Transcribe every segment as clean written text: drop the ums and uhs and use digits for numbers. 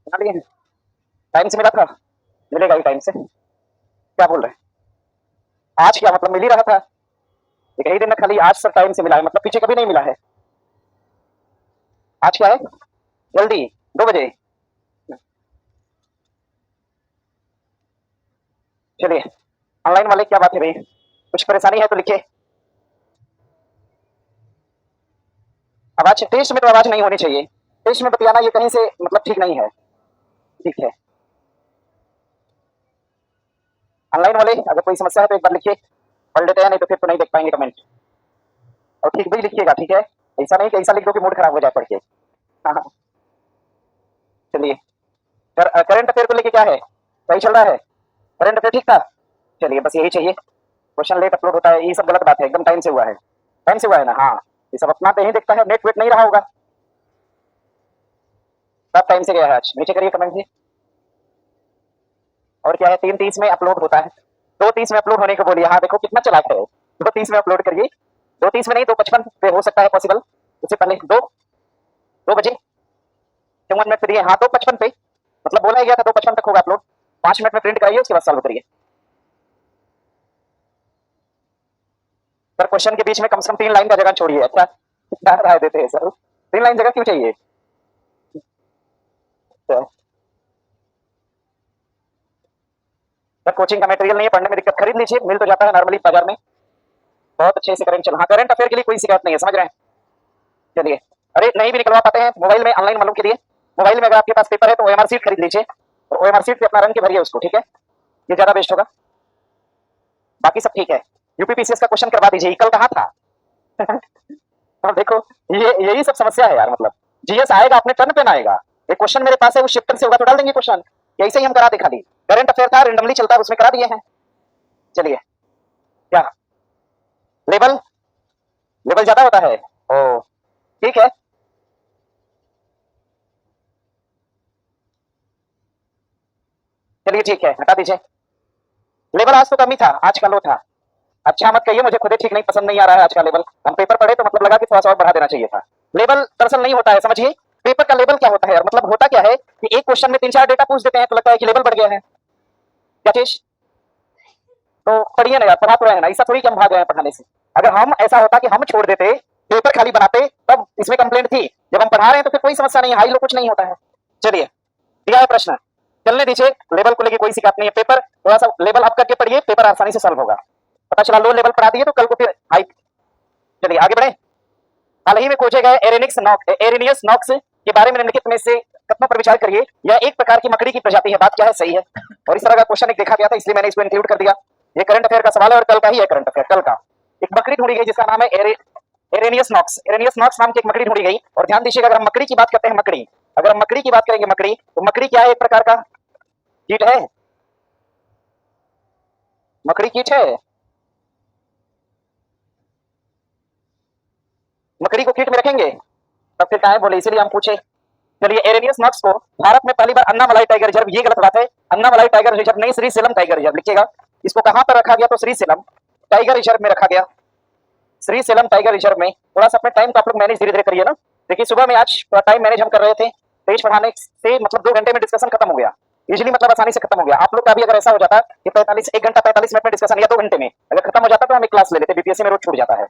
बना लिए हैं? टाइम से मिला था? मिलेगा ही टाइम से। क्या बोल रहे हैं? आज क्या मतलब मिल ही रहा था? एक ही दिन में खाली आज सब टाइम से मिला है, मतलब पीछे कभी नहीं मिला है। आज क्या है? जल्दी 2 बजे। चलिए, ऑनलाइन वाले क्या बात है भाई? कुछ परेशानी है तो लिखिए। आवाज टेस्ट में तो आवाज नहीं होनी चाहिए। टेस्ट में बतियाना ये कहीं से मतलब ठीक नहीं है। ठीक है, ऑनलाइन वाले अगर कोई समस्या है तो एक बार लिखिए, पढ़ लेते हैं, नहीं तो फिर तो नहीं देख पाएंगे कमेंट। और ठीक भी लिखिएगा, ठीक है? ऐसा नहीं कि ऐसा लिख दो कि मूड खराब हो जाए पढ़ के। हाँ हाँ। चलिए, करंट अफेयर को लेके क्या है? सही चल रहा है? करंट अफेयर ठीक था? चलिए, बस यही चाहिए। क्वेश्चन लेट अपलोड होता है, ये सब गलत बात है, एकदम टाइम से हुआ है। टाइम से हुआ है ना? हाँ, ये सब अपना तो यही देखता है, नेट वेट नहीं रहा होगा। सब टाइम से गया है आज, नीचे करिए कमेंट जी। और क्या है, 3:30 में अपलोड होता है। 2:30 में अपलोड होने को बोलिए। हाँ देखो कितना चलाक है, 2:30 में अपलोड करिए। 2:30 में नहीं, 2:55 पे हो सकता है पॉसिबल, उससे पहले 2 बजे 54 मिनट पे दिए। हाँ 2:55 पे, मतलब बोला ही गया था 2:55 तक होगा अपलोड। 5 मिनट में प्रिंट कराइए, उसके बाद सॉल्व करिए। सर क्वेश्चन के बीच में कम से कम 3 लाइन का जगह छोड़िए। अच्छा, क्या राय देते हैं सर? 3 लाइन जगह क्यों चाहिए? सर कोचिंग का मटेरियल नहीं है, पढ़ने में दिक्कत, खरीद लीजिए, मिल तो जाता है नॉर्मली बाजार में। बहुत अच्छे से करेंगे। चलो हाँ, करंट अफेयर के लिए कोई शिकायत नहीं है, समझ रहे हैं? चलिए, अरे नहीं भी निकलवा पाते हैं मोबाइल में, ऑनलाइन मालूम के लिए मोबाइल में अगर आपके पास पेपर है तो ओएमआर सीट खरीद लीजिए, और ओएमआर सीट पे अपना रंग के भरिए उसको, ठीक है? ये ज्यादा बेस्ट होगा। बाकी सब ठीक है। यूपीपीसीएस का क्वेश्चन करवा दीजिए, कल कहाँ था? अब देखो, ये यही सब समस्या है यार, मतलब जीएस आएगा अपने टर्न पे ना आएगा। एक क्वेश्चन मेरे पास है, वो शिफ्टर से होगा तो डाल देंगे क्वेश्चन, ऐसे ही हम करा दे खाली। करंट अफेयर था, रेंडमली चलता है, उसमें करा दिए हैं। चलिए, क्या लेवल? लेवल ज्यादा होता है? ओ ठीक है। चलिए ठीक है, हटा दीजिए। लेवल आज तो कम ही था, आज का लो था। अच्छा मत कहिए, मुझे खुद ही ठीक नहीं, पसंद नहीं आ रहा है आज का लेवल। हम पेपर पढ़े तो मतलब लगा कि थोड़ा सा और बढ़ा देना चाहिए था। लेवल दरअसल नहीं होता है, समझिए। पेपर का लेवल क्या होता है यार, मतलब होता क्या है कि एक क्वेश्चन में 3-4 डेटा पूछ देते हैं तो लगता है कि लेवल बढ़ गया है। क्या चीज? तो पढ़िए ना यार, पढ़ा तो रहे हैं ना, ऐसा थोड़ी कि हम भाग रहे हैं पढ़ाने से। अगर हम ऐसा होता कि हम छोड़ देते, पेपर खाली बनाते, तब इसमें कंप्लेंट थी। जब हम पढ़ा रहे हैं तो फिर कोई समस्या नहीं है, हाई लो कुछ नहीं होता है। चलिए, दिया है प्रश्न, चलने दीजिए। लेवल को लेके कोई शिकायत नहीं है, पेपर थोड़ा सा लेवल अप करके पढ़िए, पेपर आसानी से सॉल्व होगा। पता चला लो लेवल पढ़ा दिए तो कल को फिर हाई। चलिए आगे बढ़े। हाल ही में खोजे गए एरेनियस नॉक्स के बारे में निम्नलिखित में से कथनों पर विचार करिए। यह एक प्रकार की मकड़ी की प्रजाति है, बात क्या है? सही है। और इस तरह का क्वेश्चन एक देखा गया था, इसलिए मैंने इसको इंक्लूड कर दिया। ये करंट अफेयर का सवाल है और कल का ही है करंट अफेयर, कल का। एक मकड़ी ढूंढी गई जिसका नाम है एरेनियस नॉक्स। एरेनियस नॉक्स नाम की एक मकड़ी ढूंढी गई। और ध्यान दीजिएगा, अगर हम मकड़ी की बात करते हैं, मकड़ी, अगर हम मकड़ी की बात करेंगे, मकड़ी तो मकड़ी क्या है? एक प्रकार का कीट है। मकड़ी कीट है, मकड़ी को कीट में रखेंगे तब फिर क्या है बोले, इसीलिए हम पूछे। चलिए, एरेनियस नॉक्स को भारत में पहली बार अन्नामलाई टाइगर रिजर्व, ये गलत बात है, अन्नामलाई टाइगर रिजर्व नहीं, श्री सेलम टाइगर रिजर्व लिखिएगा। इसको कहां पर रखा गया? तो श्री सेलम टाइगर रिजर्व में रखा गया। श्री सेलम टाइगर रिजर्व में। थोड़ा सा अपने टाइम को आप लोग मैनेज धीरे धीरे करिए ना। देखिए, सुबह में आज थोड़ा टाइम मैनेज हम कर रहे थे, तेज पढ़ाने से मतलब 2 घंटे में डिस्कशन खत्म हो गया, इजिली, मतलब आसानी से खत्म हो गया। आप लोग का भी अगर ऐसा हो जाता कि 1 घंटा 45 मिनट में डिस्कशन, या 2 घंटे में अगर खत्म हो जाता तो हम एक क्लास ले लेते, बीपीएससी में रोज छूट जाता है।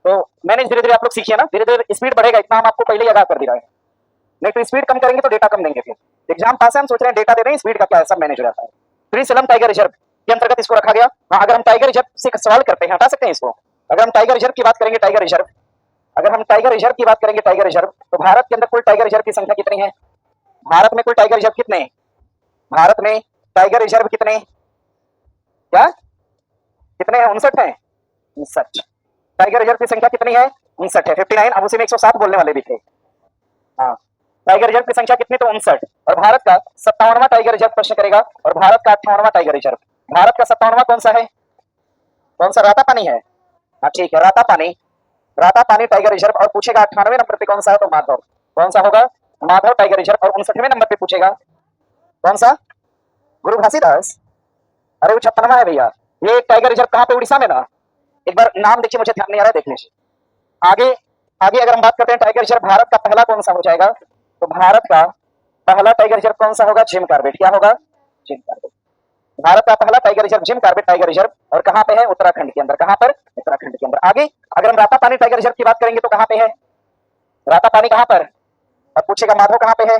तो मैनेज धीरे धीरे आप लोग सीखिए ना, धीरे धीरे स्पीड बढ़ेगा, इतना हम आपको पहले ही आगाह कर दे रहे हैं। नहीं तो स्पीड कम करेंगे तो डेटा कम देंगे, फिर एग्जाम पास है, हम सोच रहे हैं डेटा दे रहे हैं, स्पीड का क्या है, सब मैनेज हो जाता है। श्री सेलम टाइगर रिजर्व के अंतर्गत इसको रखा गया। हाँ, अगर हम टाइगर रिजर्व से सवाल करते हैं, हटा सकते हैं इसको। अगर हम टाइगर रिजर्व की बात करेंगे, टाइगर रिजर्व, अगर हम टाइगर रिजर्व की बात करेंगे, टाइगर रिजर्व, तो भारत के अंदर कुल टाइगर रिजर्व की संख्या कितनी है? भारत में कुल टाइगर रिजर्व कितने? भारत में टाइगर रिजर्व कितने? क्या कितने हैं? 59 है। 59। टाइगर रिजर्व की संख्या कितनी है? 59 है, 59। अब उसी में 107 बोलने वाले भी थे। हाँ, टाइगर रिजर्व की संख्या कितनी? तो 59। और भारत का 57वां टाइगर रिजर्व प्रश्न करेगा, और भारत का 58वां टाइगर रिजर्व। भारत का 57वां कौन सा है? कौन सा? राता पानी है। हाँ ठीक है, राता पानी, राता पानी टाइगर रिजर्व। और पूछेगा 98वें नंबर पे कौन सा है, तो माधव। कौन सा होगा? Madhav tiger reserve. और 59वें नंबर पे पूछेगा कौन सा? गुरु घासीदास। अरे वो 56वां है भैया। ये टाइगर रिजर्व कहाँ पे? उड़ीसा में ना। एक बार नाम देखिए, मुझे ध्यान नहीं आ रहा है, देख लीजिए। आगे, आगे अगर हम बात करते हैं टाइगर रिजर्व, भारत का पहला कौन सा हो जाएगा? तो भारत का पहला टाइगर रिजर्व कौन सा होगा? Jim Corbett. क्या होगा? Jim Corbett. भारत का पहला tiger reserve Jim Corbett tiger reserve, और कहां पे है? उत्तराखंड के अंदर। कहां पर? उत्तराखंड के अंदर। आगे अगर हम रातापानी टाइगर रिजर्व की बात करेंगे तो कहां पे है? रातापानी कहां पर? अब पूछेगा माधव कहां पे है?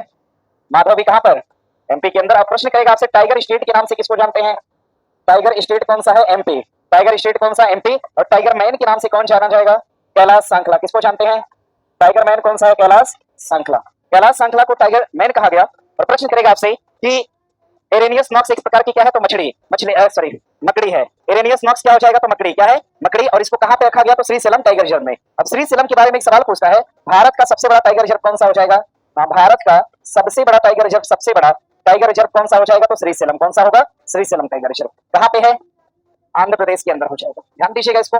माधव भी कहां पर? एमपी के अंदर। अब प्रश्न करेगा आपसे टाइगर स्टेट के नाम से किसको जानते हैं? टाइगर स्टेट कौन सा है? एमपी। टाइगर स्टेट कौन सा? एमपी। और टाइगर मैन के नाम से कौन जाना जाएगा? कैलाश सांखला। किसको जानते हैं? टाइगर मैन कौन सा है? कैलाश सांखला। कैलाश सांखला को टाइगर मैन कहा गया। और प्रश्न करेगा आपसे कि एरेनियस नॉक्स एक प्रकार की क्या है? तो मछली मकड़ी है। एरेनियस नॉक्स क्या हो जाएगा? तो मकड़ी। क्या है? मकड़ी। और इसको कहां पे रखा गया? तो श्रीशैलम टाइगर रिजर्व में। अब श्रीशैलम के बारे में एक सवाल पूछता है, भारत का सबसे बड़ा टाइगर रिजर्व कौन सा हो जाएगा? हाँ, भारत का सबसे बड़ा टाइगर रिजर्व, सबसे बड़ा टाइगर रिजर्व कौन सा हो जाएगा? तो श्रीशैलम। कौन सा होगा? Srisailam tiger reserve. कहां पे है? आंध्र प्रदेश के अंदर हो जाएगा। ध्यान दीजिएगा इसको।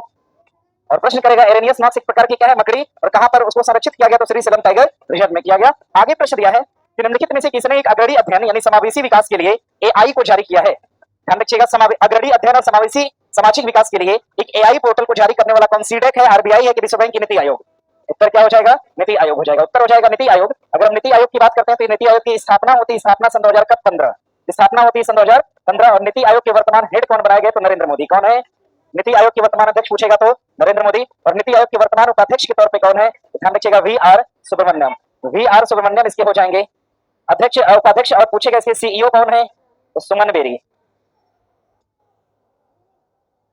और प्रश्न करेगा एरेनियस नॉक्स एक प्रकार की क्या है? मकड़ी। और कहां पर उसको संरक्षित किया गया? तो श्रीशैलम टाइगर रिजर्व में किया गया। आगे प्रश्न दिया है कि निम्नलिखित में से किसने एक अग्रणी अध्ययन यानी समावेशी विकास के लिए एआई को जारी किया है? ध्यान रखिएगा, अग्रणी अध्ययन और समावेशी सामाजिक विकास के लिए एक एआई पोर्टल को जारी करने वाला कौन? सीडेक है, आरबीआई है कि विश्व बैंक की नीति आयोग? उत्तर क्या हो जाएगा? नीति आयोग हो जाएगा। उत्तर हो जाएगा नीति आयोग। अगर हम नीति आयोग की बात करते हैं तो नीति आयोग की स्थापना होती है सन 2015। स्थापना होती है सन 2015। और नीति आयोग के वर्तमान हेड कौन बनाए गए? तो नरेंद्र मोदी। कौन है नीति आयोग के वर्तमान अध्यक्ष? पूछेगा तो नरेंद्र मोदी। और नीति आयोग के वर्तमान उपाध्यक्ष के तौर पे कौन है? ध्यान रखिएगा, V R Subramaniam. V R Subramaniam इसके हो जाएंगे अध्यक्ष उपाध्यक्ष। और पूछेगा इसके सीईओ कौन है? तो सुमन बेरी।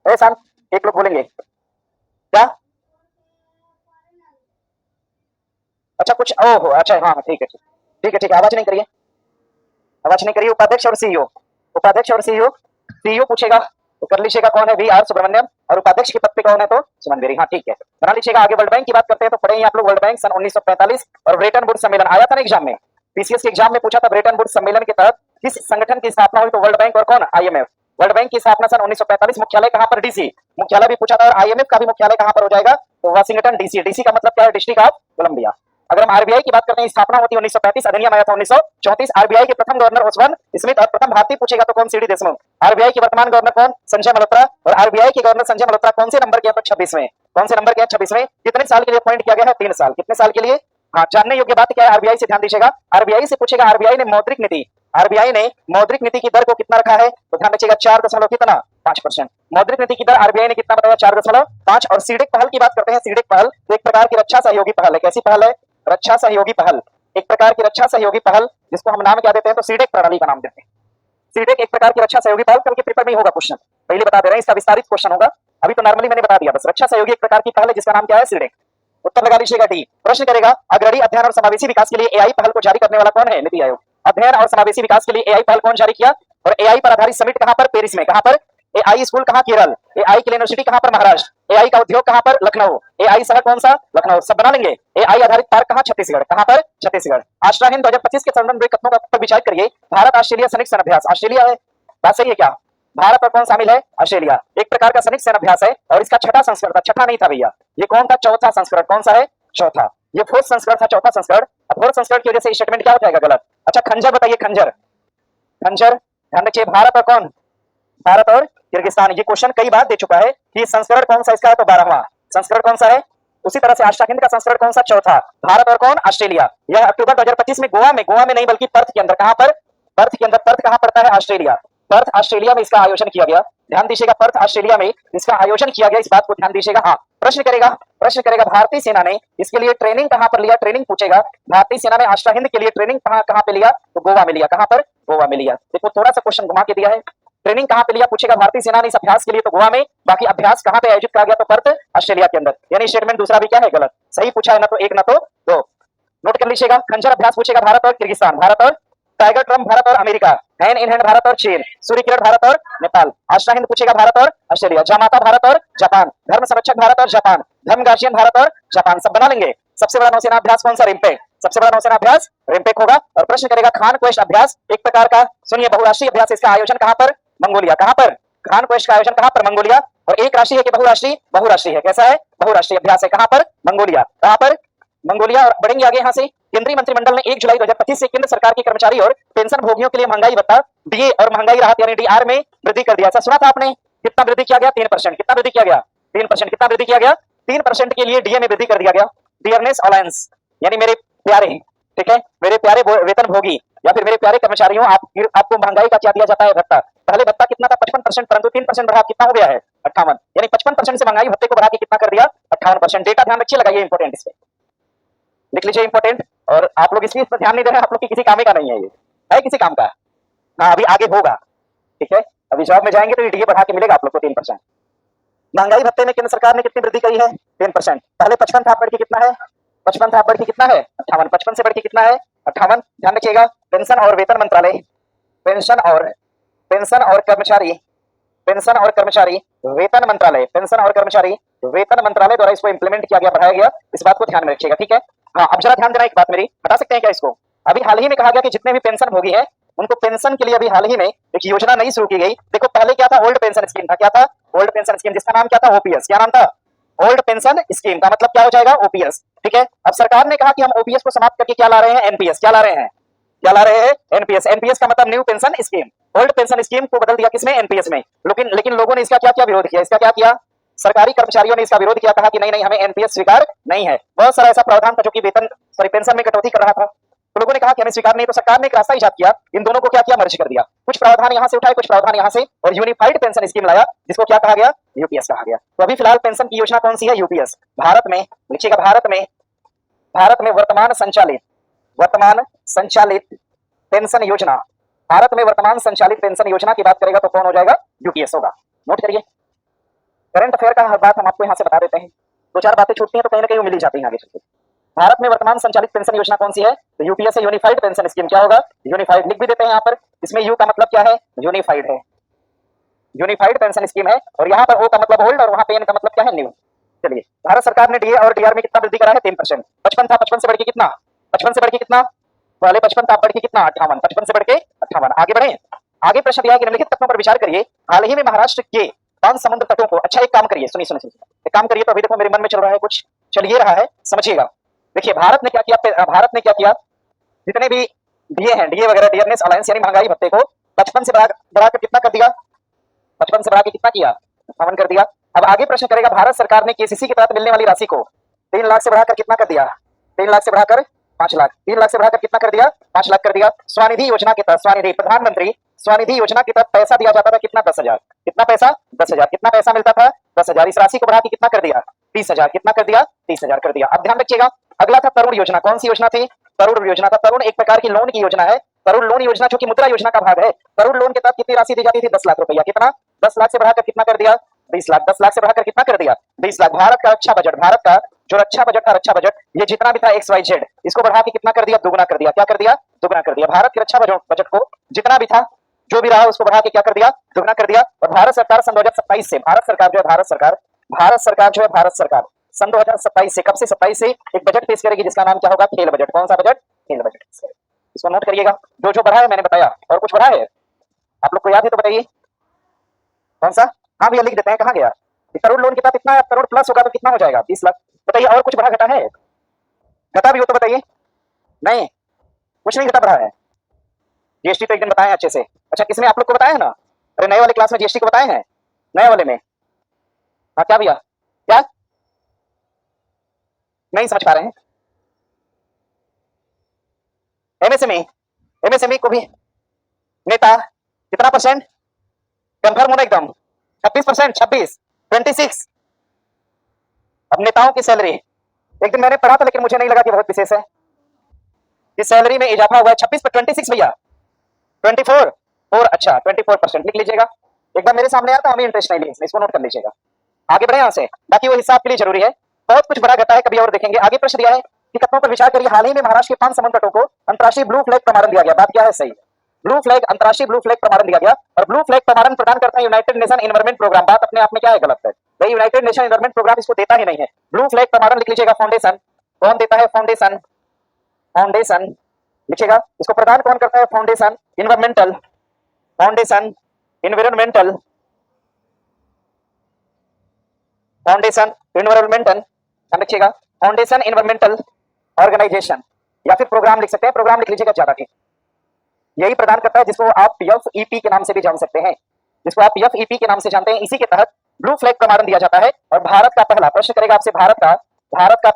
शांत, एक लोग बोलेंगे क्या? अच्छा कुछ, ओहो अच्छा, हाँ ठीक है ठीक है ठीक है। आवाज नहीं करिए, आवाज नहीं करिए। उपाध्यक्ष और सीईओ, उपाध्यक्ष और सीईओ। सीईओ पूछेगा तो कर लीजिएगा कौन है? V R Subramaniam. और उपाध्यक्ष के पद पे कौन है? तो सुमन बेरी। हाँ ठीक है, बना लीजिएगा। आगे वर्ल्ड बैंक की बात करते हैं तो पढ़ेंगे आप लोग वर्ल्ड बैंक सन 1945। और ब्रेटन वुड्स सम्मेलन आया था ना एग्जाम में, पीसीएस के एग्जाम में पूछा था, ब्रेटन वुड्स सम्मेलन के तहत किस संगठन की स्थापना हुई? तो वर्ल्ड बैंक और कौन? आईएमएफ। वर्ल्ड बैंक की स्थापना सन 1945। मुख्यालय कहां पर? डीसी। मुख्यालय भी पूछा था। और आईएमएफ का भी मुख्यालय कहां पर हो जाएगा? तो वाशिंगटन डीसी। डीसी का मतलब क्या है? District of Columbia. अगर हम आरबीआई की बात करते हैं, स्थापना होती है 1935, अधिनियम आया था 1934। आरबीआई के प्रथम गवर्नर ओसवन स्मिथ। और प्रथम भारतीय पूछेगा तो कौन? सीडी देशमुख। आरबीआई के वर्तमान गवर्नर कौन? संजय मल्होत्रा। और आरबीआई के गवर्नर संजय मल्होत्रा कौन से नंबर के हैं? तो 26वें। कौन से नंबर के हैं? 26वें। कितने साल के लिए अपॉइंट किया गया है? 3 साल। कितने साल के लिए? हाँ, जानने योग्य बात क्या है आरबीआई से? ध्यान दीजिएगा, आरबीआई से पूछेगा आरबीआई ने मौद्रिक नीति, आरबीआई ने मौद्रिक नीति की दर को कितना रखा है? तो ध्यान रखिएगा 4 दशमलव कितना? 5%। मौद्रिक नीति की दर आरबीआई ने कितना बताया? 4.5। और सीडेक पहल की बात करते हैं। सीडेक पहल एक प्रकार की रक्षा सहयोगी पहल है। कैसी पहल है? रक्षा सहयोगी पहल। एक प्रकार की रक्षा सहयोगी पहल, जिसको हम नाम क्या देते हैं? तो सीडेक प्रणाली का नाम देते हैं। सीडेक एक प्रकार की रक्षा सहयोगी पहल। कल के पेपर में ही होगा क्वेश्चन, पहले बता दे रहे हैं, इसका विस्तारित क्वेश्चन होगा। अभी तो नॉर्मली मैंने बता दिया बस। रक्षा सहयोगी एक प्रकार की पहल है जिसका नाम क्या है? सीडेक। उत्तर लगा लीजिएगा डी। प्रश्न करेगा अग्रणी अध्ययन और समावेशी विकास के लिए एआई पहल को जारी करने वाला कौन है? नीति आयोग। अध्ययन और समावेशी विकास के लिए एआई पहल कौन जारी किया? और एआई पर आधारित समिट कहां पर? पेरिस में। कहां पर? एआई स्कूल कहां? केरल। एआई की यूनिवर्सिटी कहां पर? महाराष्ट्र। एआई का उद्योग कहां पर? लखनऊ। एआई शहर कौन सा? लखनऊ। सब बना लेंगे। एआई आधारित पार्क कहां? छत्तीसगढ़। कहां पर? छत्तीसगढ़। आश्रा हिंद 2025 के संबंध में कथनों पर विचार करिए। भारत ऑस्ट्रेलिया संयुक्त सेनाभ्यास। ऑस्ट्रेलिया है, बात सही है क्या? भारत और कौन शामिल है? ऑस्ट्रेलिया। एक प्रकार का संयुक्त सेनाभ्यास है। और इसका छठा संस्करण था। छठा नहीं था भैया, ये कौन था? चौथा संस्करण। कौन सा है? चौथा। ये फोर्थ संस्करण था, चौथा संस्करण। अब फोर्थ संस्करण की वजह से स्टेटमेंट क्या हो जाएगा? गलत। अच्छा खंजर बताइए, खंजर। खंजर ध्यान रखिए, भारत और कौन? भारत और किर्गिस्तान। ये क्वेश्चन कई बार दे चुका है कि संस्करण कौन सा इसका है? तो 12वां संस्करण कौन सा है? उसी तरह से आश्रा हिंद का संस्करण कौन सा? चौथा। भारत और कौन? ऑस्ट्रेलिया। यह अक्टूबर 2025 में गोवा में नहीं बल्कि पर्थ के अंदर। कहां पर? पर्थ के अंदर। पर्थ कहां पड़ता है? ऑस्ट्रेलिया। पर्थ ऑस्ट्रेलिया में इसका आयोजन किया गया। ध्यान दीजिएगा, पर्थ ऑस्ट्रेलिया में इसका आयोजन किया गया, इस बात को ध्यान दीजिएगा। हाँ, प्रश्न करेगा भारतीय सेना ने इसके लिए ट्रेनिंग कहां पर लिया? ट्रेनिंग पूछेगा भारतीय सेना ने आश्रा हिंद के लिए ट्रेनिंग कहां पे लिया? तो गोवा में लिया। कहां पर? गोवा में लिया। देखो थोड़ा सा क्वेश्चन घुमा के दिया है। ट्रेनिंग कहां पे लिया पूछेगा भारतीय सेना ने इस अभ्यास के लिए? तो गोवा में। बाकी अभ्यास कहां पे आयोजित किया गया? तो पर्थ ऑस्ट्रेलिया के अंदर। यानी स्टेटमेंट दूसरा भी क्या है? गलत। सही पूछा है ना तो एक ना तो दो। नोट कर लीजिएगा। खंजर अभ्यास पूछेगा भारत और किर्गिस्तान। भारत और टाइगर ट्रम्प भारत और America. Hand in hand Bharat और चीन। सूर्य किरण भारत और नेपाल। आश्रा हिंद पूछेगा भारत और ऑस्ट्रेलिया। जामाता भारत और जापान। धर्म संरक्षक भारत और जापान। धर्म गार्जियन भारत और जापान। सब बना लेंगे। सबसे बड़ा नौसेना अभ्यास कौन सा? रिम्पेक। सबसे बड़ा नौसेना अभ्यास रिम्पेक होगा। और प्रश्न करेगा खान क्वेस्ट अभ्यास एक प्रकार का, सुनिए, बहुराष्ट्रीय अभ्यास। इसका आयोजन कहां पर? मंगोलिया। कहां पर? खान क्वेस्ट का आयोजन कहां पर? मंगोलिया। और एक राष्ट्रीय है कि बहुराष्ट्रीय? बहुराष्ट्रीय है। कैसा है? बहुराष्ट्रीय अभ्यास है। कहां पर? मंगोलिया। कहां पर? मंगोलिया। और बढ़ेंगे आगे यहां से। केंद्रीय मंत्रिमंडल ने 1 जुलाई 2025 से केंद्र सरकार के कर्मचारी और पेंशन भोगियों के लिए महंगाई भत्ता डीए और महंगाई राहत यानी डीआर में वृद्धि कर दिया। ऐसा सुना था आपने? कितना वृद्धि किया गया? 3%। कितना वृद्धि किया गया? 3%। कितना वृद्धि किया गया? 3% के लिए डीए में वृद्धि कर दिया गया। डियरनेस अलायंस यानी मेरे प्यारे, ठीक है, मेरे प्यारे वेतन भोगी, या फिर मेरे प्यारे कर्मचारियों, आपको महंगाई का क्या दिया जाता है? भत्ता। पहले भत्ता कितना था? 55%, परंतु 3% बढ़ा कितना हो गया है? 58। यानी 55% से महंगाई भत्ते को बढ़ा के कितना कर दिया? 58%। डेटा ध्यान रखिए, लगाइए इंपॉर्टेंट, इस पे लिख लीजिए इंपॉर्टेंट। और आप लोग इसलिए इस पर ध्यान नहीं दे रहे हैं, आप लोग की किसी काम का नहीं है, ये है किसी काम का? हाँ, अभी आगे होगा, ठीक है। अभी जॉब में जाएंगे तो ये डीए बढ़ा के मिलेगा आप लोग को 3%। महंगाई भत्ते में केंद्र सरकार ने कितनी वृद्धि करी है? 10%। पहले 55 था, बढ़ के कितना है? 55 था, बढ़ के कितना है? 58। 55 से बढ़ के कितना है? 58। ध्यान रखिएगा। पेंशन और वेतन मंत्रालय, पेंशन और कर्मचारी वेतन मंत्रालय, पेंशन और कर्मचारी वेतन मंत्रालय द्वारा इसको इंप्लीमेंट किया गया, बढ़ाया गया। इस बात को ध्यान में रखिएगा, ठीक है। हाँ, अब जरा ध्यान देना, एक बात मेरी, बता सकते हैं क्या इसको? अभी हाल ही में कहा गया कि जितने भी पेंशन भोगी है उनको पेंशन के लिए अभी हाल ही में एक योजना नई शुरू की गई। देखो, पहले क्या था? ओल्ड पेंशन स्कीम था। क्या था? ओल्ड पेंशन स्कीम, जिसका नाम क्या था? ओपीएस। क्या नाम था? ओल्ड पेंशन स्कीम का मतलब क्या हो जाएगा? ओपीएस, ठीक है। अब सरकार ने कहा कि हम ओपीएस को समाप्त करके क्या ला रहे हैं? एनपीएस। क्या ला रहे हैं? क्या ला रहे हैं? एनपीएस। एनपीएस का मतलब new pension scheme. Old pension scheme को बदल दिया किसमें? एनपीएस में। लेकिन लोगों ने इसका क्या क्या विरोध किया? इसका क्या किया? सरकारी कर्मचारियों ने इसका विरोध किया, कहा कि नहीं नहीं, हमें एनपीएस स्वीकार नहीं है। बहुत सारा ऐसा प्रावधान था जो कि पेंशन में कटौती कर रहा था, तो लोगों ने कहा कि हमें स्वीकार नहीं। तो सरकार ने एक रास्ता इजाद किया, इन दोनों को क्या किया? मर्ज कर दिया। कुछ प्रावधान यहां से उठाए, कुछ प्रावधान यहां से, और यूनिफाइड पेंशन स्कीम लाया, जिसको क्या कहा गया? यूपीएस कहा गया। तो अभी फिलहाल पेंशन की योजना कौन सी है? यूपीएस। भारत में, लिखिएगा, भारत में वर्तमान संचालित पेंशन योजना, भारत में वर्तमान संचालित पेंशन योजना की बात करेगा तो कौन हो जाएगा? यूपीएस होगा। नोट करिए। करंट अफेयर का हर बात हम आपको यहां से बता देते हैं, दो चार बातें छूटती हैं तो कहीं ना कहीं मिल ही जाती हैं आगे चलते। भारत में वर्तमान संचालित पेंशन योजना कौन सी है? तो यूपीएस है, यूनिफाइड पेंशन स्कीम। क्या होगा? यूनिफाइड। लिख भी देते हैं यहां पर, इसमें यू का मतलब क्या है? यूनिफाइड है, यूनिफाइड पेंशन स्कीम है। और यहाँ पर ओ का मतलब ओल्ड, और वहां पे एन का मतलब क्या है? न्यू। चलिए, भारत सरकार ने डीए और डीआर में कितना वृद्धि करा है? 3%। 55 था, 55 से बढ़ के कितना? 55 से बढ़ के कितना? पहले 55 था, बढ़ के कितना? 58। 55 से बढ़ के 58। आगे बढ़े। आगे प्रश्न दिया है कि निम्नलिखित तथ्यों पर विचार करिए। हाल ही में महाराष्ट्र के 5 समुद्र तटों को, अच्छा एक काम करिए, सुनिए, एक काम करिए, तो अभी देखो मेरे मन में चल रहा है कुछ, चल ये रहा है, समझिएगा। देखिए, भारत ने क्या किया? जितने भी डीए हैं, डीए वगैरह, डियरनेस अलायंस यानी महंगाई भत्ते को 55 से बढ़ाकर कितना कर दिया? 55 से बढ़ा के कितना किया? 58 कर दिया। अब आगे प्रश्न करेगा, भारत सरकार ने केसीसी के तहत मिलने वाली राशि को 3 लाख से बढ़ाकर कितना कर दिया? 3 लाख से बढ़ाकर 5 लाख। 3 लाख से बढ़ाकर कितना कर दिया? 5 लाख कर दिया। स्वनिधि योजना के तहत, स्वनिधि, प्रधानमंत्री स्वनिधि योजना के तहत पैसा दिया जाता था कितना? 10,000। कितना पैसा? 10,000। कितना पैसा मिलता था? 10,000। इस राशि को बढ़ा के कितना कर दिया? 30,000। कितना कर दिया? 30,000 कर दिया। अब ध्यान रखिएगा, अगला था तरुण योजना। कौन सी योजना थी? तरुण योजना था। तरुण एक प्रकार की लोन की योजना है, तरुण लोन योजना जो कि मुद्रा योजना का भाग है। तरुण लोन के तहत कितनी राशि दी जाती थी? 10 लाख रुपया। कितना? 10 लाख से बढ़ाकर कितना कर दिया? 20 लाख। 10 लाख से बढ़ाकर कितना कर दिया? 20 लाख। भारत का रक्षा बजट, भारत का जो रक्षा बजट था, रक्षा बजट, ये जितना भी था XYZ, इसको बढ़ा के कितना कर दिया? दुगना कर दिया। क्या कर दिया? दुगना कर दिया। भारत के रक्षा बजट को जितना भी था, जो भी रहा, उसको बढ़ा के क्या कर दिया? दुगना कर दिया। और भारत सरकार सन 2027 से, भारत सरकार जो है, भारत सरकार सन 2027 से, कब से? 27 से एक बजट पेश करेगी जिसका नाम क्या होगा? खेल बजट। कौन सा बजट? खेल बजट। इसको नोट करिएगा। जो बढ़ा है मैंने बताया, और कुछ बढ़ा है आप लोग को याद है तो बताइए, कौन सा? हाँ भैया, लिख देते हैं, कहाँ गया? करोड़ लोन के साथ इतना, करोड़ प्लस होगा तो कितना हो जाएगा? 20 लाख। बताइए, और कुछ बढ़ा घटा है? घटा भी हो तो बताइए। नहीं, कुछ नहीं घटा बढ़ा है। जीएसटी तो एक दिन बताए अच्छे से। अच्छा, किसने आप लोग को बताया है ना? अरे नए वाले क्लास में जीएसटी को बताए हैं, नए वाले में। हाँ क्या भैया? क्या नहीं समझ पा रहे हैं? एमएसएमई को भी नेता कितना परसेंट? कंफर्म होना एकदम। 26%, 26, 26। अब नेताओं की सैलरी, एक दिन मैंने पढ़ा था लेकिन मुझे नहीं लगा कि बहुत विशेष है। इस सैलरी में इजाफा हुआ है 26 पर 26 भैया, 24 और अच्छा 24% लिख लीजिएगा। एक बार मेरे सामने आता, हमें इंटरेस्ट नहीं लिया, इसको नोट कर लीजिएगा। आगे बढ़े यहाँ से, बाकी वो हिसाब के लिए जरूरी है। बहुत कुछ बड़ा घटा है, कभी और देखेंगे। आगे प्रश्न दिया है कि कथनों पर विचार करिए। हाल ही में महाराष्ट्र के 5 समुद्र तटों को अंतर्राष्ट्रीय ब्लू फ्लैग प्रमाणन दिया गया। बात क्या है? सही, ब्लू फ्लैग, अंतर्राष्ट्रीय ब्लू फ्लैग प्रमाणन दिया गया। और ब्लू फ्लैग प्रमाणन प्रदान करता है यूनाइटेड नेशन एनवायरमेंट प्रोग्राम। बात अपने आप में क्या है? गलत है भाई, यूनाइटेड नेशन एनवायरमेंट प्रोग्राम इसको देता ही नहीं है। ब्लू फ्लैग प्रमाणन लिख लीजिएगा। फाउंडेशन कौन देता है? फाउंडेशन, फाउंडेशन लिखिएगा। इसको प्रदान कौन करता है? Foundation environmental, foundation environmental, foundation environmental, ध्यान रखिएगा। फाउंडेशन इन्वायरमेंटल ऑर्गेनाइजेशन, या फिर प्रोग्राम लिख सकते हैं, प्रोग्राम लिख लीजिएगा ज्यादा ठीक। यही प्रदान करता है, जिसको आप FEP के नाम से भी जान सकते हैं, जिसको आप FEP के नाम से जानते हैं। इसी के तहत ब्लू फ्लैग प्रमाणन दिया जाता है। और भारत का पहला प्रश्न करेगा आपसे, भारत का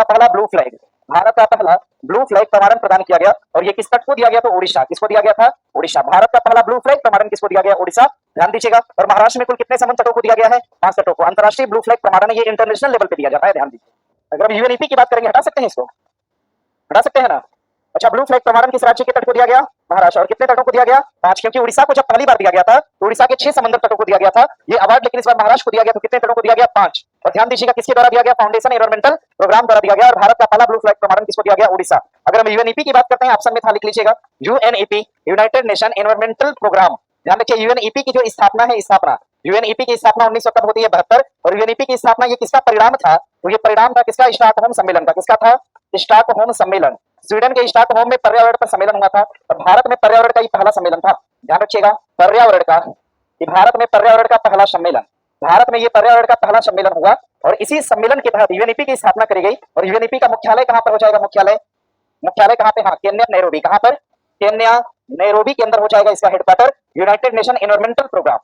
पहला ब्लू फ्लैग, भारत का पहला ब्लू फ्लैग प्रमाणन प्रदान किया गया और ये किस तट को दिया गया? तो उड़ीसा। किसको दिया गया था? उड़ीसा। भारत का पहला ब्लू फ्लैग प्रमाणन किसको दिया गया? उड़ीसा। ध्यान दीजिएगा। और महाराष्ट्र में कुल कितने समुद्र तटों को दिया गया है? 5 तटों को। अंतरराष्ट्रीय ब्लू फ्लैग प्रमाणन ये इंटरनेशनल लेवल पे दिया जाता है, ध्यान दीजिए। अगर हम यूएनईपी की बात करेंगे, हटा सकते हैं इसको, हटा सकते हैं ना। अच्छा, ब्लू फ्लैग प्रमाणन किस राज्य के तट को दिया गया? महाराष्ट्र। और कितने तटों को दिया गया? 5, क्योंकि उड़ीसा को जब पहली बार दिया गया था तो उड़ीसा के 6 समुद्र तटों को दिया गया था ये अवार्ड, लेकिन इस बार महाराष्ट्र को दिया गया तो कितने तटों को दिया गया? 5। और ध्यान दीजिएगा किसके द्वारा दिया गया? फाउंडेशन एनवायरमेंटल प्रोग्राम द्वारा दिया गया। और भारत का पहला ब्लू फ्लैग प्रमाणन किसको दिया गया? उड़ीसा। अगर हम यूएनईपी की बात करते हैं, ऑप्शन में था, लिख लीजिएगा UNEP, United Nation environmental program. ध्यान रखिए, यूएनईपी की जो स्थापना है, स्थापना यूएनईपी की स्थापना 1900 कब होती है? 72। और यूएनईपी की स्थापना ये किसका परिणाम था? तो ये परिणाम था किसका? स्टॉकहोम सम्मेलन का। किसका था? स्टॉकहोम सम्मेलन। स्वीडन के स्टॉकहोम में पर्यावरण पर सम्मेलन हुआ था और भारत में पर्यावरण का ये पहला सम्मेलन था। ध्यान रखिएगा, पर्यावरण का, कि भारत में पर्यावरण का पहला सम्मेलन, भारत में ये पर्यावरण का पहला सम्मेलन हुआ और इसी सम्मेलन के तहत यूएनईपी की स्थापना करी गई। और यूएनईपी का मुख्यालय कहां पर हो जाएगा? मुख्यालय कहां पे? हाँ, केन्या नैरोबी। कहां पर? केन्या नैरोबी के अंदर हो जाएगा इसका headquarter. United Nation environmental program,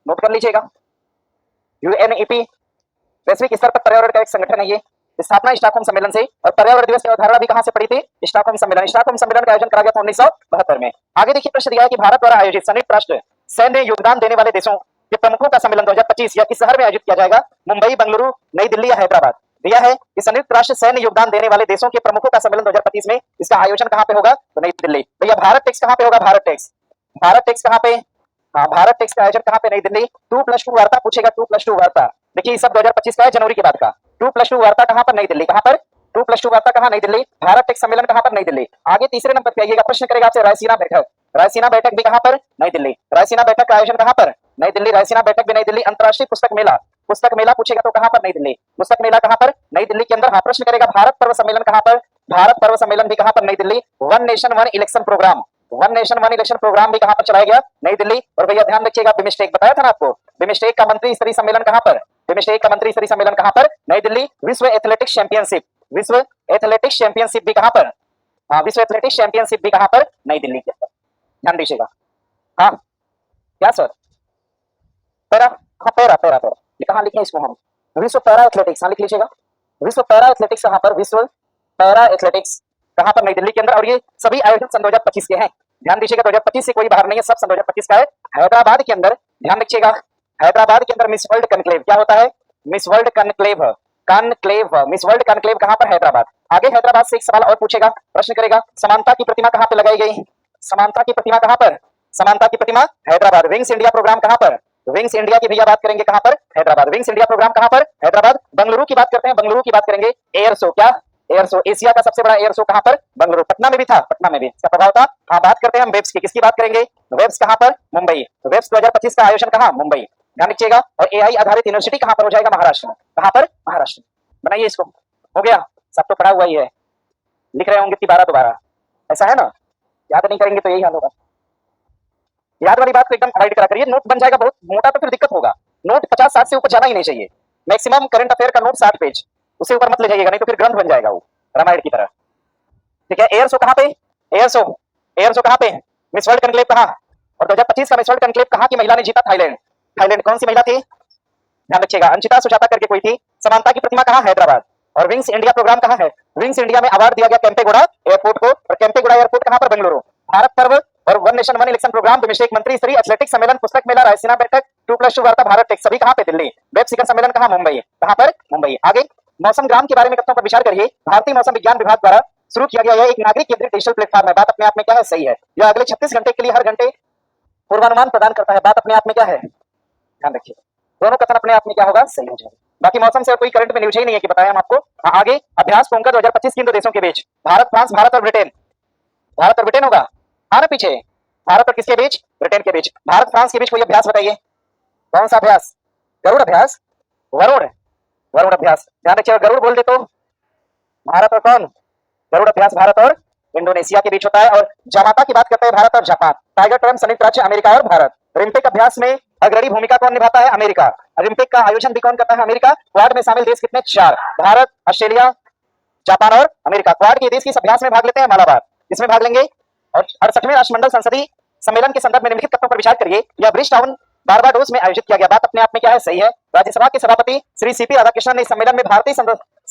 note कर लीजिएगा। यूएनईपी वैश्विक स्तर पर पर्यावरण का एक संगठन है। ये स्थापना स्टॉकहोम सम्मेलन से, और पर्यावरण दिवस की अवधारणा भी कहां से पड़ी थी? स्टॉकहोम सम्मेलन। स्टॉकहोम सम्मेलन का आयोजन करा गया था 1972 में। आगे देखिए, प्रश्न दिया है कि भारत द्वारा आयोजित संयुक्त राष्ट्र सैन्य योगदान देने वाले देशों के प्रमुखों का सम्मेलन 2025 या किस शहर में आयोजित किया जाएगा? मुंबई, बेंगलुरु, नई दिल्ली या हैदराबाद। दिया है कि संयुक्त राष्ट्र सैन्य योगदान देने वाले देशों के प्रमुखों का सम्मेलन 2025 में, इसका आयोजन कहां पे होगा? तो नई दिल्ली। भैया भारत टैक्स कहां पे होगा? भारत टैक्स कहां पे? हाँ, भारत टैक्स का आयोजन कहां पे? नई दिल्ली। 2+2 वार्ता पूछेगा, 2+2 वार्ता। देखिए, सब 2025 का है, जनवरी के बाद का। 2+2 वार्ता कहां पर? नई दिल्ली। कहां पर? 2+2 वार्ता कहां? नई दिल्ली। भारत टैक्स सम्मेलन कहां पर? नई दिल्ली। आगे तीसरे नंबर पे आइएगा, प्रश्न करेगा आपसे रायसीना बैठक। रायसीना बैठक भी कहां पर? नई दिल्ली। रायसीना बैठक का आयोजन कहां पर? नई दिल्ली। रायसीना बैठक भी नई दिल्ली। अंतरराष्ट्रीय पुस्तक मेला पूछेगा तो कहां पर? नई दिल्ली। पुस्तक मेला कहां पर? नई दिल्ली के अंदर। हाँ, प्रश्न करेगा भारत पर्व सम्मेलन कहां पर? भारत पर्व सम्मेलन भी कहां पर? New Delhi. One nation one election program, one nation one election program भी कहां पर चलाया गया? नई दिल्ली। और भैया ध्यान रखिएगा, बिमस्टेक बताया था ना आपको, बिमस्टेक का मंत्री स्तरीय सम्मेलन कहां पर? बिमस्टेक का मंत्री स्तरीय सम्मेलन कहां पर? नई दिल्ली। विश्व एथलेटिक्स चैंपियनशिप, विश्व एथलेटिक्स चैंपियनशिप भी कहां पर? हाँ, विश्व एथलेटिक्स चैंपियनशिप भी कहां पर? नई दिल्ली के अंदर। ध्यान दीजिएगा। हाँ, क्या सर? पैरा, हाँ पैरा पैरा पैरा, ये कहां लिखे इसको हम? विश्व पैरा एथलेटिक्स, हाँ लिख लीजिएगा। विश्व पैरा एथलेटिक्स कहां पर? विश्व पैरा एथलेटिक्स कहां पर? नई दिल्ली के अंदर। और ये सभी आयोजन सन 2025 के हैं। ध्यान दीजिएगा, 2025 से कोई बाहर नहीं है, सब सन 2025 का है। हैदराबाद के अंदर, ध्यान रखिएगा, हैदराबाद के अंदर मिस वर्ल्ड कनक्लेव, क्या होता है? Miss world conclave, miss world conclave कहां पर? हैदराबाद। आगे हैदराबाद से एक सवाल और पूछेगा, प्रश्न करेगा, समानता की प्रतिमा कहां पर लगाई गई? समानता की प्रतिमा कहां पर? समानता की प्रतिमा हैदराबाद। विंग्स इंडिया प्रोग्राम कहां पर? विंग्स इंडिया की भैया बात करेंगे कहां पर? हैदराबाद। विंग्स इंडिया प्रोग्राम कहां पर? हैदराबाद। बेंगलुरु की बात करते हैं, बेंगलुरु की बात करेंगे, एयर शो, क्या? एयर शो, एशिया का सबसे बड़ा एयर शो कहां पर? बेंगलुरु। पटना में भी था, पटना में भी इसका प्रभाव था। हाँ, बात करते हैं हम वेब्स की, किसकी बात करेंगे? वेब्स कहां पर? मुंबई। वेब्स 2025 का आयोजन कहां? मुंबई। ध्यान रखिएगा। और एआई आधारित यूनिवर्सिटी कहां पर हो जाएगा? महाराष्ट्र में। कहां पर? महाराष्ट्र। बनाइए इसको, हो गया, सब तो पढ़ा हुआ ही है, लिख रहे होंगे 12 दोबारा, ऐसा है ना? याद नहीं करेंगे तो यही हाल होगा। याद वाली बात को एकदम अवॉइड करा करिए, नोट बन जाएगा बहुत मोटा तो फिर दिक्कत होगा। नोट 50-60 से ऊपर जाना ही नहीं चाहिए। मैक्सिमम करंट अफेयर का नोट 60 पेज, उससे ऊपर मत ले जाइएगा, नहीं तो फिर ग्रंथ बन जाएगा वो, रामायण की तरह। ठीक है, एयर शो कहां पे? एयर शो कहां पे? मिस वर्ल्ड कनक्लेव कहां? और 2025 का मिस वर्ल्ड कनक्लेव कहां की महिला ने जीता? थाईलैंड। थाईलैंड। कौन सी महिला थी? ध्यान रखिएगा, अंशिता सुजाता करके कोई थी। समानता की प्रतिमा कहां? हैदराबाद। और विंग्स इंडिया प्रोग्राम कहां है? विंग्स इंडिया में अवार्ड दिया गया केम्पेगौड़ा एयरपोर्ट को, और केम्पेगौड़ा एयरपोर्ट कहां पर? बेंगलुरु। भारत पर्व और one nation one election program, BIMSTEC मंत्री स्तरीय एथलेटिक्स सम्मेलन, पुस्तक मेला, रायसीना बैठक, 2+2 वार्ता, भारत टैक्स, सभी कहां पे? दिल्ली। वेब शिखर सम्मेलन कहां? मुंबई। कहां पर? मुंबई। आगे मौसम ग्राम के बारे में तथ्यों पर विचार करिए। भारतीय मौसम विज्ञान विभाग द्वारा शुरू किया गया यह एक नागरिक केंद्रित डिजिटल प्लेटफॉर्म है। बात अपने आप में क्या है? सही है। यह अगले 36 घंटे के लिए हर घंटे पूर्वानुमान प्रदान करता है। बात अपने आप में क्या है? ध्यान रखिए, दोनों कथन अपने आप में क्या होगा? सही हो जाएगा। बाकी मौसम से और कोई करंट में न्यूज ही नहीं है कि बताया हम आपको। आगे अभ्यास होगा 2025 किन दो देशों के बीच? भारत फ्रांस, भारत और ब्रिटेन। भारत और ब्रिटेन होगा, हाँ ना पीछे? भारत और किसके बीच? ब्रिटेन के बीच। भारत फ्रांस के बीच कोई अभ्यास बताइए, कौन सा अभ्यास? गरुड़ अभ्यास, वरुण अभ्यास। ध्यान रखिए, गरुड़ बोल दे तो भारत और कौन? गरुड़ अभ्यास भारत और इंडोनेशिया के बीच होता है। और जामाता की बात करते हैं, भारत और जापान। टाइगर ट्रम्प, संयुक्त राज्य अमेरिका और भारत। रिम्पिक अभ्यास में अग्रणी भूमिका कौन निभाता है? अमेरिका। रिम्पिक का आयोजन भी कौन करता है? अमेरिका। क्वाड में शामिल देश कितने? 4, भारत, ऑस्ट्रेलिया, जापान और अमेरिका। क्वाड के देश किस अभ्यास में भाग लेते हैं? मालाबार। इसमें भाग लेंगे। और 68वें राष्ट्रमंडल संसदीय सम्मेलन के संदर्भ में निम्नलिखित तथ्यों पर विचार करिए। यह ब्रिजटाउन बारबाडोस में आयोजित किया गया। बात अपने आप में क्या है? सही है। राज्यसभा के सभापति श्री सीपी राधाकृष्णन ने इस सम्मेलन में भारतीय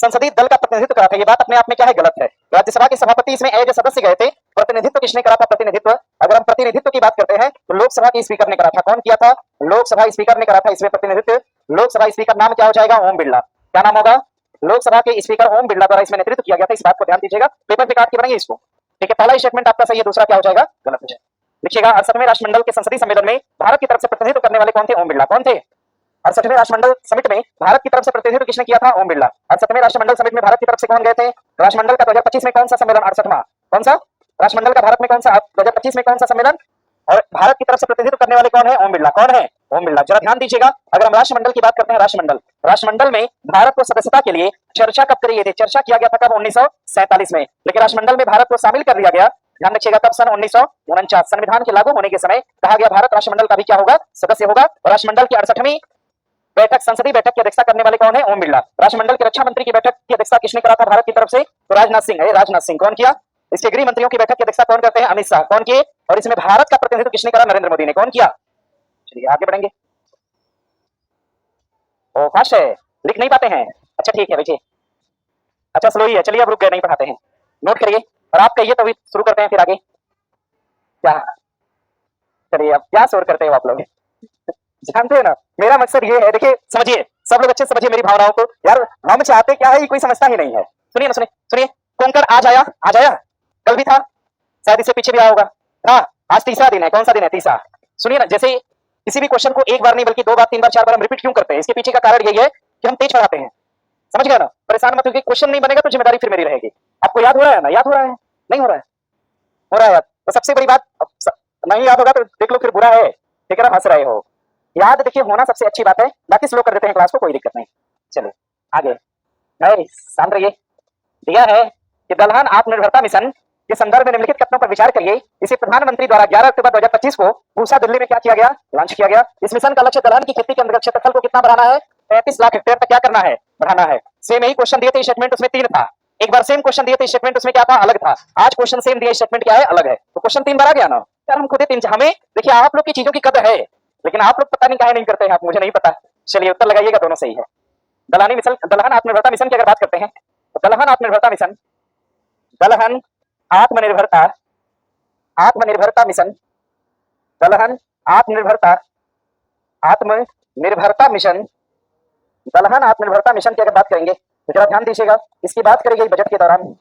संसदीय दल का प्रतिनिधित्व करा था। ये बात अपने आप में क्या है, गलत है। राज्यसभा के सभापति इसमें एज सदस्य गए थे। प्रतिनिधित्व किसने करा था? प्रतिनिधित्व, अगर हम प्रतिनिधित्व की बात करते हैं तो लोकसभा के स्पीकर ने करा था। कौन किया था? लोकसभा स्पीकर ने करा था। इसमें प्रतिनिधित्व लोकसभा स्पीकर नाम क्या हो जाएगा? ओम बिरला। क्या नाम होगा? लोकसभा के स्पीकर ओम बिरला द्वारा इसमें नेतृत्व किया गया था। इस बात को ध्यान दीजिएगा, पेपर पे काट के बनाइए इसको। ठीक है, पहला स्टेटमेंट आपका सही है, दूसरा क्या हो जाएगा? गलत हो जाएगा। लिखिएगा, 68वें राष्ट्रमंडल के संसदीय सम्मेलन में भारत की तरफ से प्रतिनिधित्व करने वाले कौन थे? ओम बिरला। कौन थे? 68वें राष्ट्रमंडल समिट में भारत की तरफ से प्रतिनिधित्व किसने किया था? ओम बिरला। 68वें राष्ट्रमंडल समिट में भारत की तरफ से कौन गए थे? राष्ट्रमंडल का 2025 में कौन सा सम्मेलन? 68वां। कौन सा राष्ट्रमंडल का भारत में कौन सा 2025 में कौन सा सम्मेलन? और भारत की तरफ से प्रतिनिधित्व करने वाले कौन है? ओम बिरला। कौन है? ओम बिरला। जरा ध्यान दीजिएगा, अगर हम राष्ट्रमंडल की बात करते हैं, राष्ट्रमंडल में भारत को सदस्यता के लिए चर्चा कब करी गई थी? चर्चा किया गया था कब? 1947 में। लेकिन राष्ट्रमंडल में भारत को शामिल कर लिया गया, ध्यान रखिएगा, कब? सन 1949। संविधान के लागू होने के समय कहा गया भारत राष्ट्रमंडल का भी क्या होगा? सदस्य होगा। और राष्ट्रमंडल की 68वीं बैठक, संसदीय बैठक की अध्यक्षता करने वाले कौन है? ओम बिरला। राष्ट्रमंडल की रक्षा मंत्री की बैठक की अध्यक्षता किसने करा था भारत की तरफ से? तो राजनाथ सिंह है। राजनाथ सिंह। कौन किया? इसके गृह मंत्रियों की बैठक की अध्यक्षता कौन करते हैं? अमित शाह। कौन किए? और इसमें भारत का प्रतिनिधित्व किसने करा? नरेंद्र मोदी ने। कौन किया? चलिए आगे बढ़ेंगे। ओ फास्ट है, लिख नहीं पाते हैं? अच्छा ठीक है बेटे, अच्छा स्लो ही है। चलिए अब रुक गए, नहीं पढ़ाते हैं, नोट करिए और आप कहिए तभी शुरू करते हैं फिर आगे। क्या? चलिए अब क्या शोर करते हो आप लोग? जानते हैं ना, मेरा मकसद ये है, देखिए समझिए, सब लोग अच्छे से समझिए मेरी भावनाओं को। यार हम चाहते क्या है, ये कोई समझता ही नहीं है। सुनिए ना, सुनिए, कोंकण आज आया, कल भी था, शायद इससे पीछे भी आया होगा। हाँ, आज तीसरा दिन है। कौन सा दिन है? तीसरा। सुनिए ना, जैसे किसी भी क्वेश्चन को एक बार नहीं बल्कि 2 बार, 3 बार, 4 बार हम रिपीट क्यों करते हैं? इसके पीछे का कारण यही है कि हम तेज पढ़ाते हैं। समझ गए ना? परेशान मत होइए, क्वेश्चन नहीं बनेगा तो जिम्मेदारी फिर मेरी रहेगी। आपको याद हो रहा है ना? याद हो रहा है? नहीं हो रहा है? हो रहा है याद। तो सबसे बड़ी बात, नहीं याद होगा तो देख लो फिर बुरा है, ठीक है ना? हंस रहे हो। याद देखिए होना सबसे अच्छी बात है, बाकी स्लो कर देते हैं क्लास को, कोई दिक्कत नहीं। चलिए आगे, शांत रहिए। दिया है कि दलहन आत्मनिर्भरता मिशन के संदर्भ में निम्नलिखित कथनों पर विचार करिए। इसे प्रधानमंत्री द्वारा 11 अक्टूबर 2025 को पूसा दिल्ली में क्या किया गया? लॉन्च किया गया। इस मिशन का लक्ष्य दलहन की खेती के अंतर्गत क्षेत्रफल को कितना बढ़ाना है? 35 लाख हेक्टेयर तक क्या करना है? बढ़ाना है। सेम यही क्वेश्चन दिए थे, स्टेटमेंट उसमें 3 था। एक बार सेम क्वेश्चन दिए थे, स्टेटमेंट उसमें क्या था? अलग था। आज क्वेश्चन सेम दिया, स्टेटमेंट क्या है? अलग है। तो क्वेश्चन 3 बार आ गया ना यार, हम खुद ही 3। हमें देखिए, आप लोग की चीजों की कदर है, लेकिन आप लोग पता नहीं काहे नहीं करते हैं, आप, मुझे नहीं पता। चलिए उत्तर लगाइएगा, दोनों सही है। दलहनी मिशन, दलहन आत्मनिर्भरता मिशन की अगर बात करते हैं तो दलहन आत्मनिर्भरता मिशन, दलहन आत्मनिर्भरता आत्मनिर्भरता मिशन, दलहन आत्मनिर्भरता आत्मनिर्भरता मिशन, दलहन आत्मनिर्भरता मिशन की अगर बात करेंगे तो जरा ध्यान दीजिएगा, इसकी बात करी गई बजट के दौरान,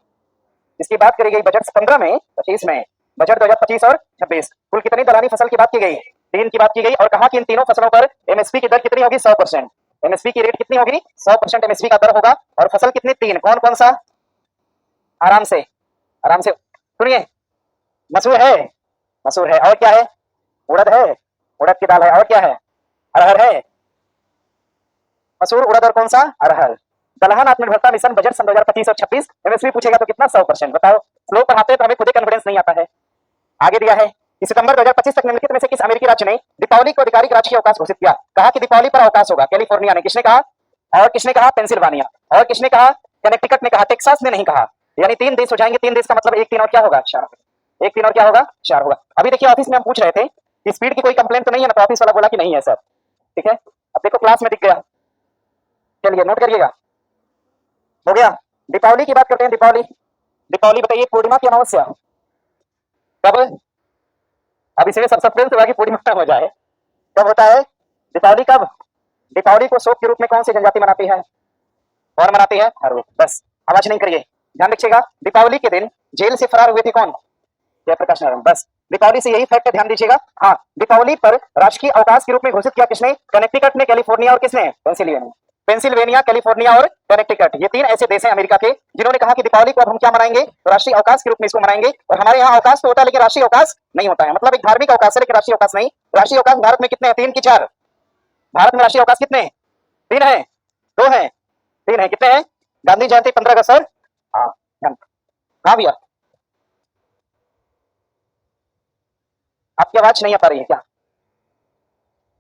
इसकी बात करी गई बजट 15 में, 25 में, बजट 2025 और 26। कुल कितनी दलहनी फसल की बात की गई? 3 की बात की गई, और कहा कि इन तीनों फसलों पर एमएसपी की दर कितनी होगी? 100%। एमएसपी की रेट कितनी होगी? 100% एमएसपी का दर होगा। और फसल कितनी? 3। कौन कौन सा? आराम से, आराम से सुनिए। मसूर है, मसूर है, और क्या है? उड़द है, उड़द की दाल है, और क्या है? अरहर है। मसूर, उड़द और कौन सा? अरहर। दलहन आत्मनिर्भरता मिशन बजट सन 2025 और 26, एमएसपी पूछेगा तो कितना? 100%। बताओ, स्लो पढ़ाते हैं तो हमें खुद ही कॉन्फिडेंस नहीं आता है। आगे दिया है कि सितंबर 2025 तक निम्नलिखित में से किस अमेरिकी राज्य ने दीपावली को आधिकारिक राज्य अवकाश घोषित किया? कहा कि दीपावली पर अवकाश होगा। कैलिफोर्निया ने। किसने कहा? और किसने कहा? पेंसिल्वानिया। और किसने कहा? कनेक्टिकट ने कहा। टेक्सास ने नहीं कहा। यानी 3 देश हो जाएंगे। 3 देश का मतलब 1 3 और क्या होगा? 4। 1 3 और क्या होगा? 4 होगा। अभी देखिए ऑफिस में हम पूछ रहे थे कि स्पीड की कोई कंप्लेंट तो नहीं है ना, तो ऑफिस वाला बोला कि नहीं है सर। ठीक है, अब देखो क्लास में दिख गया। चलिए नोट करिएगा, हो गया। दीपावली की बात करते हैं। दीपावली, दीपावली बताइए, पूर्णिमा की अमावस्या कब? अब इसमें सब सस्पेंस होगा कि पूर्णिमा हो जाए। कब होता है दीपावली? कब? दीपावली को शोक के रूप में कौन सी जनजाति मनाती है? और मनाती है? थारू। बस आवाज नहीं करिए, ध्यान रखिएगा। दीपावली के दिन जेल से फरार हुए थे कौन? जयप्रकाश नारायण। बस दीपावली से यही फैक्ट है, ध्यान दीजिएगा। हाँ, दीपावली पर राष्ट्रीय अवकाश के रूप में घोषित किया किसने? कनेक्टिकट ने, कैलिफोर्निया और किसने? पेंसिल्वेनिया। पेंसिल्वेनिया, कैलिफोर्निया और कनेक्टिकट, ये 3 ऐसे देश हैं अमेरिका के जिन्होंने कहा कि दीपावली को अब हम क्या मनाएंगे? तो राष्ट्रीय अवकाश के रूप में इसको मनाएंगे। और हमारे यहाँ अवकाश तो होता है लेकिन राष्ट्रीय अवकाश नहीं होता है। मतलब एक धार्मिक अवकाश है लेकिन राष्ट्रीय अवकाश नहीं। राष्ट्रीय अवकाश भारत में कितने हैं? 3 की 4? भारत में राष्ट्रीय अवकाश कितने? 3 है, 2 है, 3 है। कितने हैं? गांधी जयंती, 15 अगस्त और हाँ भैया, आपकी आवाज नहीं आ पा रही है क्या?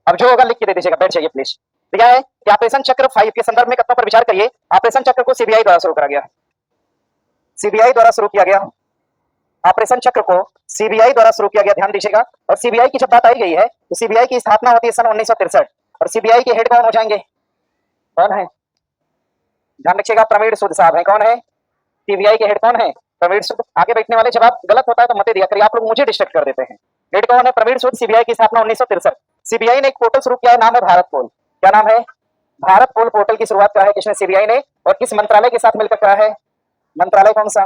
अब जो होगा लिख के दे दीजिएगा, बैठ जाइए प्लीज। क्या है कि ऑपरेशन चक्र 5 के संदर्भ में कथनों पर विचार करिए। ऑपरेशन चक्र को सीबीआई द्वारा शुरू करा गया, सीबीआई द्वारा शुरू किया गया। ऑपरेशन चक्र को सीबीआई द्वारा शुरू किया गया, ध्यान दीजिएगा। और सीबीआई की जब बात आई गई है तो सीबीआई की स्थापना होती है सन 1963। और सीबीआई के हेड कौन हो जाएंगे? कौन है? ध्यान रखिएगा, प्रवीण सूद साहब है, कौन है? सीबीआई के हेड कौन है? प्रवीण सूद। आगे बैठने वाले जवाब गलत होता है तो मत दिया करिए, आप लोग मुझे डिस्ट्रैक्ट कर देते हैं। हेड कौन है? प्रवीण सूद। सीबीआई की स्थापना 1963। सीबीआई ने एक पोर्टल शुरू किया है, नाम है भारत पोल। क्या नाम है? भारत पोल पोर्टल की शुरुआत करा है किसने? सीबीआई ने। और किस मंत्रालय के साथ मिलकर करा है? मंत्रालय कौन सा?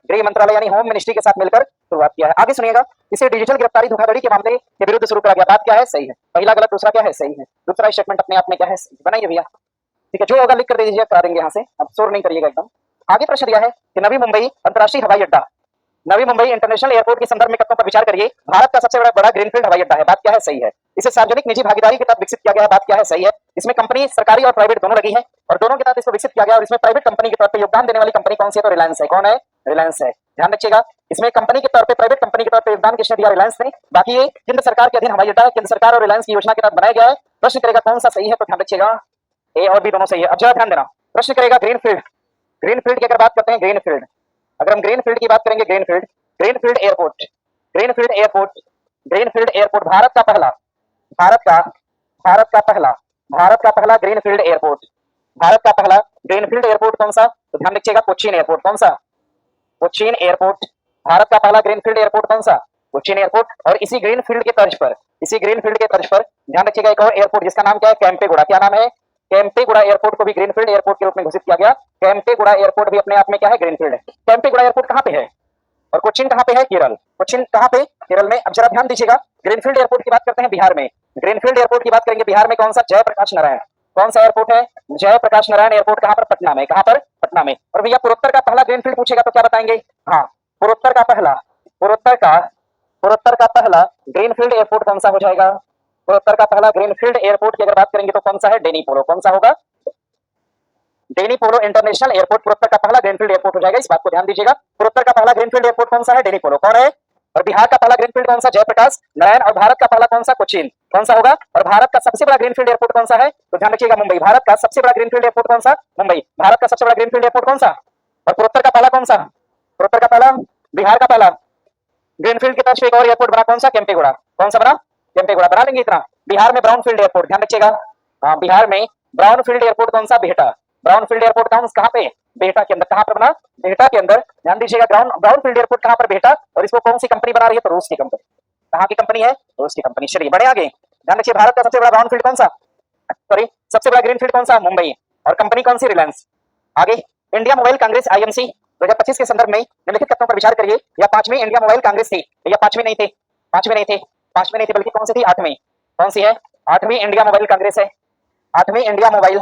गृह मंत्रालय यानी होम मिनिस्ट्री के साथ मिलकर शुरुआत किया है। आगे सुनिएगा, इसे डिजिटल गिरफ्तारी धोखाधड़ी के मामले के विरुद्ध शुरू करा गया। बात क्या है? सही है। पहला गलत, दूसरा क्या है? सही है। दूसरा स्टेटमेंट अपने आप में क्या है? बनाइए भैया, ठीक है, जो होगा लिख कर दे दीजिए, करा देंगे यहाँ से, अब शोर नहीं करिएगा एकदम। आगे प्रश्न दिया है कि नवी मुंबई अंतर्राष्ट्रीय हवाई अड्डा, नवी मुंबई इंटरनेशनल एयरपोर्ट के संदर्भ में कथनों पर विचार करिए। भारत का सबसे बड़ा ग्रीनफील्ड हवाई अड्डा है। बात क्या है? सही है। इसे सार्वजनिक निजी भागीदारी के तहत विकसित किया गया है। बात क्या है? सही है। इसमें कंपनी सरकारी और प्राइवेट दोनों लगी है और दोनों के तहत इसको विकसित किया गया और इसमें प्राइवेट कंपनी के तौर पर योगदान देने वाली कंपनी कौन सी है? तो रिलायंस है। कौन है? रिलायंस है। ध्यान रखिएगा, इसमें कंपनी के तौर पे, प्राइवेट कंपनी के तौर पे योगदान किसने दिया? रिलायंस ने। बाकी ये केंद्र सरकार के अधीन हवाई अड्डा है, केंद्र सरकार और रिलायंस की योजना के तहत बनाया गया है। प्रश्न करेगा कौन सा सही है? तो ध्यान रखिएगा, ए और बी दोनों सही है। अब जरा ध्यान देना, प्रश्न करेगा ग्रीनफील्ड। ग्रीनफील्ड की अगर बात करते हैं, ग्रीनफील्ड, अगर हम ग्रीनफील्ड की बात करेंगे, greenfield, greenfield airport, greenfield airport, greenfield airport, Bharat का पहला, भारत का, भारत का पहला, भारत का पहला ग्रीनफील्ड एयरपोर्ट, भारत का पहला ग्रीनफील्ड एयरपोर्ट कौन सा? तो ध्यान रखिएगा, कोचीन एयरपोर्ट। कौन सा? कोचीन एयरपोर्ट। भारत का पहला ग्रीनफील्ड एयरपोर्ट कौन सा? कोचीन एयरपोर्ट। और इसी ग्रीनफील्ड के तर्ज पर, इसी ग्रीनफील्ड के तर्ज पर ध्यान रखिएगा एक और एयरपोर्ट जिसका नाम क्या है? केम्पेगौड़ा। क्या नाम है? केम्पेगौड़ा एयरपोर्ट को भी ग्रीनफील्ड एयरपोर्ट के रूप में घोषित किया गया। केम्पेगौड़ा एयरपोर्ट भी अपने आप में क्या है? ग्रीनफील्ड है। केम्पेगौड़ा एयरपोर्ट कहां पे है? और कोचीन कहां पे है? केरल। कोचीन कहां पे? केरल में। अब जरा ध्यान दीजिएगा, ग्रीनफील्ड एयरपोर्ट की बात करते हैं बिहार में। ग्रीनफील्ड एयरपोर्ट की बात करेंगे बिहार में, कौन सा? जयप्रकाश नारायण। कौन सा एयरपोर्ट है? जयप्रकाश नारायण एयरपोर्ट। कहां पर? पटना में। कहां पर? पटना में। और भैया पूर्वोत्तर का पहला ग्रीनफील्ड पूछेगा तो क्या बताएंगे? हाँ, पूर्वोत्तर का पहला, पूर्वोत्तर का, पूर्वोत्तर का पहला ग्रीनफील्ड एयरपोर्ट कौन सा हो जाएगा? पूर्वोत्तर का पहला ग्रीनफील्ड एयरपोर्ट की अगर बात करेंगे तो कौन सा है? डेनी पोलो। कौन सा होगा? डेनी पोलो इंटरनेशनल एयरपोर्ट पूर्वोत्तर का पहला ग्रीनफील्ड एयरपोर्ट हो जाएगा। इस बात को ध्यान दीजिएगा, पूर्वोत्तर का पहला ग्रीनफील्ड एयरपोर्ट कौन सा है? डेनी पोलो। कौन है? और बिहार का पहला ग्रीनफील्ड कौन सा? जयप्रकाश नारायण। और भारत का पहला कौन सा? कोचीन। कौन सा होगा? और भारत का सबसे बड़ा ग्रीनफील्ड एयरपोर्ट कौन सा है? तो ध्यान रखिएगा, मुंबई। भारत का सबसे बड़ा ग्रीनफील्ड एयरपोर्ट कौन सा? मुंबई। भारत का सबसे बड़ा ग्रीनफील्ड एयरपोर्ट कौन सा? और पूर्वोत्तर का पहला कौन सा? पूर्वोत्तर का पहला, बिहार का पहला ग्रीनफील्ड के तर्ज पे एक और एयरपोर्ट बना, कौन सा? केम्पेगौड़ा। कौन सा बना? केम्पेगौड़ा। बना लेंगे इतना। बिहार में ब्राउनफील्ड एयरपोर्ट, ध्यान रखिएगा, हाँ, बिहार में ब्राउनफील्ड एयरपोर्ट कौन सा? बेहटा। ब्राउनफील्ड एयरपोर्ट कहां पे? बेहटा के अंदर। कहां पर बना? बेहटा के अंदर। ध्यान दीजिएगा, ब्राउनफील्ड एयरपोर्ट कहां पर? बेहटा। और इसको कौन सी कंपनी बना रही है? तो रूस की कंपनी। कहां की कंपनी है? रूस की कंपनी। चलिए बढ़े आगे, ध्यान रखिए, भारत का सबसे बड़ा ब्राउनफील्ड कौन सा? सॉरी, सबसे बड़ा ग्रीनफील्ड कौन सा? मुंबई। और कंपनी कौन सी? रिलायंस। आगे, इंडिया मोबाइल कांग्रेस आईएमसी 2025 के संदर्भ में निम्नलिखित तथ्यों पर विचार करिए। या पांचवी इंडिया मोबाइल कांग्रेस थी, या पांचवी नहीं थे, पांचवी नहीं थे, पांचवी नहीं थी, बल्कि कौन सी थी? आठवीं। कौन सी है? आठवीं इंडिया मोबाइल कांग्रेस है। आठवीं इंडिया मोबाइल,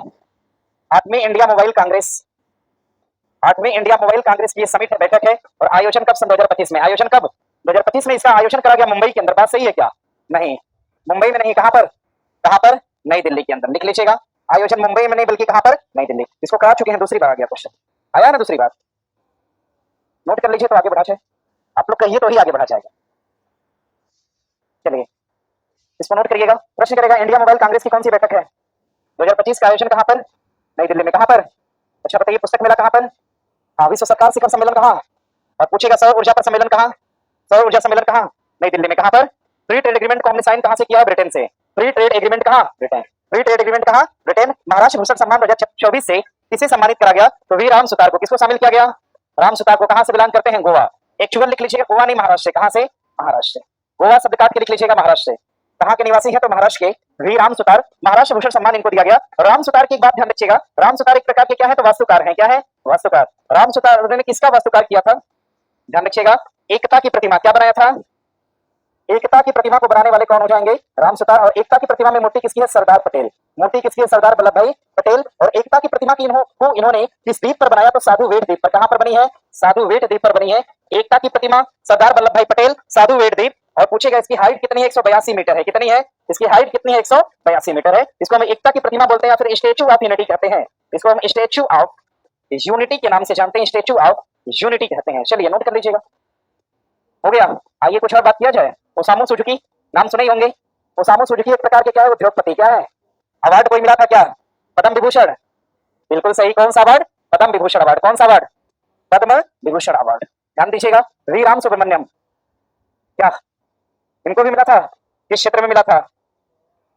आठवीं इंडिया मोबाइल कांग्रेस, आठवीं इंडिया मोबाइल कांग्रेस की समिट है, बैठक है। और आयोजन कब? सन 2025 में। आयोजन कब? 2025 में इसका आयोजन करा गया मुंबई के अंदर। बात सही है क्या? नहीं, मुंबई में नहीं। कहां पर? कहां पर? नई दिल्ली के अंदर। लिख लीजिएगा, आयोजन मुंबई में नहीं बल्कि कहां पर? नई दिल्ली। इसको करा चुके हैं, दूसरी बार आ गया क्वेश्चन। आया ना दूसरी बार? नोट कर लीजिए तो आगे बढ़ा जाए, आप लोग कहिए तो ही आगे बढ़ा जाएगा। चलिए इसको नोट करिएगा। प्रश्न करेगा, इंडिया मोबाइल कांग्रेस की कौन सी बैठक है? 2025 का आयोजन कहां पर? नई दिल्ली में। कहां पर? अच्छा बताइए, पुस्तक मेला कहां पर? हाँ, विश्व सरकार शिखर सम्मेलन कहां? और पूछेगा सौर ऊर्जा पर सम्मेलन कहां? सौर ऊर्जा सम्मेलन कहां? नई दिल्ली में। कहां पर? फ्री ट्रेड एग्रीमेंट को हमने साइन कहां से किया है? ब्रिटेन से। फ्री ट्रेड एग्रीमेंट कहां? ब्रिटेन। फ्री ट्रेड एग्रीमेंट कहां? ब्रिटेन। महाराष्ट्र भूषण सम्मान 2024 से किसे सम्मानित करा गया? तो वी राम सुतार को। किसको शामिल किया गया? राम सुतार को। कहां से बिलोंग करते हैं? गोवा। एक्चुअल लिख लीजिएगा, गोवा नहीं, महाराष्ट्र से। कहां से? महाराष्ट्र से। गोवा शब्द काट के लिख लीजिएगा, महाराष्ट्र से। कहां के निवासी है? तो महाराष्ट्र के। वी राम सुतार, महाराष्ट्र भूषण सम्मान इनको दिया गया। राम सुतार की एक बात ध्यान रखिएगा, राम सुतार एक प्रकार के क्या है? तो वास्तुकार है। क्या है? वास्तुकार। राम सुतार ने किसका वास्तुकार किया था? ध्यान रखिएगा, एकता की प्रतिमा। क्या बनाया था? एकता की प्रतिमा को बनाने वाले कौन हो जाएंगे? राम सुतार। और एकता की प्रतिमा में मूर्ति किसकी है? सरदार पटेल। मूर्ति किसकी है? सरदार वल्लभ भाई पटेल। और एकता की प्रतिमा की को इन्होंने किस द्वीप पर बनाया? तो साधु वेट द्वीप पर। कहां पर बनी है? साधु वेट द्वीप पर बनी है एकता की प्रतिमा, सरदार वल्लभ भाई पटेल, साधु वेट द्वीप। और पूछेगा इसकी हाइट कितनी है? 182 मीटर है। कितनी है? इसकी हाइट कितनी है? 182 मीटर है। इसको हम एकता की प्रतिमा बोलते हैं, या फिर स्टेच्यू ऑफ यूनिटी कहते हैं। इसको हम स्टेच्यू ऑफ यूनिटी के नाम से जानते हैं, स्टेच्यू ऑफ यूनिटी कहते हैं। चलिए नोट कर लीजिएगा, हो गया। आइए कुछ और बात किया जाए। ओसामू सुजुकी, नाम सुने ही होंगे। ओसामू सुजुकी एक प्रकार के क्या है? उद्योगपति। क्या है? अवार्ड कोई मिला था क्या? पद्म विभूषण। बिल्कुल सही। कौन सा अवार्ड? पद्म विभूषण अवार्ड। कौन सा अवार्ड? पद्म विभूषण अवार्ड। ध्यान दीजिएगा, वी राम सुब्रमण्यम, क्या इनको भी मिला था? किस क्षेत्र में मिला था?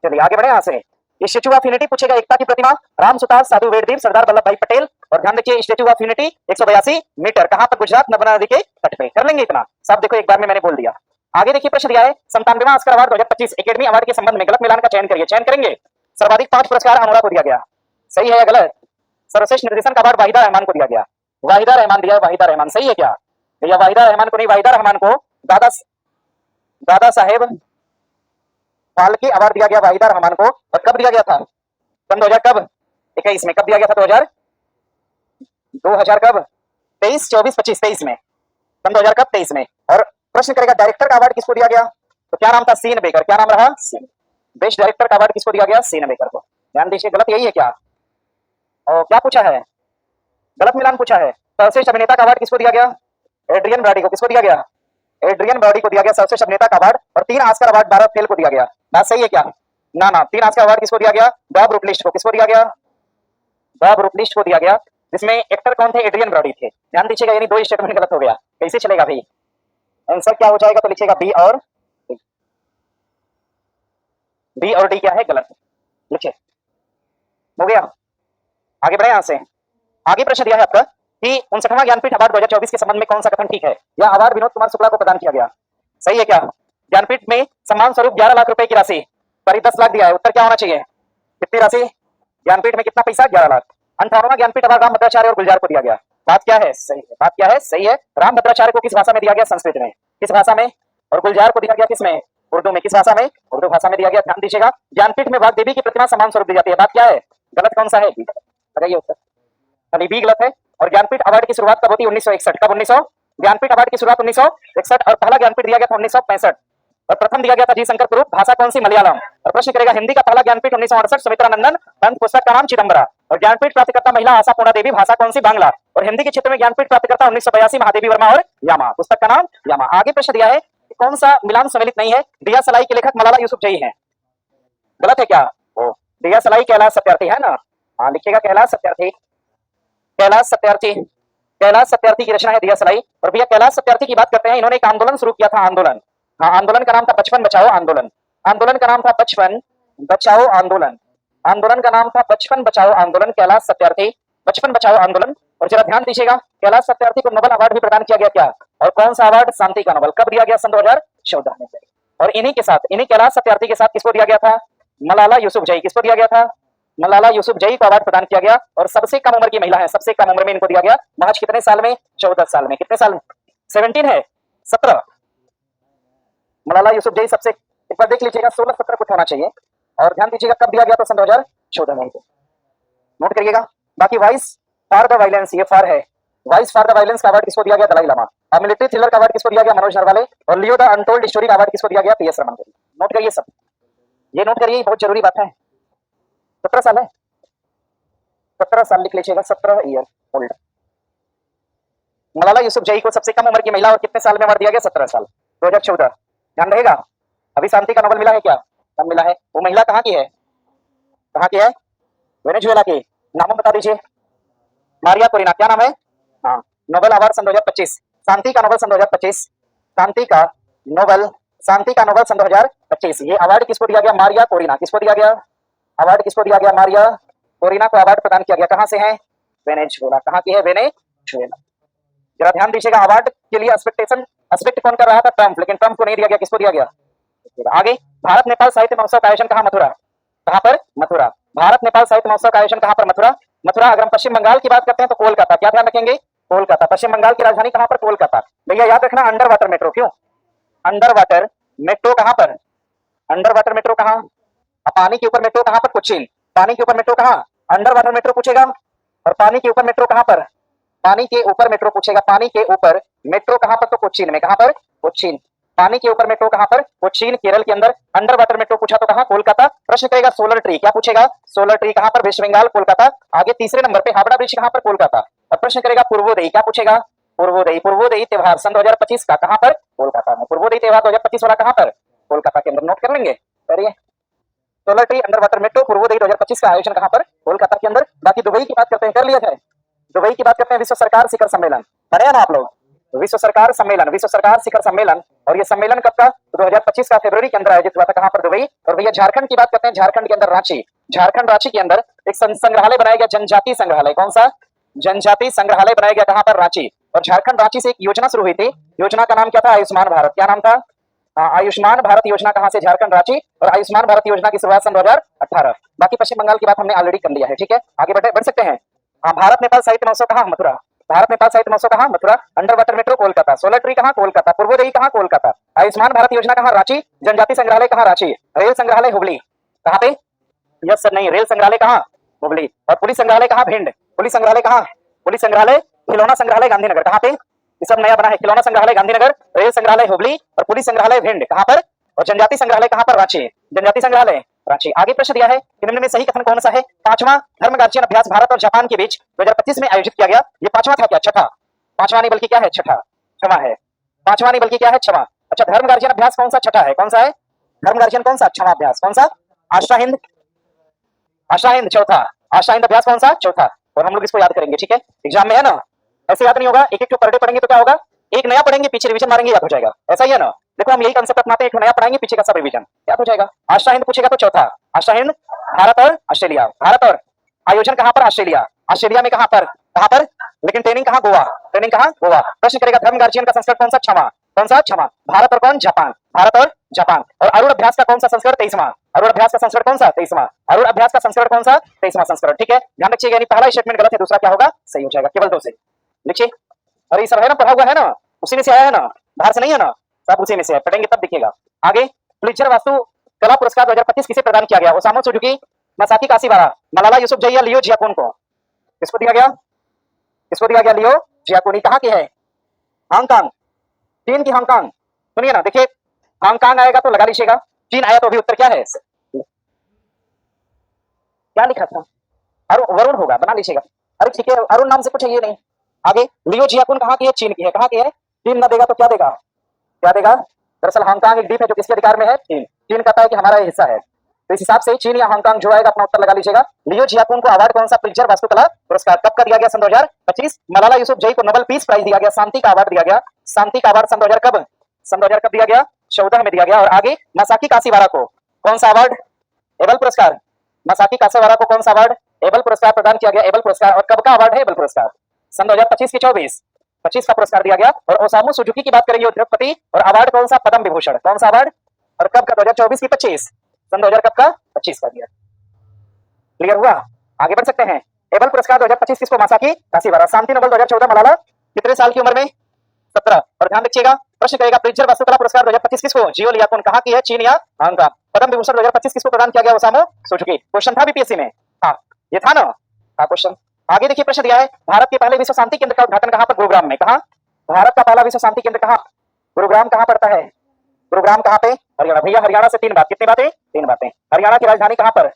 चलिए आगे बढ़े यहां से। स्टेच्यू ऑफ यूनिटी पूछेगा, एकता की प्रतिमा, राम सुतार, साधु वेददीप, सरदार वल्लभ भाई पटेल। और ध्यान देखिए स्टेच्यू ऑफ यूनिटी 182 मीटर कहां पर, गुजरात नर्मदा नदी के तट पे। कर लेंगे इतना सब, देखो एक बार में मैंने बोल दिया। आगे देखिए प्रश्न दिया है 97वां ऑस्कर अवार्ड 2025 एकेडमी अवार्ड के संबंध में गलत मिलान का चयन करिए। चयन करेंगे। सर्वाधिक 5 पुरस्कार अनोरा को दिया गया, सही है या गलत? सर्वश्रेष्ठ निर्देशन का अवार्ड वाहिदा रहमान को दिया गया, वाहिदा रहमान दिया है, वाहिदा रहमान, सही है क्या? या वाहिदा रहमान को नहीं, वाहिदा रहमान को दादा साहेब फाल्के अवार्ड दिया गया वाहिदा रहमान को। और कब दिया गया था? सन 2000 कब? 21 में। कब दिया गया था? 2000 कब? 23, 24, 25, 23 में। सन 2000 कब? 23 में। और प्रश्न करेगा डायरेक्टर का अवार्ड किसको दिया गया? तो क्या नाम था? Sean Baker. क्या नाम रहा? बेस्ट डायरेक्टर का अवार्ड किसको दिया गया? सीन बेकर को। ध्यान दीजिए, गलत यही है क्या? और क्या पूछा है? गलत मिलान पूछा है। सर्वश्रेष्ठ अभिनेता का अवार्ड किसको दिया गया? एड्रियन ब्रॉडी को। किसको दिया गया? एड्रियन ब्रॉडी को दिया गया सर्वश्रेष्ठ अभिनेता का अवार्ड। और 3 ऑस्कर अवार्ड बारह फेल को दिया गया। बात सही है क्या? ना ना, 3 ऑस्कर अवार्ड किसको दिया गया? बॉब रूपलिस्ट को। किसको दिया गया? बॉब रूपलिस्ट को दिया गया, जिसमें एक्टर कौन थे? एड्रियन ब्रॉडी थे। ध्यान दीजिएगा, यानी 2 स्टेटमेंट गलत हो गया। कैसे चलेगा भाई? आंसर क्या हो जाएगा? तो लिखिएगा बी और डी क्या है? गलत। लिखिए, हो गया। आगे बढ़े यहां से। आगे प्रश्न दिया है आपका कि 59वां ज्ञानपीठ अवार्ड 2024 के संबंध में कौन सा कथन ठीक है? यह अवार्ड विनोद कुमार शुक्ला को प्रदान किया गया, सही है क्या? ज्ञानपीठ में सम्मान स्वरूप 11 लाख रुपए की राशि, करीब 10 लाख दिया है। उत्तर क्या होना चाहिए? कितनी राशि? ज्ञानपीठ में कितना पैसा? 11 लाख। 58वां ज्ञानपीठ अवार्ड राम भद्राचार्य और गुलजार को दिया गया। बात क्या है? सही है। बात क्या है? सही है। राम भद्राचार्य को किस भाषा में दिया गया? संस्कृत में। किस भाषा में? और गुलजार को दिया गया किसमें? उर्दू में। किस भाषा में? उर्दू भाषा में दिया गया। ध्यान दीजिएगा, ज्ञानपीठ में वाग्देवी की प्रतिमा सम्मान स्वरूप दी जाती है। बात क्या है? गलत कौन सा है? बताइए उत्तर। अभी बी गलत है। और ज्ञानपीठ अवार्ड की शुरुआत कब होती है? 1961। कब? 1900। ज्ञानपीठ अवार्ड की शुरुआत 1961 और पहला ज्ञानपीठ दिया गया था 1965 और प्रथम दिया गया था जी शंकर कुरूप। भाषा कौन सी? मलयालम। और प्रश्न करेगा हिंदी का पहला ज्ञानपीठ 1968 सुमित्रा नंदन, पंत पुस्तक का नाम चिदम्बरा। और ज्ञानपीठ प्राप्तकर्ता महिला आशा पूर्णा देवी, भाषा कौन सी? बांग्ला। और हिंदी के क्षेत्र में ज्ञानपीठ प्राप्तकर्ता 1982 महादेवी वर्मा और यामा, पुस्तक का नाम यामा। आगे प्रश्न दिया है कौन सा मिलान सम्मिलित नहीं है? दिया सलाई के लेखक मलाला यूसुफजई हैं, गलत है क्या? ओ, दिया सलाई कैलाश सत्यार्थी है ना? हाँ लिखिएगा, कैलाश सत्यार्थी। कैलाश सत्यार्थी, कैलाश सत्यार्थी की रचना है दिया सलाई। और भैया कैलाश सत्यार्थी की बात करते हैं, इन्होंने एक आंदोलन शुरू किया था। आंदोलन, हाँ, आंदोलन का नाम था बचपन बचाओ आंदोलन। आंदोलन का नाम था बचपन बचाओ आंदोलन। आंदोलन का नाम था बचपन बचाओ आंदोलन। कैलाश सत्यार्थी, बचपन बचाओ आंदोलन। और जरा ध्यान दीजिएगा, कैलाश सत्यार्थी को नोबेल अवार्ड भी प्रदान किया गया। क्या? और कौन सा अवार्ड? शांति का नोबेल। कब दिया गया? सन 2014 में। और इन्हीं के साथ, इन्हीं कैलाश सत्यार्थी के साथ किसको दिया गया था? मलाला यूसुफजई। किसको दिया गया था? मलाला यूसुफजई को अवार्ड प्रदान किया गया। और सबसे कम उम्र की महिला है, सबसे कम उम्र में इनको दिया गया। महज कितने साल में? 14 साल में। कितने साल में? 17 है, 17। मलाला यूसुफजई सबसे, एक बार देख लीजिएगा, 16-17 कुछ होना चाहिए। और ध्यान दीजिएगा कब दिया गया? तो सन 2014 में। नोट करिएगा। बाकी वाइस फॉर द वायलेंस, ये फॉर है, वाइस फॉर द वायलेंस का अवार्ड किसको दिया गया? दलाई लामा। और मिलिट्री थ्रिलर का अवार्ड किसको दिया गया? मनोज नरवाले। और लियो द अनटोल्ड स्टोरी का अवार्ड किसको दिया गया? पीएस रमन को। नोट करिए सब, ये नोट करिए, बहुत जरूरी बात है। 17 साल है, 17 साल लिख लीजिएगा, 17 ईयर ओल्ड। मलाला यूसुफजई को सबसे कम उम्र की महिला और कितने साल में अवार्ड दिया गया? 17 साल, 2014। ध्यान रहेगा। अभी शांति का नोबेल मिला है क्या? कब मिला है? वो महिला कहाँ की है? कहाँ की है? वेनेजुएला की। नाम बता दीजिए। Maria Corina. क्या नाम है? हाँ, नोबेल अवार्ड सन 2025, शांति का नोबेल सन 2025, शांति का नोबेल, शांति का नोबेल सन 2025। ये अवार्ड किसको दिया गया? Maria Corina. किसको दिया गया? अवार्ड किसको दिया गया? मारिया कोरिना को अवार्ड प्रदान किया गया। कहां से है? वेनेजुएला। कहां की है? वेनेजुएला। जरा ध्यान दीजिएगा, अवार्ड के लिए एक्सपेक्ट कौन कर रहा था? ट्रंप। लेकिन ट्रंप को नहीं दिया गया, किसको दिया गया? आगे, भारत नेपाल साहित्य महोत्सव का आयोजन कहां? मथुरा। कहां पर? मथुरा। भारत नेपाल साहित्य महोत्सव का आयोजन कहां पर? मथुरा। मथुरा। अगर हम पश्चिम बंगाल की बात करते हैं तो कोलकाता। क्या ध्यान रखेंगे? कोलकाता। पश्चिम बंगाल की राजधानी कहां पर? कोलकाता। भैया याद रखना, अंडर वाटर मेट्रो। क्यों अंडर वाटर मेट्रो? कहां पर अंडर वाटर मेट्रो? कहां? पानी के ऊपर मेट्रो कहां पर? कोच्चि। पानी के ऊपर मेट्रो कहां? अंडर वाटर मेट्रो पूछेगा। और पानी के ऊपर मेट्रो कहां पर? पानी के ऊपर मेट्रो पूछेगा। पानी के ऊपर मेट्रो कहां पर? तो कोच्चिन में। कहां पर? कोच्चिन। पानी के ऊपर मेट्रो कहां पर? कोच्चिन, केरल के अंदर। अंडर वाटर मेट्रो पूछा तो कहां? कोलकाता। प्रश्न करेगा सोलर ट्री। क्या पूछेगा? सोलर ट्री कहां पर? वेस्ट बंगाल, कोलकाता। आगे तीसरे नंबर पे हावड़ा ब्रिज कहां पर? कोलकाता। और प्रश्न करेगा पूर्वोदय। क्या पूछेगा? पूर्वोदय। पूर्वोदय त्योहार सन 2025 का कहां पर? कोलकाता में। पूर्वोदय त्योहार 2025 वाला कहां पर? कोलकाता के अंदर। नोट कर लेंगे, करिए। Solar tree, under water metro, Purvodaya 2025 का आयोजन कहां पर? कोलकाता के अंदर। बाकी दुबई की बात करते हैं, कर लिया जाए। दुबई की बात करते हैं, विश्व सरकार शिखर सम्मेलन। पढ़े ना आप लोग? विश्व सरकार शिखर सम्मेलन। और ये सम्मेलन कब का? 2025 का फरवरी के अंदर आयोजित हुआ था। कहां पर? दुबई। और भैया झारखंड की बात करते हैं, झारखंड के अंदर रांची, झारखंड रांची के अंदर एक संग्रहालय बनाया गया, जनजाति संग्रहालय। कौन सा? जनजाति संग्रहालय बनाया गया। कहां पर? रांची। और झारखंड रांची से एक योजना शुरू हुई थी, योजना का नाम क्या था? आयुष्मान भारत। क्या नाम था? आयुष्मान भारत योजना। कहां से? झारखंड रांची। और आयुष्मान भारत योजना की शुरुआत सन 2018। बाकी पश्चिम बंगाल की बात हमने ऑलरेडी कर लिया है, ठीक है, आगे बढ़ सकते हैं। भारत नेपाल साहित्य महोत्सव कहां? मथुरा। भारत नेपाल साहित्य महोत्सव कहां? Mathura. Under water metro Kolkata. Solar tree कहां? कोलकाता। पूर्वोदय कहां? कोलकाता। आयुष्मान भारत योजना कहां? रांची। जनजाति संग्रहालय कहां? रांची। रेल संग्रहालय हुबली। कहां पे? यस सर, नहीं, रेल संग्रहालय कहां? हुबली। और पुलिस संग्रहालय कहां? भिंड। पुलिस संग्रहालय कहां? पुलिस संग्रहालय। खिलौना संग्रहालय गांधीनगर। कहां पे? ये सब नया बना है। खिलौना संग्रहालय गांधीनगर, रेल संग्रहालय हुबली और पुलिस संग्रहालय भिंड। कहां पर? और जनजाति संग्रहालय कहां पर? रांची। जनजाति संग्रहालय रांची। आगे प्रश्न दिया है कि निम्न में सही कथन कौन सा है? पांचवां धर्म गार्जियन अभ्यास भारत और जापान के बीच 2025 में आयोजित किया गया। ये पांचवा था क्या? छठा। पांचवा नहीं बल्कि क्या है? छठा। क्षमा है, पांचवा नहीं बल्कि क्या है? क्षमा। अच्छा, धर्म गार्जियन अभ्यास कौन सा? छठा है। कौन सा है धर्म गार्जियन? कौन सा? क्षमा अभ्यास। कौन सा? आशा हिंद। आशा हिंद चौथा। आशा हिंद अभ्यास कौन सा? चौथा। और हम लोग इसको याद करेंगे, ठीक है, एग्जाम में है ना, ऐसे याद नहीं होगा। एक एक पर डे पढ़ेंगे तो क्या होगा? एक नया पढ़ेंगे, पीछे रिवीजन मारेंगे, याद हो जाएगा। ऐसा ही है ना? देखो हम यही कंसेप्ट अपनाते हैं, एक नया पढ़ाएंगे, पीछे का सब रिवीजन याद हो जाएगा। आशा हिंद पूछेगा तो चौथा। आशा हिंद भारत और ऑस्ट्रेलिया। भारत और आयोजन कहां पर? ऑस्ट्रेलिया। ऑस्ट्रेलिया में कहां पर? कहां पर? लेकिन ट्रेनिंग कहां? गोवा। ट्रेनिंग कहां? गोवा। प्रश्न करेगा धर्म गार्जियन का संस्करण कौन सा? क्षमा। कौन सा? क्षमा। भारत और कौन? जापान। भारत और जापान। और अरुण अभ्यास का कौन सा संस्करण? 23वां। अरुण अभ्यास का संस्करण कौन सा? 23वां। अरुण अभ्यास का संस्करण कौन सा? 23वां संस्करण, ठीक है, ध्यान रखिएगा। यानी पहला स्टेटमेंट गलत है, दूसरा क्या होगा? सही हो जाएगा। केवल दो से लिखिए। अरे सर है ना, पढ़ा हुआ है ना, उसी में से आया है ना, बाहर से नहीं है ना, सब उसी में से है। पढ़ेंगे तब दिखेगा आगे। प्लित्जर वास्तु कला पुरस्कार 2025 किसे प्रदान किया गया? Osamu Suzuki, Masaki Kashiwara, Malala Yousafzai, Liu Jiakun को। किसको दिया गया? किसको दिया गया? लियो जियाकुन। कहां की है? हांगकांग। चीन की हांगकांग। सुनिए ना, देखिए हांगकांग आएगा तो लगा लीजिएगा, चीन आया तो भी उत्तर क्या है? क्या लिखा था? अरुण, वरुण होगा, बना लीजिएगा। अरे ठीक है, अरुण नाम से कुछ है ये नहीं। आगे लियो जियाकुन कहां की है? चीन की है। कहां की है? चीन ना देगा तो क्या देगा? क्या देगा? दरअसल हांगकांग एक द्वीप है जो किसके अधिकार में है? चीन। चीन कहता है कि हमारा हिस्सा है, तो इस हिसाब से चीन या हांगकांग जो आएगा अपना उत्तर लगा लीजिएगा। लियो जियाकुन को अवार्ड कौन सा? प्लित्जर वास्तुकला पुरस्कार कब का दिया गया? सन 2025। मलाला यूसुफजई को नोबेल पीस प्राइज दिया गया, शांति का अवार्ड दिया गया। शांति का अवार्ड सन 2000 कब? सन 2000 कब दिया गया? 14 में दिया गया। और आगे मसाकी काशीवारा को कौन सा अवार्ड? एबल पुरस्कार। मसाकी काशीवारा को कौन सा अवार्ड? एबल पुरस्कार प्रदान किया गया। एबल पुरस्कार। और कब का अवार्ड है एबल पुरस्कार? सन 2025 के 24 का पुरस्कार दिया गया। और ओसामू सुजुकी की बात करेंगे उद्योगपति, और अवार्ड कौन सा? पद्म विभूषण। कौन सा अवार्ड? और कब का? 2024 की 25। सन 2000 कब का? 25 का दिया। क्लियर हुआ? आगे बढ़ सकते हैं। एबल पुरस्कार 2025 किसको? मसाकी काशीवारा। शांति नोबेल 2014 मलाला कितने साल की उम्र में? 17। और ध्यान रखिएगा, प्रश्न करेगा प्लित्जर वास्तुकला पुरस्कार 2025 किसको? जियो लियाकुन। कहां की है? चीन या हांगकांग। पद्म विभूषण 2025 किसको प्रदान किया गया? Osamu Suzuki. क्वेश्चन था बीपीएससी में, हाँ ये था ना, हाँ क्वेश्चन। आगे देखिए प्रश्न दिया है, भारत के पहले विश्व शांति केंद्र का उद्घाटन कहां पर? गुरुग्राम में। कहां? भारत का पहला विश्व शांति केंद्र कहां? गुरुग्राम। कहां पड़ता है? गुरुग्राम कहां पे? हरियाणा। भैया हरियाणा से 3 बात, कितनी बातें? 3 बातें। हरियाणा की राजधानी कहां पर?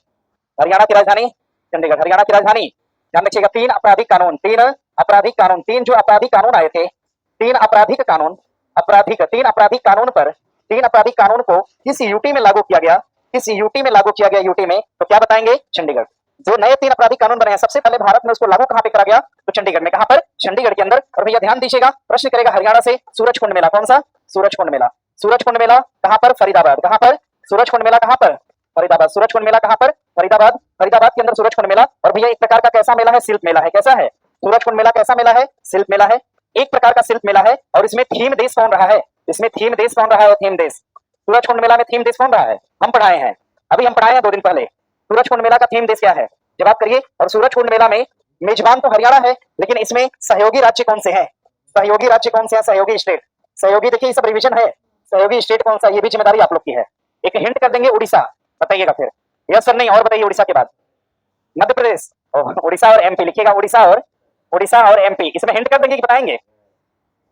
हरियाणा की राजधानी चंडीगढ़। हरियाणा की राजधानी, ध्यान रखिएगा, 3 आपराधिक कानून, 3 आपराधिक कानून, 3 जो आपराधिक कानून आए थे, 3 आपराधिक कानून, तीन आपराधिक कानून पर 3 आपराधिक कानून को किस यूटी में लागू किया गया? किस यूटी में लागू किया गया? यूटी में, तो क्या बताएंगे? चंडीगढ़। जो नए 3 आपराधिक कानून बने हैं सबसे पहले भारत में उसको लागू कहां पे करा गया? तो चंडीगढ़ में। कहां पर? चंडीगढ़ के अंदर। और भैया ध्यान दीजिएगा, प्रश्न करेगा हरियाणा से सूरज कुंड मेला। कौन सा? सूरज कुंड मेला। सूरज कुंड मेला कहां पर? फरीदाबाद। कहां पर? सूरज कुंड मेला कहां पर? फरीदाबाद। सूरज कुंड मेला कहां पर? फरीदाबाद। फरीदाबाद के अंदर सूरज कुंड मेला। और भैया एक प्रकार का कैसा मेला है? शिल्प मेला है। कैसा है? सूरज कुंड मेला कैसा मेला है? शिल्प मेला है, एक प्रकार का शिल्प मेला है। और इसमें थीम देश कौन रहा है? इसमें थीम देश कौन रहा है? थीम देश। सूरज कुंड मेला में थीम देश कौन रहा है? हम पढ़ाए हैं, अभी हम पढ़ाए हैं 2 दिन पहले। सूरज कुंड मेला का थीम देश क्या है? जवाब करिए। और सूरज कुंड मेला में मेजबान तो हरियाणा है, लेकिन इसमें सहयोगी राज्य कौन से हैं? सहयोगी राज्य कौन से हैं? सहयोगी स्टेट। सहयोगी देखिए ये सब रिवीजन है। सहयोगी स्टेट कौन सा? ये भी जिम्मेदारी आप लोग की है। एक हिंट कर देंगे, उड़ीसा। बताइएगा फिर, यस सर नहीं, और बताइए उड़ीसा के बाद मध्य प्रदेश। उड़ीसा और एमपी लिखिएगा, उड़ीसा और एमपी। इसमें हिंट कर देंगे कि बताएंगे?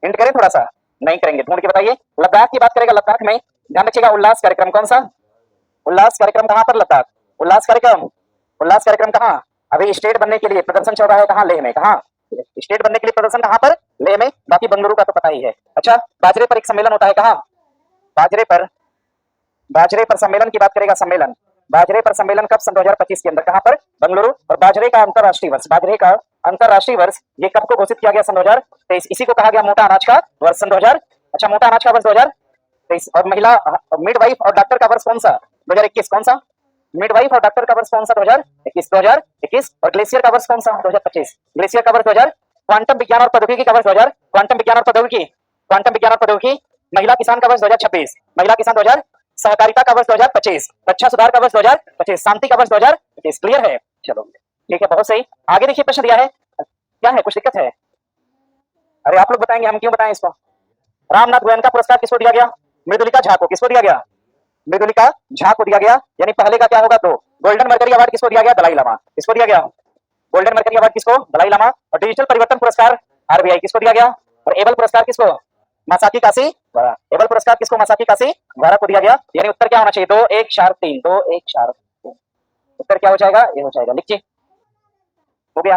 हिंट करें थोड़ा सा? नहीं करेंगे, ढूंढ के बताइए। लद्दाख की बात करेगा, लद्दाख में ध्यान रखिएगा उल्लास कार्यक्रम। कौन सा? उल्लास कार्यक्रम कहां पर? लद्दाख। उल्लास कार्यक्रम कहां? अभी स्टेट बनने के लिए प्रदर्शन चल रहा है। कहां? लेह में। कहां? स्टेट बनने के लिए प्रदर्शन कहां पर? लेह में। बाकी बंगलुरु का तो पता ही है। अच्छा, बाजरे पर एक सम्मेलन होता है। कहां? बाजरे पर सम्मेलन की बात करेगा। सम्मेलन, बाजरे पर सम्मेलन कब? सन 2025 के अंदर। कहां पर? बंगलुरु। और बाजरे का अंतरराष्ट्रीय वर्ष, बाजरे का अंतरराष्ट्रीय वर्ष ये कब को घोषित किया गया? सन 2023। इसी को कहा गया मोटा अनाज का वर्ष, सन 2000। अच्छा, मोटा अनाज का वर्ष 2023। और महिला मिडवाइफ और डॉक्टर का वर्ष कौन सा? 2021। कौन सा? मिडवाइफ और डॉक्टर का वर्ष कौन सा? 2021। 2021। और ग्लेशियर का वर्ष कौन सा? 2025। ग्लेशियर का वर्ष 2000। क्वांटम विज्ञान और प्रौद्योगिकी का वर्ष 2000। क्वांटम विज्ञान और प्रौद्योगिकी, क्वांटम विज्ञान और प्रौद्योगिकी। महिला किसान का वर्ष 2026। महिला किसान 2000। सहकारिता का वर्ष 2025। रक्षा सुधार का वर्ष 2025। शांति का वर्ष 2025। क्लियर है? चलो ठीक है, बहुत सही। आगे देखिए प्रश्न दिया है, क्या है, कुछ दिक्कत है? अरे आप लोग बताएंगे, हम क्यों बताएं इसको? रामनाथ गोयनका पुरस्कार किसको दिया गया? मृदुलिका झा को। किसको दिया गया? मृदुलिका झा को दिया गया। यानी पहले का क्या होगा? तो गोल्डन मरकरी अवार्ड किसको दिया गया? दलाई लामा। किसको दिया गया? गोल्डन मरकरी अवार्ड किसको? दलाई लामा। और डिजिटल परिवर्तन पुरस्कार आरबीआई किसको दिया गया? और एबल पुरस्कार किसको? मासाकी काशी वारा। एबल पुरस्कार किसको? मासाकी काशी वारा को दिया गया। यानी उत्तर क्या होना चाहिए? 2 1 4 3। 2 1 4 3। उत्तर क्या हो जाएगा? ये हो जाएगा। लिखिए, हो गया,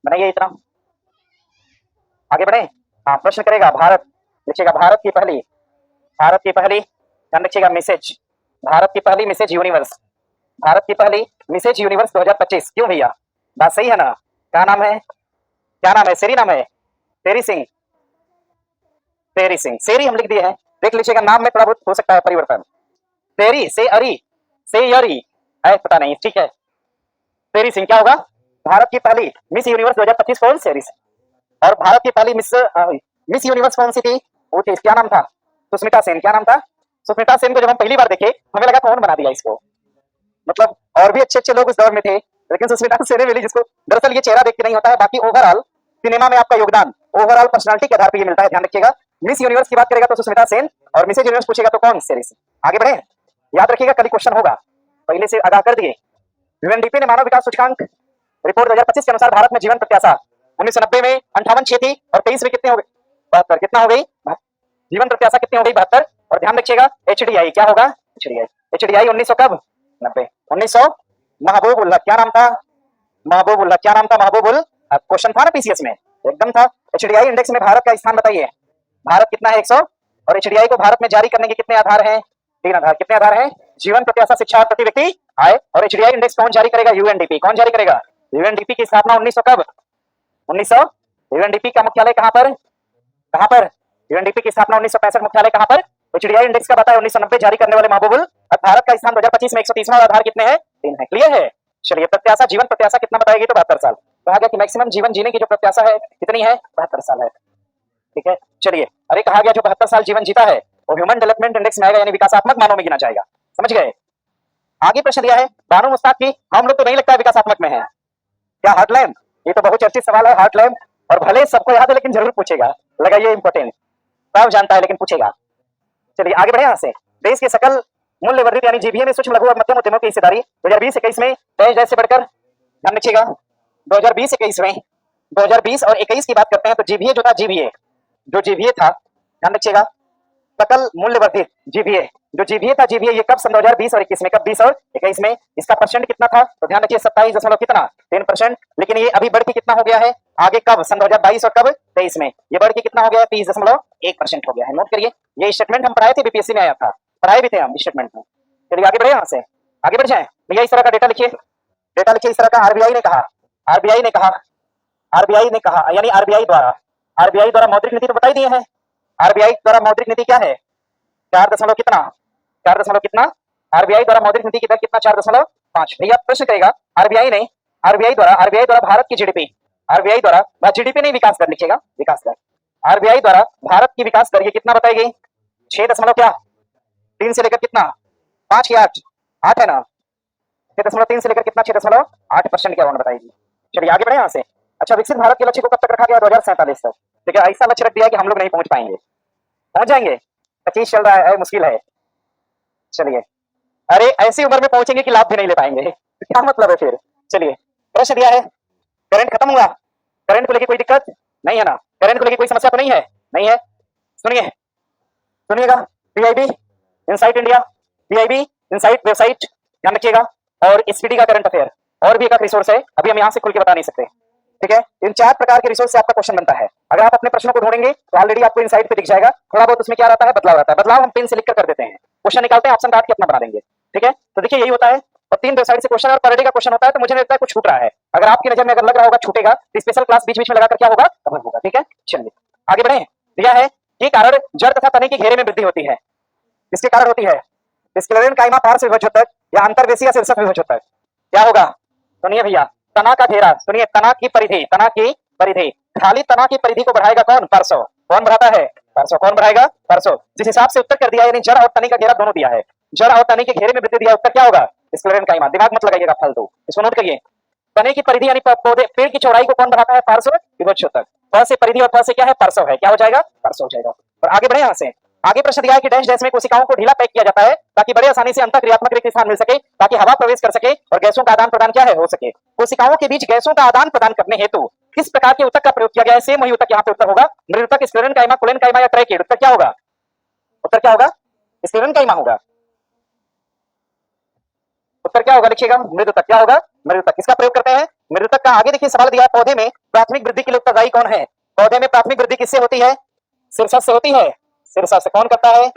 बनाइए इतना, आगे बढ़े। हाँ, प्रश्न करेगा भारत, लिखिएगा भारत की पहली, भारत की पहली, ध्यान रखिएगा, मिसेज, भारत की पहली मिसेज यूनिवर्स, भारत की पहली मिसेज यूनिवर्स 2025। क्यों भैया? बात सही है ना? क्या नाम है? क्या नाम है? सेरी नाम है, तेरी सिंह, तेरी सिंह। सेरी हम लिख दिए हैं, देख लीजिएगा, नाम में थोड़ा बहुत हो सकता है परिवर्तन। तेरी से अरी से यरी है, पता नहीं, ठीक है। तेरी सिंह क्या होगा? भारत की पहली मिस यूनिवर्स 2025 कौन? सेरी सिंह। और भारत की पहली मिस यूनिवर्स कौन सी थी? वो थी, क्या नाम था? सुष्मिता सेन। क्या नाम था? सुष्मिता सेन को जब हम पहली बार देखे, हमें लगा कौन बना दिया इसको, मतलब और भी अच्छे अच्छे लोग उस दौर में थे, लेकिन सुष्मिता सेन मिली जिसको। दरअसल ये चेहरा देख के नहीं होता है, बाकी ओवरऑल सिनेमा में आपका योगदान ओवरऑल पर्सनालिटी के आधार पर ये मिलता है, ध्यान रखिएगा। मिस यूनिवर्स की बात करेगा तो सुष्मिता सेन, और मिसेज यूनिवर्स पूछेगा तो कौन? सेरी सिंह। आगे बढ़े, याद रखिएगा कल क्वेश्चन होगा, पहले से आगाह कर दिए। यूएनडीपी ने मानव विकास सूचकांक रिपोर्ट 2025 के अनुसार भारत में जीवन प्रत्याशा 1990 में 58 थी और 23 में कितने हो गई? 72। कितना हो गई? जीवन प्रत्याशा कितनी हो गई? 72। और ध्यान रखिएगा एचडीआई क्या होगा? एचडीआई, एचडीआई 1900 कब? 90। 1900। महबूबुल्लाह, क्या नाम था? महबूबुल्लाह, क्या नाम था? महबूबुल, क्वेश्चन था ना पीसीएस में, एकदम था। एचडीआई इंडेक्स में भारत का स्थान बताइए। भारत कितना है? 100। और एचडीआई को भारत में जारी करने के कितने आधार हैं? 3 आधार। कितने आधार हैं? जीवन प्रत्याशा, शिक्षा और प्रति व्यक्ति आय। और एचडीआई इंडेक्स कौन जारी करेगा? यूएनडीपी। कौन जारी करेगा? यूएनडीपी की स्थापना 1900 कब? 1900। यूएनडीपी का मुख्यालय कहां पर? कहां पर? यूएनडीपी की स्थापना 1965। मुख्यालय कहां पर? एचडीआई इंडेक्स का बताया 1990 जारी करने वाले महबूबुल। भारत का स्थान 2025 में 130वां, आधार कितने हैं? 3 है। क्लियर है? चलिए, प्रत्याशा, जीवन प्रत्याशा कितना बताएगी? तो 72 साल। कहा गया कि मैक्सिमम जीवन जीने की जो प्रत्याशा है कितनी है? 72 साल है। ठीक है, चलिए। अरे कहा गया जो 72 साल जीवन जीता है वो ह्यूमन डेवलपमेंट इंडेक्स में आएगा, यानी विकासात्मक मानों में गिना जाएगा। समझ गए? आगे प्रश्न दिया है बानो मुस्ताक की, हम लोग तो नहीं लगता है विकासात्मक में है क्या? हार्टलैंड, ये तो बहुत चर्चित सवाल है हार्टलैंड, और भले सबको याद है लेकिन जरूर पूछेगा, लगाइए इंपॉर्टेंट, सब जानता है लेकिन पूछेगा। चलिए आगे बढ़े यहाँ से। देश के सकल मूल्य वर्धित यानी जीबीए में सूक्ष्म लघु और मध्यम उद्यमों की हिस्सेदारी 2020-21 में 23 से बढ़कर, ध्यान रखिएगा, 2020-21 में, 2020 और 21 की बात करते हैं तो जीबीए जो था, जीबीए जो जीबीए था, ध्यान रखिएगा, सकल मूल्य वर्धित जीबीए जो जीबीए था, जीबीए ये कब? सन 2020 और 21 में। कब? 20 और 21 में। इसका परसेंट कितना था? तो ध्यान रखिए 27 दशमलव कितना? 3%। लेकिन ये अभी बढ़ के कितना हो गया है? आगे कब? सन 2022 और कब? 23 में। ये बढ़ के कितना हो गया है? 30.1% हो गया है। नोट करिए, ये स्टेटमेंट हम पढ़ाए थे, बीपीएससी में आया था, पढ़ाए भी थे हम स्टेटमेंट में। चलिए आगे बढ़े, यहाँ से आगे बढ़ जाए भैया। इस तरह का डेटा लिखिए, डेटा लिखिए इस तरह का। आरबीआई ने कहा, आरबीआई ने कहा, आरबीआई ने कहा, यानी आरबीआई द्वारा मौद्रिक नीति तो बताई दिए हैं। आरबीआई द्वारा मौद्रिक नीति क्या है? 4 दशमलव कितना? 4 दशमलव कितना? आरबीआई द्वारा मौद्रिक नीति की दर कितना? 4.5। भैया प्रश्न करेगा, आरबीआई द्वारा भारत की जीडीपी, आरबीआई द्वारा जीडीपी नहीं, विकास दर लिखिएगा, विकास दर। आरबीआई द्वारा भारत की विकास दर ये कितना बताएगी? 6 दशमलव क्या? 3 से लेकर कितना? 5 या 8? 8 है ना? 6.3 से लेकर कितना? 6.8% क्या होना बताएगी। चलिए आगे बढ़े यहाँ से। अच्छा, विकसित भारत के लक्ष्य को कब तक रखा गया? 2047 तक। देखिए ऐसा लक्ष्य रख दिया कि हम लोग नहीं पहुंच पाएंगे। पहुंच जाएंगे? 25 चल रहा है, मुश्किल है। चलिए, अरे ऐसी उम्र में पहुंचेंगे कि लाभ भी नहीं ले पाएंगे, तो क्या मतलब है फिर? चलिए, प्रश्न दिया है, करंट खत्म हुआ, करंट को लेकर कोई दिक्कत नहीं है ना? करंट को लेकर कोई समस्या तो नहीं है? नहीं है। सुनिए, सुनिएगा, PIB insight India, PIB insight website, ध्यान रखिएगा, और एसपीडी का करंट अफेयर, और भी एक रिसोर्स है, अभी हम यहाँ से खुल के बता नहीं सकते। ठीक है, इन 4 प्रकार के रिसोर्स से आपका क्वेश्चन बनता है। अगर आप अपने प्रश्नों को ढूंढेंगे तो ऑलरेडी आपको इनसाइट पे दिख जाएगा। थोड़ा बहुत उसमें क्या रहता है? बदलाव रहता है। बदलाव हम पेन से लिखकर कर देते हैं, क्वेश्चन निकालते हैं, ऑप्शन काट के अपना बना देंगे। ठीक है, तो देखिए यही होता है। और 3 वेबसाइट से क्वेश्चन और पर डे का क्वेश्चन होता है, तो मुझे लगता है कुछ छूट रहा है। अगर आपकी नजर में अगर लग रहा होगा छूटेगा तो स्पेशल क्लास बीच बीच में लगाकर क्या होगा, कवर होगा। ठीक है, चलिए आगे बढ़े। दिया है कि कारण जड़ तथा तने के घेरे में वृद्धि होती है। इसके कारण होती है डिस्क्लेरेंट काइमा पार्श्व विभजोतक या अंतर्वेशी या शीर्षक विभजोतक। क्या होगा सुनिए भैया, तना का घेरा, सुनिए तना की परिधि, तना की परिधि, खाली तना की परिधि को बढ़ाएगा कौन, पार्श्व। कौन बढ़ाता है, पार्श्व। कौन बढ़ाएगा, पार्श्व। जिस हिसाब से उत्तर कर दिया, यानी जड़ और तने का घेरा दोनों दिया है, जड़ और तने के घेरे में वृद्धि दिया, उत्तर क्या होगा, डिस्क्लेरेंट काइमा। दिमाग मत लगाइएगा फालतू, इसको नोट करिए। तने की परिधि यानी पौधे पेड़ की चौड़ाई को कौन बढ़ाता है, पार्श्व विभजोतक। प से परिधि और प से क्या है, पार्श्व है, क्या हो जाएगा, पार्श्व हो जाएगा। और आगे बढ़े यहाँ से। आगे प्रश्न दिया है कि डैश डैश में कोशिकाओं को ढीला पैक किया जाता है ताकि बड़े आसानी से अंतःक्रियात्मक रिक्त स्थान मिल सके, ताकि हवा प्रवेश कर सके और गैसों का आदान प्रदान क्या है, हो सके। कोशिकाओं के बीच गैसों का आदान प्रदान करने हेतु किस प्रकार के ऊतक का प्रयोग किया गया है, सेम वही ऊतक यहाँ पे उत्तर होगा, मृदुतक, स्क्लेरन काइमा, कुलेन काइमा या ट्रैकेड। उत्तर क्या होगा, उत्तर क्या होगा, स्क्लेरन काइमा होगा। उत्तर क्या होगा लिखिएगा, मृदुतक। क्या होगा, मृदुतक। किसका प्रयोग करते हैं, मृदुतक का। आगे देखिए सवाल दिया है, पौधे में प्राथमिक वृद्धि के लिए उत्तरदायी कौन है। पौधे में प्राथमिक वृद्धि किससे होती है, शीर्षस्थ से होती है। शीर्षस्थ कौन करता है,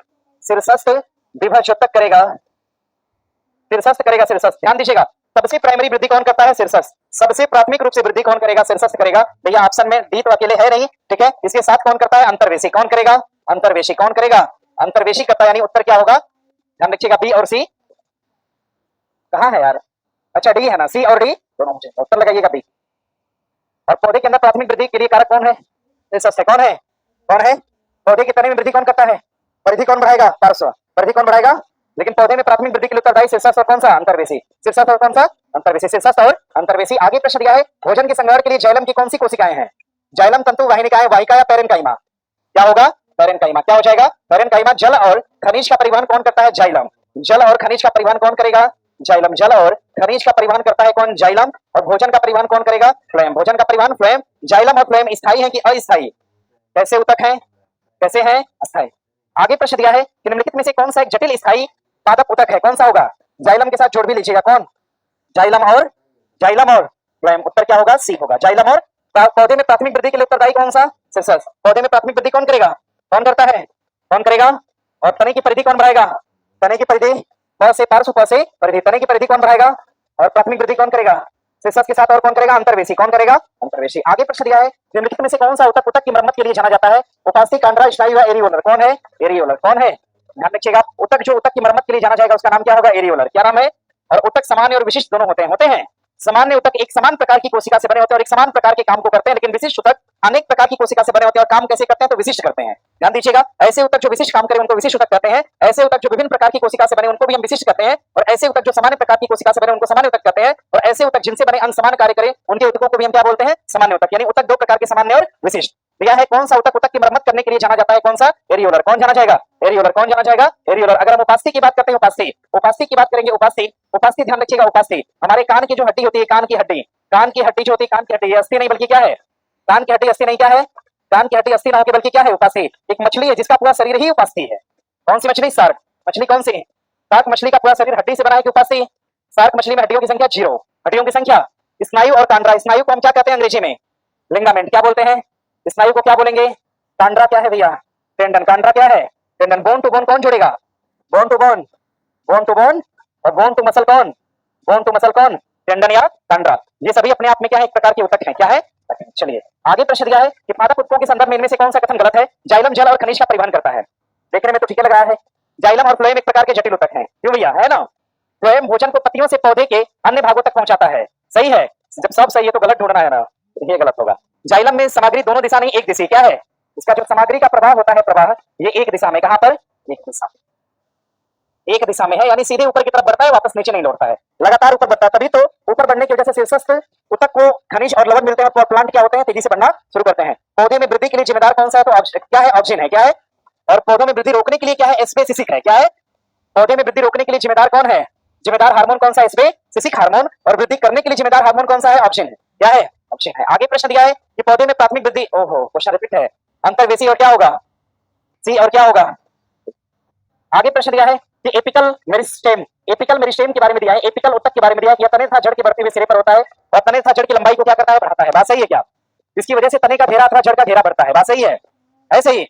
शीर्षस्थ विभजोतक करेगा, शीर्षस्थ करेगा, शीर्षस्थ। ध्यान दीजिएगा, सबसे प्राइमरी वृद्धि कौन करता है, शीर्षस्थ। सबसे प्राथमिक रूप से वृद्धि कौन करेगा, शीर्षस्थ करेगा। भैया ऑप्शन में डी तो अकेले है नहीं, ठीक है। इसके साथ कौन करता है, अंतर्वेशी। कौन करेगा, अंतर्वेशी। कौन करेगा, अंतर्वेशी करता है। यानी उत्तर क्या होगा, ध्यान रखिएगा, बी और सी। कहां है यार, अच्छा डी है ना, सी और डी दोनों मुझे उत्तर लगाइएगा बी। और पौधे के अंदर प्राथमिक वृद्धि के लिए कारक कौन है, शीर्षस्थ। कौन है, कौन है, पौधे के तने में वृद्धि कौन करता है, परिधि कौन बढ़ाएगा, पार्श्व। परिधि कौन बढ़ाएगा, लेकिन पौधे में प्राथमिक वृद्धि के लिए उत्तरदायी शीर्षस्थ और कौन सा, अंतर्वेशी। शीर्षस्थ और कौन सा, अंतर्वेशी। शीर्षस्थ और अंतर्वेशी। आगे प्रश्न दिया है, भोजन के संग्रहण के लिए जाइलम की कौन सी कोशिकाएं हैं। जाइलम तंतु वाहिनिकाएं, वाहिका या पैरेन्काइमा। क्या होगा, पैरेन्काइमा। क्या हो जाएगा, पैरेन्काइमा। जल और खनिज का परिवहन कौन करता है, जाइलम। जल और खनिज का परिवहन कौन करेगा, जाइलम। जल और खनिज का परिवहन करता है कौन, जाइलम। और भोजन का परिवहन कौन करेगा, फ्लोएम। भोजन का परिवहन फ्लोएम। जाइलम और फ्लोएम स्थायी है कि अस्थायी, कैसे ऊतक है, कैसे है, अस्थायी। आगे प्रश्न दिया है कि निम्नलिखित में से कौन सा एक जटिल स्थायी पादप ऊतक है, कौन सा होगा। जाइलम के साथ जोड़ भी लीजिएगा, कौन, जाइलम और फ्लोएम। उत्तर क्या होगा, सी होगा, जाइलम और। पौधे में प्राथमिक वृद्धि के लिए उत्तरदायी कौन सा, शीर्षस्थ। पौधे में प्राथमिक वृद्धि कौन करेगा, कौन करता है, कौन करेगा। और तने की परिधि कौन बढ़ाएगा, तने की परिधि, प से पार्श्व, प से परिधि। तने की परिधि कौन बढ़ाएगा और प्राथमिक वृद्धि कौन करेगा, शीर्षस्थ के साथ। और कौन करेगा, अंतर्वेशी। कौन करेगा, अंतर्वेशी। आगे प्रश्न दिया है, निम्नलिखित में से कौन सा ऊतक ऊतक की मरम्मत के लिए जाना जाता है, उपास्थि, कांड्रा, स्नायु या एरियोलर। कौन है, एरियोलर। कौन है, ध्यान रखिएगा, ऊतक जो ऊतक की मरम्मत के लिए जाना जाएगा उसका नाम क्या होगा, एरियोलर। क्या नाम है। और ऊतक सामान्य और विशिष्ट दोनों होते हैं। सामान्य ऊतक एक समान प्रकार की कोशिका से बने होते हैं और एक समान प्रकार के काम को करते हैं, लेकिन विशिष्ट ऊतक अनेक प्रकार की कोशिका से बने होते हैं और काम कैसे करते हैं, तो विशिष्ट करते हैं। ध्यान दीजिएगा, ऐसे ऊतक जो विशिष्ट काम करें उनको विशिष्ट ऊतक कहते हैं। ऐसे ऊतक जो विभिन्न प्रकार की कोशिका से बने उनको भी हम विशिष्ट कहते हैं। और ऐसे ऊतक जो सामान्य प्रकार की कोशिका से बने उनको सामान्य ऊतक कहते हैं। और ऐसे ऊतक जिनसे बने अनसमान कार्य करें उनके ऊतकों को भी हम क्या बोलते हैं, सामान्य ऊतक। यानी ऊतक दो प्रकार के, सामान्य और विशिष्ट। दिया है कौन सा ऊतक ऊतक की मरम्मत करने के लिए जाना जाता है, कौन सा, एरियोलर। कौन जाना जाएगा, एरियोलर। कौन जाना जाएगा, एरियोलर। अगर हम उपास्थि की बात करते हैं, उपास्थि की बात करेंगे, उपास्थि ध्यान रखिएगा, उपास्थि हमारे कान की जो हड्डी होती है, कान की हड्डी, कान की हड्डी जो होती है, कान की हड्डी, ये अस्थि नहीं बल्कि क्या है, कान की हड्डी अस्थि नहीं, क्या है, कान की हड्डी अस्थि ना होकर बल्कि क्या है, उपास्थि। एक मछली है जिसका पूरा शरीर ही उपास्थि है। कौन सी मछली, शार्क मछली। कौन सी, शार्क मछली का पूरा शरीर हड्डी से बना है कि उपास्थि। शार्क मछली में हड्डियों की संख्या 0, हड्डियों की संख्या। स्नायु और कांड्रा, स्नायु को हम क्या कहते हैं अंग्रेजी में, लिंगामेंट। क्या बोलते हैं, स्नायु को क्या बोलेंगे, कांड्रा क्या है भैया, टेंडन। कांड्रा क्या है, टेंडन। बोन टू बोन कौन जोड़ेगा, bone to bone, bone to bone. और बोन टू मसल कौन, बोन टू मसल कौन, टेंडन या कांड्रा। ये सभी अपने आप में क्या है, एक प्रकार के ऊतक हैं। क्या है, चलिए आगे प्रश्न दिया है कि पादप ऊतकों के संदर्भ में इनमें से कौन सा कथन गलत है। जाइलम जल और खनिज का परिवहन करता है, देखने में तो ठीक लग रहा है। जाइलम और फ्लोएम एक प्रकार के जटिल ऊतक हैं, क्यों भैया, है ना। फ्लोएम भोजन को पत्तियों से पौधे के अन्य भागों तक पहुंचाता है, सही है। जब सब सही है तो गलत ढूंढना है ना, ये गलत होगा। जाइलम में सामग्री दोनों दिशा नहीं, एक दिशा। क्या है, इसका जो सामग्री का प्रवाह होता है, प्रवाह ये एक दिशा में, कहां पर, एक दिशा, एक दिशा में है। यानी सीधे ऊपर की तरफ बढ़ता है, वापस नीचे नहीं लौटता है, लगातार ऊपर बढ़ता है। तभी तो ऊपर बढ़ने की वजह से शीर्षस्थ ऊतक को खनिज और लवण मिलते हैं और प्लांट क्या होते हैं, तेजी से बढ़ना शुरू करते हैं। पौधे में वृद्धि के लिए जिम्मेदार कौन सा है, तो क्या है, ऑक्सीजन है। क्या है, और पौधों में वृद्धि रोकने के लिए क्या है, एस्पेसिसिक है। क्या है, पौधे में वृद्धि रोकने के लिए जिम्मेदार कौन है, जिम्मेदार हार्मोन कौन सा, एस्पेसिसिक हार्मोन। और वृद्धि करने के लिए जिम्मेदार हार्मोन कौन सा है, ऑक्सीजन है। क्या है, ऑक्सीजन है। आगे प्रश्न दिया है कि पौधे में प्राथमिक वृद्धि, ओहो क्वेश्चन रिपीट है, अंतर्वेशी और क्या होगा, सी और क्या होगा। आगे प्रश्न दिया है कि एपिकल मेरिस्टेम, एपिकल मेरिस्टेम के बारे में दिया है, एपिकल ऊतक के बारे में दिया है कि तने तथा जड़ के बढ़ते हुए सिरे पर होता है और तने तथा जड़ की लंबाई को क्या करता है, बढ़ाता है। बात सही है क्या, इसकी वजह से तने का घेरा अथवा जड़ का घेरा बढ़ता है। बात सही है, ऐसे ही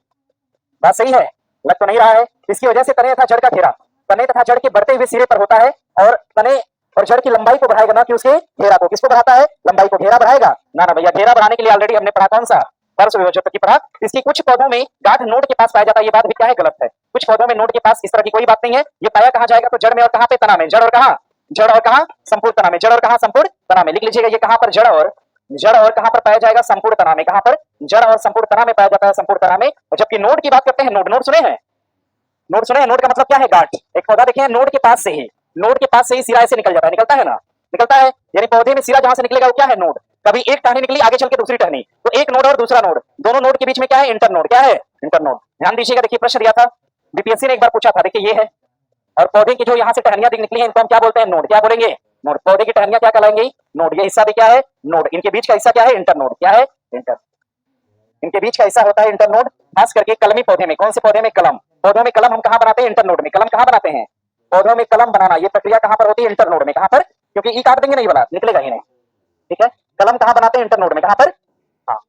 बात सही है, लग तो नहीं रहा है। इसकी वजह से तने तथा जड़ का घेरा, तने तथा जड़ के बढ़ते हुए सिरे पर होता है और तने और जड़ की लंबाई को बढ़ाएगा, ना कि उसके घेरा को। किसको बढ़ाता है? लंबाई को। घेरा बढ़ाएगा ना ना भैया, घेरा बढ़ाने के लिए ऑलरेडी हमने पढ़ा कौन सा? पार्श्व विभाजक की पढ़ा। इसकी कुछ पौधों में गांठ नोड के पास पाया जाता है, ये बात भी क्या है? गलत है। कुछ पौधों में नोड के पास इस तरह की कोई बात नहीं है। ये पाया कहां जाएगा? तो जड़ में और कहां पे? तना में। जड़ और कहां? जड़ और कहां? संपूर्ण तना में। जड़ और कहां? संपूर्ण तना में। लिख लीजिएगा ये कहां पर? जड़ और कहां पर पाया जाएगा? संपूर्ण तना में। कहां पर? जड़ और संपूर्ण तना में पाया जाता है, संपूर्ण तना में। और जबकि नोड की बात करते हैं, नोड सुने हैं? नोड सुने हैं? नोड का मतलब क्या है? गांठ। एक पौधा देखें, नोड के पास से ही सिरा ऐसे निकल जाता है, निकलता है ना, निकलता है। यानी पौधे में सिरा जहां से निकलेगा वो क्या है? नोड। कभी एक टहनी निकली, आगे चल के दूसरी टहनी, तो एक नोड और दूसरा नोड, दोनों नोड के बीच में क्या है? इंटरनोड। क्या है? इंटरनोड। ध्यान दीजिएगा, देखिए प्रश्न दिया था, बीपीएससी ने एक बार पूछा था, देखिए ये है, और पौधे की जो यहाँ से टहनियां निकली हैं, इनको हम क्या बोलते हैं? नोड। क्या बोलेंगे? नोड। पौधे की टहनियां क्या कहलाएंगी? नोड। ये हिस्सा भी क्या है? नोड। इनके बीच का हिस्सा क्या है? इंटरनोड। क्या है? इंटर। इनके बीच का हिस्सा होता है इंटरनोड। खास करके कलमी पौधे में। कौन से पौधे में? कलम। पौधों में कलम हम कहां बनाते हैं? इंटरनोड में। कलम कहां बनाते हैं? पौधों में कलम बनाना, ये प्रक्रिया कहां पर होती है? इंटरनोड में। कहां पर? क्योंकि ई काट देंगे नहीं वाला, निकलेगा ही नहीं। ठीक है, कलम कहां बनाते हैं? इंटरनोड में। कहां पर? हाँ,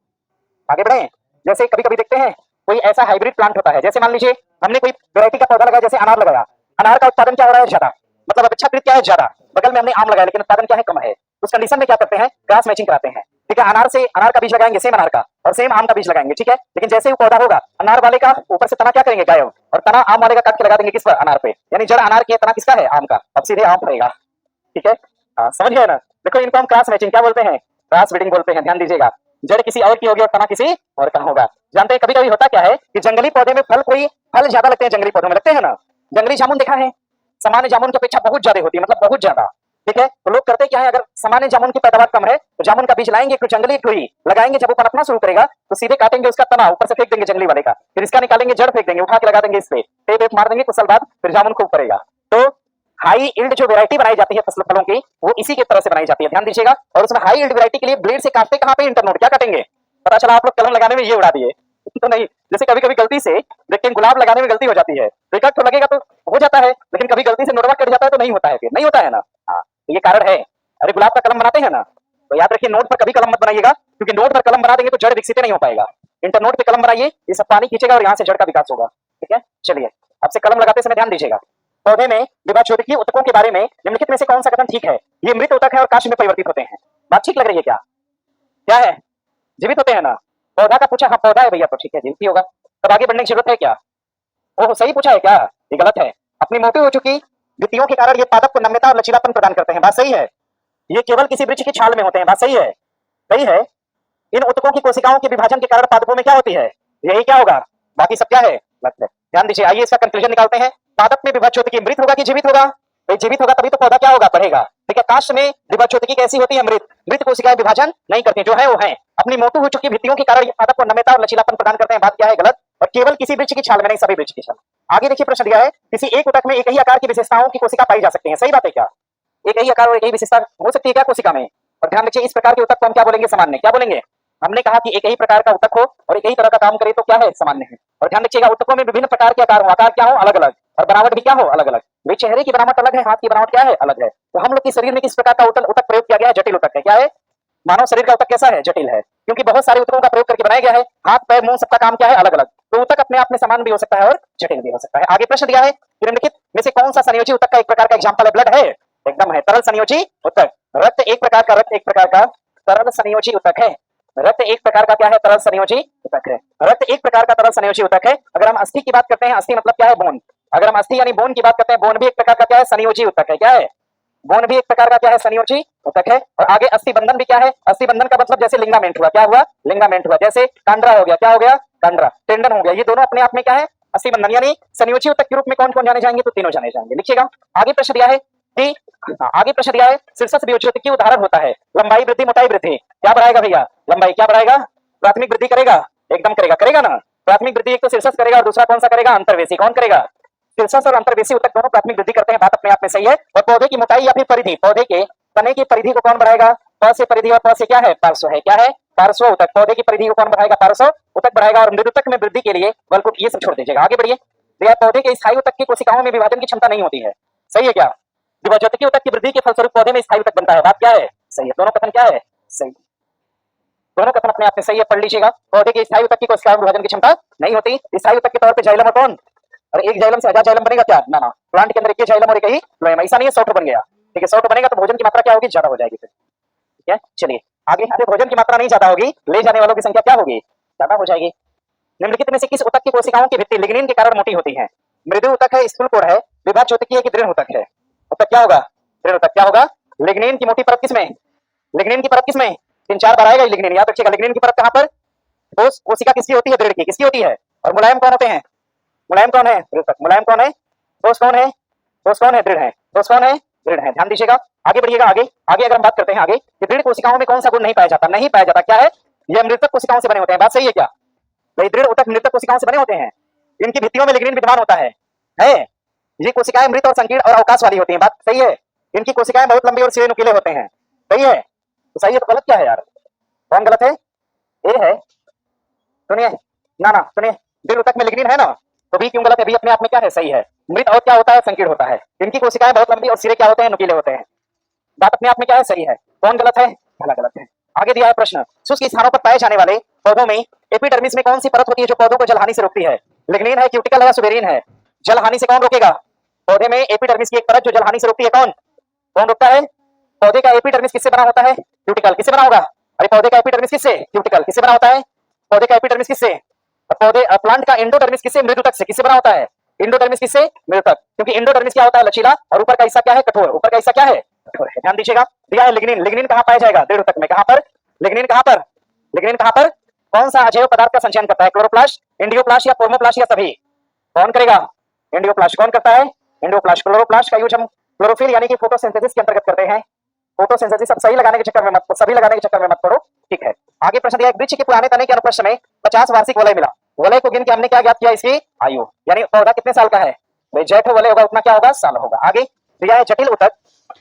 आगे बढ़े। जैसे कभी कभी देखते हैं कोई ऐसा हाइब्रिड प्लांट होता है, जैसे मान लीजिए हमने कोई वैरायटी का पौधा लगाया, जैसे अनार लगाया, अनार का उत्पादन क्या हो रहा है? ज्यादा, मतलब अपेक्षाकृत क्या है? ज्यादा। बगल में हमने आम लगाया, लेकिन उत्पादन क्या है? कम है। उस कंडीशन में क्या करते हैं? क्रॉस मैचिंग कराते हैं। ठीक है, अनार का बीज लगाएंगे, सेम अनार का, और सेम आम का बीज लगाएंगे। ठीक है, लेकिन जैसे ही पौधा होगा, अनार वाले का ऊपर से तना क्या करेंगे? गायब, और तना आम वाले का काट के लगा देंगे किस पर? अनार पे। यानी जड़ अनार की है, तना किसका है? आम का। अब सीधे आम पड़ेगा। ठीक है, समझ गए ना? देखो, इनको हम क्रॉस मैचिंग क्या बोलते हैं? क्रॉस ब्रीडिंग बोलते हैं। ध्यान दीजिएगा, जड़ किसी और की होगी और तना किसी और का होगा। जानते हैं कभी कभी होता क्या है कि जंगली पौधे में फल ज्यादा लगते हैं, जंगली पौधों में लगते हैं ना। जंगली जामुन देखा है, सामान्य जामुन की अपेक्षा बहुत ज्यादा होती है, मतलब बहुत ज्यादा। ठीक है, तो लोग करते क्या है, अगर सामान्य जामुन की पैदावार कम है तो जामुन का बीज लाएंगे, तो जंगली ट्री लगाएंगे, जब वो पनपना शुरू करेगा तो सीधे काटेंगे उसका तना, ऊपर से फेंक देंगे जंगली वाले का, फिर इसका निकालेंगे, जड़ फेंक देंगे, उठा के लगा देंगे इस पे, टेप मार देंगे, कुछ साल बाद फिर जामुन खूब पड़ेगा। तो हाई यील्ड जो वैरायटी बनाई जाती है फलों की, वो इसी की तरह से बनाई जाती है। ध्यान दीजिएगा, और उसमें हाई यील्ड वैरायटी के लिए ब्लेड से काटते कहां पे? इंटरनोड। क्या काटेंगे? पता चला आप लोग कलम लगाने में ये उड़ा दिए तो नहीं। जैसे कभी कभी गलती से देखते हैं गुलाब लगाने में गलती हो जाती है, तो एक तो लगेगा तो हो जाता है, लेकिन कभी गलती से नोडवा कट जाता है तो नहीं होता है, फिर नहीं होता है ना। हाँ, तो ये कारण है। अरे गुलाब का कलम बनाते हैं ना, तो याद रखिए नोट पर कभी कलम मत बनाइएगा, क्योंकि नोट पर कलम बना देंगे तो जड़ विकसित नहीं हो पाएगा। इंटरनोड पे कलम बनाइए, ये सब पानी खींचेगा और यहाँ से जड़ का विकास होगा। ठीक है, चलिए अब से कलम लगाते समय ध्यान दीजिएगा। पौधे में विभाजोदकीय ऊतकों के बारे में निम्नलिखित में से कौन सा कथन ठीक है? ये मृत ऊतक है और काष्ठ में परिवर्तित होते हैं। बात ठीक लग रही है क्या? क्या है? जीवित होते हैं ना। पौधा का पूछा, हाँ पौधा है भैया, तो ठीक है जीवित ही होगा। तब आगे बढ़ने की जरूरत है क्या? ओह सही पूछा है क्या? ये गलत है। अपनी मोटी हो चुकी वित्तियों के कारण ये पादप को नम्यता और लचीलापन प्रदान करते हैं। बात सही है। ये केवल किसी वृक्ष की छाल में होते हैं। बात सही है, सही है। इन ऊतकों की कोशिकाओं के विभाजन के कारण पादपों में क्या होती है? यही क्या होगा? बाकी सब क्या है? गलत है। ध्यान दीजिए, आइए इसका कंक्लूजन निकालते हैं। पादप में विभाजोदकी मृत होगा कि जीवित होगा? भाई जीवित होगा तभी तो पौधा क्या होगा? बढ़ेगा। ठीक है, काष्ठ में विभाजोदकी कैसी होती है? मृत। मृत कोशिकाएं विभाजन नहीं करती, जो है वो है। अपनी मोटू हो चुकी भित्तियों के कारण ये पादप को नम्यता और लचीलापन प्रदान करते हैं। बात क्या है? गलत। और केवल किसी वृक्ष की छाल में नहीं, सभी वृक्ष की छाल। आगे देखिए प्रश्न दिया है, किसी एक ऊतक में एक ही आकार की विशेषताओं की कोशिका पाई जा सकती है। सही बात है क्या? एक ही आकार और एक ही विशेषता हो सकती है क्या कोशिका में? और ध्यान रखिए, इस प्रकार के ऊतक को हम क्या बोलेंगे? सामान्य। क्या बोलेंगे? हमने कहा कि एक ही प्रकार का ऊतक हो और एक ही तरह का काम करे तो क्या है? सामान्य है। और ध्यान रखिएगा, ऊतकों में विभिन्न प्रकार के आकार हो, आकार क्या हो? अलग अलग, और बनावट भी क्या हो? अलग अलग। वे चेहरे की बनावट अलग है, हाथ की बनावट क्या है? अलग है। तो हम लोग के शरीर में किस प्रकार का ऊतक प्रयोग किया गया है? जटिल ऊतक है। क्या है? मानव शरीर का ऊतक कैसा है? जटिल है, क्योंकि बहुत सारे ऊतकों का प्रयोग करके बनाया गया है। हाथ पैर मुंह सबका काम क्या है? अलग अलग। तो ऊतक अपने आप में समान भी हो सकता है और जटिल भी हो सकता है। आगे प्रश्न दिया है, निम्नलिखित में से कौन सा संयोजी ऊतक का एक प्रकार का एग्जाम्पल है? ब्लड है, एकदम है। तरल संयोजी ऊतक। रक्त एक प्रकार का तरल संयोजी ऊतक है। रक्त एक प्रकार का क्या है? तरल संयोजी ऊतक है। रक्त एक प्रकार का तरल संयोजी ऊतक है। अगर हम अस्थि की बात करते हैं, अस्थि मतलब क्या है? बोन। अगर हम अस्थि यानी बोन की बात करते हैं, बोन भी एक प्रकार का क्या है? संयोजी ऊतक है। क्या है? बोन भी एक प्रकार का क्या है? संयोजी ऊतक है। और आगे अस्थि बंधन भी क्या है? अस्थि बंधन का मतलब जैसे लिंगामेंट हुआ, क्या हुआ? लिंगामेंट हुआ। जैसे कांड्रा हो गया, क्या हो गया? कांड्रा। टेंडन हो गया। ये दोनों अपने आप में क्या है? अस्थि बंधन। यानी संयोजी ऊतक के रूप में कौन कौन जाने जाएंगे? तो तीनों जाने जाएंगे। लिखिएगा। आगे प्रश्न दिया है कि आगे प्रश्न दिया है, शीर्षस्थ वियोज्योतिकी उदाहरण होता है। लंबाई वृद्धि, मोटाई वृद्धि। क्या बढ़ाएगा भैया? लंबाई। क्या बढ़ाएगा? प्राथमिक वृद्धि करेगा, एकदम करेगा, करेगा ना। प्राथमिक वृद्धि एक तो शीर्षस्थ करेगा और दूसरा कौन सा करेगा? अंतर्वेशी। कौन करेगा? शीर्षस्थ और अंतर्वेशी ऊतक दोनों प्राथमिक वृद्धि करते हैं। बात अपने आप में सही है। और पौधे की मोटाई या फिर परिधि, पौधे के तने की परिधि को कौन बढ़ाएगा? प से परिधि, और प से क्या है? पार्श्व है। क्या है? पार्श्व ऊतक। पौधे की परिधि को कौन बढ़ाएगा? पार्श्व ऊतक बढ़ाएगा। और मृदुतक में वृद्धि के लिए वलकुट। ये सब छोड़ दीजिएगा, आगे बढ़िए। पौधे के स्थायी ऊतक की कोशिकाओं में विभाजन की क्षमता नहीं होती है। सही है क्या? विभाजोदकीय ऊतक की वृद्धि के फलस्वरूप पौधे में स्थायी ऊतक बनता है। बात क्या है? सही है। दोनों कथन क्या है? सही। दोनों कथन अपने आप में सही है, पढ़ लीजिएगा। पौधे के स्थायी ऊतक की कोशिकाओं में विभाजन की क्षमता नहीं होती। स्थायी ऊतक के तौर पे जाइलम और कौन? और एक जाइलम से हजार जाइलम बनेगा क्या? ना ना, प्लांट के अंदर एक ही जाइलम और एक ही फ्लोएम। ऐसा नहीं है सॉफ्ट बन गया। ठीक है, 100 तो बनेगा तो भोजन की मात्रा क्या होगी, ज्यादा हो जाएगी फिर। ठीक है, चलिए आगे। अरे भोजन की मात्रा नहीं ज्यादा होगी, ले जाने वालों की संख्या क्या होगी, ज्यादा हो जाएगी। निम्नलिखित में से किस ऊतक की कोशिकाओं की भित्ति लिग्निन के कारण मोटी होती है। मृदु ऊतक है, स्थूल कोण है, विभा चौतकीय की दृढ़ ऊतक है। ऊतक क्या होगा, दृढ़ ऊतक क्या होगा। लिग्निन की मोटी परत किसमें, लिग्निन की परत किसमें, 3-4 बार आएगा लिग्निन, याद रखिएगा। लिग्निन की परत कहां पर, ठोस कोशिका किसकी होती है, दृढ़ की, किसकी होती है। और मुलायम कौन होते हैं, मुलायम कौन है, दृढ़ ऊतक। मुलायम कौन है, ठोस कौन है, ठोस कौन है, दृढ़ है। ठोस कौन है, दृढ़ है। ध्यान दीजिएगा, आगे बढ़िएगा। आगे आगे अगर हम बात करते हैं आगे कि दृढ़ कोशिकाओं में कौन सा गुण नहीं पाया जाता, नहीं पाया जाता, क्या है, ये मृतक कोशिकाओं से बने होते हैं। बात सही है क्या, भाई दृढ़ ऊतक मृतक कोशिकाओं से बने होते हैं, इनकी भित्तियों में लिग्निन विद्यमान होता है। ये कोशिकाएं मृत और संकीर्ण और अवकाश वाली होती हैं। बात सही है, इनकी कोशिकाएं बहुत लंबी और सिरे नुकीले होते हैं। सही है, तो सही है तो गलत क्या है यार, कौन गलत है, ए है। सुनिए ना ना सुनिए, दृढ़ ऊतक में लिग्निन है ना, तो बी क्यों गलत है, बी अपने आप में क्या है, सही है। मृत और क्या होता है, संकीर्ण होता है। इनकी कोशिकाएं बहुत लंबी और सिरे क्या होते हैं, नुकीले होते हैं। बात अपने आप में क्या है, सही है। कौन गलत है, पहला गलत है। आगे दिया है प्रश्न, शुष्क स्थानों पर पाए जाने वाले पौधों में एपिडर्मिस में कौन सी परत होती है जो पौधों को जलहानि से रोकती है। लिग्निन है, क्यूटिकल है या सुबेरिन है। जलहानि से कौन रोकेगा, पौधे में एपिडर्मिस की एक परत जो जलहानि से रोकती है, कौन कौन रोकता है। पौधे का एपिडर्मिस किससे बना होता है, क्यूटिकल। किससे बना होगा, अरे पौधे का एपिडर्मिस किससे, क्यूटिकल। किससे बना होता है, पौधे का एपिडर्मिस किससे, पौधे प्लांट का एंडोडर्मिस किससे, मृदुतक से। किससे बना होता है, एंडोडर्मिस किससे, मृदुतक। क्योंकि एंडोडर्मिस क्या होता है, लचीला, और ऊपर का हिस्सा क्या है, कठोर। ऊपर का हिस्सा क्या है, कठोर है। ध्यान दीजिएगा, दिया है लिग्निन। लिग्निन कहां पाया जाएगा, दृढ़ ऊतक में। कहां पर, लिग्निन कहां पर, लिग्निन कहां पर, कौन सा अजैव पदार्थ का संचयन करता है, क्लोरोप्लास्ट, एंडियोप्लास्ट या फोर्मोप्लास्ट या सभी। कौन करेगा, एंडियोप्लास्ट। कौन करता है, एंडियोप्लास्ट। क्लोरोप्लास्ट का यूज हम क्लोरोफिल यानी कि फोटोसिंथेसिस के अंतर्गत करते हैं। फोटोसिंथेसिस, सब सही लगाने के चक्कर में मत, सभी लगाने के चक्कर में मत पड़ो, ठीक है। आगे प्रश्न दिया, वृक्ष के पुराने तने के अनुप्रस्थ में 50 वार्षिक वलय मिला। वलय को गिन के हमने क्या ज्ञात किया, इसकी आयु, यानी पौधा कितने साल का है, भाई जैठ वलय होगा उतना क्या होगा, साल होगा। आगे दिया है, जटिल ऊतक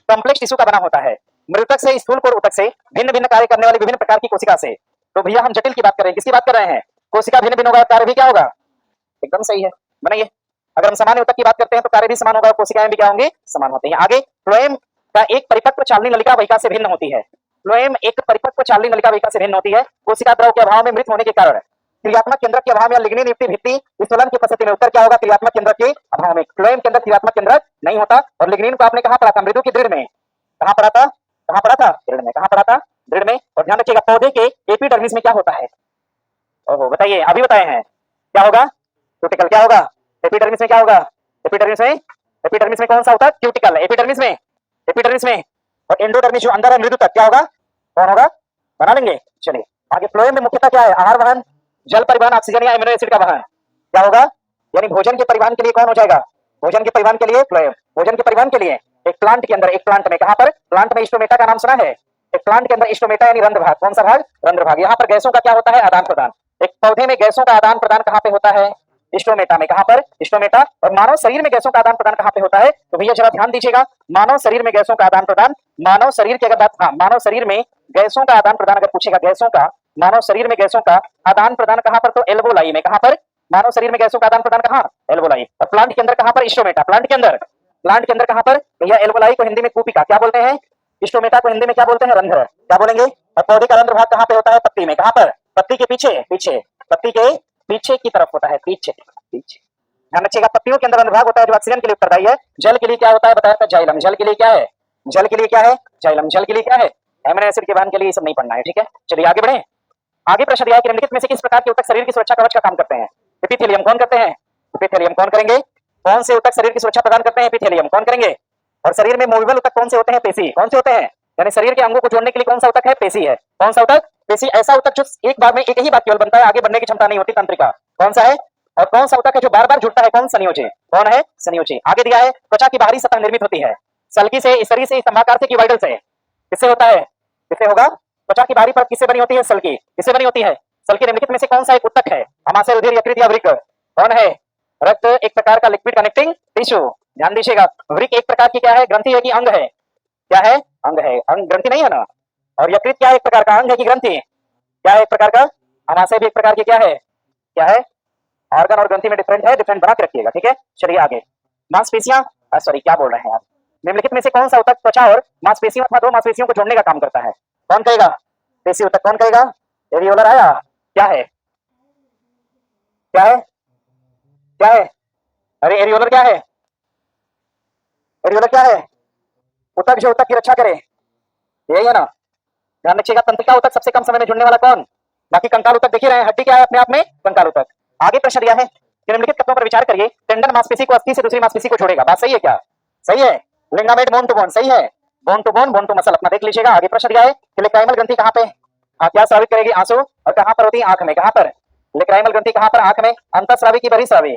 कॉम्प्लेक्स टिश्यू का बना होता है। मृतक से, स्थूल कोण ऊतक से, भिन्न भिन्न कार्य करने वाली विभिन्न प्रकार की कोशिका से। तो भैया हम जटिल की बात कर रहे हैं, किसकी बात कर रहे हैं, कोशिका भिन्न भिन्न होगा, कार्य भी क्या होगा, एकदम सही है, बनाइए। अगर हम सामान्य ऊतक की बात करते हैं तो कार्य भी समान होगा, कोशिकाएं भी क्या होंगी, समान होती हैं। आगे फ्लोएम का एक परिपक्व चालनी नलिका वहिका से भिन्न होती है। फ्लोएम एक परिपक्व चालनी नलिका वहिका से भिन्न होती है। कोशिका द्रव के अभाव में मृत होने के कारण क्रियात्मक केंद्रक के अभाव या लिग्निन युक्त भित्ति स्थलन की उपस्थिति में। उत्तर क्या होगा, क्रियात्मक केंद्रक के अभाव में। फ्लोएम के अंदर क्रियात्मक केंद्रक नहीं होता। और लिग्निन को आपने कहां पढ़ा था, मृदु की दृढ़ में। कहां पढ़ा था, कहां पढ़ा था, दृढ़ में। कहां पढ़ा था, दृढ़ में। और ध्यान रखिएगा, पौधे के एपिडर्मिस में क्या होता है, ओहो बताइए, अभी बताए हैं, क्या होगा, क्यूटिकल। क्या होगा, एपिडर्मिस में क्या होगा, एपिडर्मिस में, एपिडर्मिस में कौन सा होता है, क्यूटिकल। एपिडर्मिस में, एपिडर्मिस में। और एंडोडर्मिस जो अंदर है, मृदुतक, क्या होगा, कौन होगा, बना लेंगे। चलिए आगे, फ्लोएम में मुख्यतः क्या है, आहार वहन, जल परिवहन, ऑक्सीजन या एमिनो एसिड का वहन। क्या होगा, यानी भोजन के परिवहन के लिए कौन हो जाएगा, भोजन के परिवहन के लिए फ्लोएम। भोजन के परिवहन के लिए एक प्लांट के अंदर, एक प्लांट में, कहां पर, प्लांट में स्टोमेटा का नाम सुना है। एक प्लांट के अंदर स्टोमेटा यानी रंध्र भाग, कौन सा भाग, रंध्र भाग। यहाँ पर गैसों का क्या होता है, आदान प्रदान। एक पौधे में गैसों का आदान प्रदान कहां पे होता है, स्टोमेटा में। कहां पर, स्टोमेटा। और मानव शरीर में गैसों का आदान प्रदान कहां पे होता है, तो भैया जरा ध्यान दीजिएगा, मानव शरीर में गैसों का आदान प्रदान, मानव शरीर की अगर बात, हाँ मानव शरीर में गैसों का आदान प्रदान अगर पूछेगा, गैसों का, मानव शरीर में गैसों का आदान प्रदान कहां पर, तो एल्वोलाई में। कहां पर, मानव शरीर में गैसों का आदान प्रदान कहां, एल्वोलाई। और प्लांट के अंदर कहां पर, स्टोमेटा। प्लांट के अंदर, प्लांट के अंदर कहां पर भैया, एल्वोलाई को हिंदी में कूपिका क्या बोलते हैं, स्टोमेटा को हिंदी में क्या बोलते हैं, रंध्र, क्या बोलेंगे। और पौधे का रंध्र भाग कहां पे होता है, पत्ती में। कहां पर, पत्ती के पीछे, पीछे, पत्ती के पीछे की तरफ होता है, पीछे, पीछे। ध्यान रखिएगा, पत्तियों के अंदर रंध्र भाग होता है जो ऑक्सीजन के लिए उत्तरदायी है। जल के लिए क्या होता है, बताया था, जाइलम। जल के लिए क्या है, जल के लिए क्या है, जाइलम। जल के लिए क्या है, एमिनो एसिड के वहन के लिए। ये सब नहीं पढ़ना है, ठीक है। चलिए आगे बढ़े। आगे प्रश्न दिया है कि निम्नलिखित में से किस प्रकार के ऊतक शरीर की सुरक्षा कवच का काम करते हैं। एपिथेलियम कौन करते हैं, एपिथेलियम कौन करेंगे। कौन से ऊतक शरीर की सुरक्षा प्रदान करते हैं, एपिथेलियम कौन करेंगे। और शरीर में मूवेबल ऊतक कौन से होते हैं, पेशी। कौन से होते हैं, यानी शरीर के अंगों को जोड़ने के लिए कौन सा ऊतक है, पेशी है। कौन सा ऊतक, पेशी। ऐसा ऊतक जो एक बार में एक ही बार केवल बनता है, आगे बढ़ने की क्षमता नहीं होती, तंत्रिका। कौन सा है। और कौन सा ऊतक है जो बार बार जुड़ता है, कौन, संयोजी। कौन है, संयोजी। आगे दिया है, त्वचा की बाहरी सतह निर्मित होती है सल्की से, स्तरी से, स्तंभाकार से, क्यूबाइडल से। किससे होता है, किससे होगा, त्वचा की बाहरी परत किससे बनी होती है, सल्की। किससे बनी होती है, सल्की। निम्नलिखित में से कौन सा एक ऊतक है, अमाशय, रुधिर, यकृत या वृक्क। कौन है, रक्त एक प्रकार का लिक्विड कनेक्टिंग टिश्यू। ध्यान दीजिएगा, वृक्क एक प्रकार की क्या है, ग्रंथि है कि अंग है, क्या है, अंग है। अंग ग्रंथि नहीं है ना। और यकृत क्या है, एक प्रकार का अंग है कि ग्रंथि, क्या है, एक प्रकार का। अमाशय भी एक प्रकार की क्या है, क्या है, ऑर्गन। और ग्रंथि में डिफरेंट है, डिफरेंट बना के रखिएगा, ठीक है। चलिए आगे, मांसपेशियां, सॉरी क्या बोल रहे हैं आप। निम्नलिखित में से कौन सा ऊतक त्वचा और मांसपेशियों अथवा दो मांसपेशियों को जोड़ने का काम करता है, कौन कहेगा, पेशी ऊतक। कौन कहेगा, एरियोलर आया, क्या है, क्या है, क्या है, अरे एरियोलर क्या है, एरियोलर क्या है, ऊतक जो ऊतक की रक्षा करे, यही है ना। ध्यान रखिएगा, तंत्रिका ऊतक सबसे कम समय में जुड़ने वाला कौन? बाकी कंकाल ऊतक देख ही रहे हैं, हड्डी क्या है अपने आप में? कंकाल ऊतक। आगे प्रश्न दिया है कि निम्नलिखित तत्वों पर विचार करिए, टेंडन मांसपेशी को अस्थि से दूसरी मांसपेशी को जोड़ेगा। बात सही है क्या? सही है। लिगामेंट बोन टू बोन, सही है। Bone to bone, bone to muscle, अपना देख लीजिएगा। आगे प्रश्न दिया है कि लेक्राइमल ग्रंथि कहां पे, क्या स्रावित करेगी? आंसू। और कहां पर होती है? आंख में। कहां पर? लेक्राइमल ग्रंथि कहां पर? आंख में। अंतःस्रावी की बहिःस्रावी?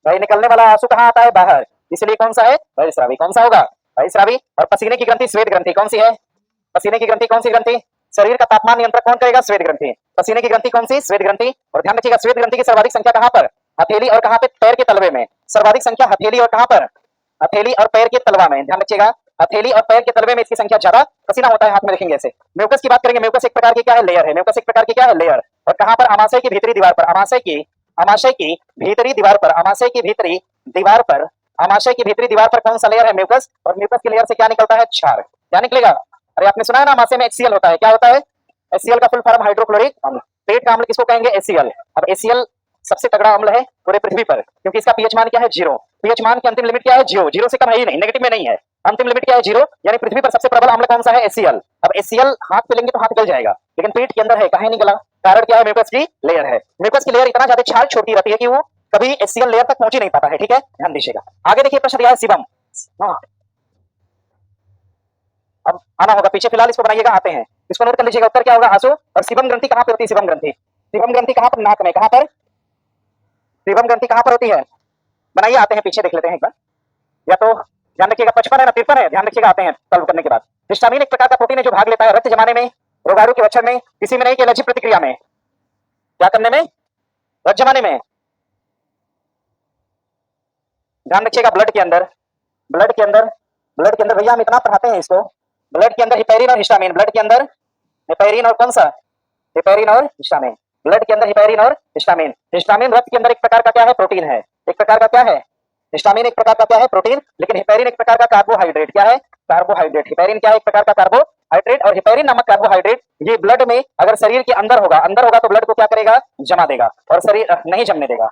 भाई निकलने वाला आंसू कहां आता है? बाहर, इसलिए कौन सा है? बहिःस्रावी। कौन सा होगा? बहिःस्रावी। और पसीने की ग्रंथि श्वेत ग्रंथि कौन सी है? पसीने की ग्रंथि कौन सी ग्रंथि? शरीर का तापमान नियंत्रक कौन करेगा? श्वेत ग्रंथि। पसीने की ग्रंथि कौन सी? श्वेत ग्रंथि। और ध्यान रखिएगा, श्वेत ग्रंथि की सर्वाधिक संख्या कहां पर? हथेली और कहां पे? पैर के तलवे में। सर्वाधिक संख्या हथेली और कहां पर? हथेली और पैर के तलवा में। ध्यान रखिएगा, हथेली और पैर के तलवे में इसकी संख्या ज्यादा। पसीना होता है हाथ में, देखेंगे ऐसे। म्यूकस की बात करेंगे, म्यूकस एक प्रकार की क्या है? लेयर है। म्यूकस एक प्रकार की क्या है? लेयर। और कहां पर? आमाशय की भीतरी दीवार पर। आमाशय की भीतरी दीवार पर, आमाशय की भीतरी दीवार पर, आमाशय की भीतरी दीवार पर कौन सा लेयर है? म्यूकस। और म्यूकस की लेयर से क्या निकलता है? क्षार। क्या निकलेगा? अरे आपने सुना है ना, आमाशय में HCl होता है। क्या होता है? HCl का फुल फॉर्म हाइड्रोक्लोरिक अम्ल। पेट का अम्ल किसको कहेंगे? HCl। अब HCl सबसे तगड़ा अम्ल है पूरे पृथ्वी पर, क्योंकि इसका पीएच मान क्या है? 0। पीएच मान की अंतिम लिमिट क्या है? 0। 0 से कम है ही नहीं, नेगेटिव में नहीं है। अंतिम लिमिट क्या है? 0। यानी पृथ्वी पर सबसे प्रबल अम्ल कौन सा है? HCl। अब HCl हाथ पे लेंगे तो हाथ गल जाएगा, लेकिन पेट के अंदर है, कहीं नहीं गला। कारण क्या है? म्यूकस की लेयर है। म्यूकस की लेयर इतना ज्यादा क्षार छोड़ती रहती है कि वो कभी HCl लेयर तक पहुंच ही नहीं पाता है। ठीक है, ध्यान दीजिएगा। आगे देखिए, प्रश्न दिया है सीबम। हाँ, अब आना होगा पीछे, फिलहाल इसको बनाइएगा। आते हैं, इसको नोट कर लीजिएगा। उत्तर क्या होगा? आंसू। और सीबम ग्रंथि कहां पर होती है? सीबम ग्रंथि, सीबम ग्रंथि कहां पर? नाक में। कहां पर? सीबम ग्रंथि कहां पर होती है? बनाइए, आते हैं पीछे, देख लेते हैं एक बार। या तो ध्यान रखिएगा, 55 है ना 53 है? ध्यान रखिएगा, आते हैं सॉल्व करने के बाद। हिस्टामिन एक प्रकार का प्रोटीन है जो भाग लेता है रक्त जमाने में, रोगाणु के वक्षण में, किसी में नहीं कि एलर्जी प्रतिक्रिया में। क्या करने में? रक्त जमाने में। ध्यान रखिएगा, ब्लड के अंदर, ब्लड के अंदर, ब्लड के अंदर, भैया हम इतना पढ़ाते हैं इसको। ब्लड के अंदर हिपैरिन और हिस्टामिन, ब्लड के अंदर हिपैरिन और कौन सा? हिपैरिन और हिस्टामिन। ब्लड के अंदर हिपैरिन और हिस्टामिन। हिस्टामिन रक्त के अंदर एक प्रकार का क्या है? प्रोटीन है। एक प्रकार का क्या है? हिस्टामिन एक प्रकार का क्या है? प्रोटीन। लेकिन हिपैरिन एक प्रकार का कार्बोहाइड्रेट। क्या है? कार्बोहाइड्रेट। हिपैरिन क्या है? एक प्रकार का कार्बोहाइड्रेट। और हिपैरिन नामक कार्बोहाइड्रेट ये ब्लड में अगर शरीर के अंदर होगा, अंदर होगा तो ब्लड को क्या करेगा? जमा देगा। और शरीर नहीं जमने देगा।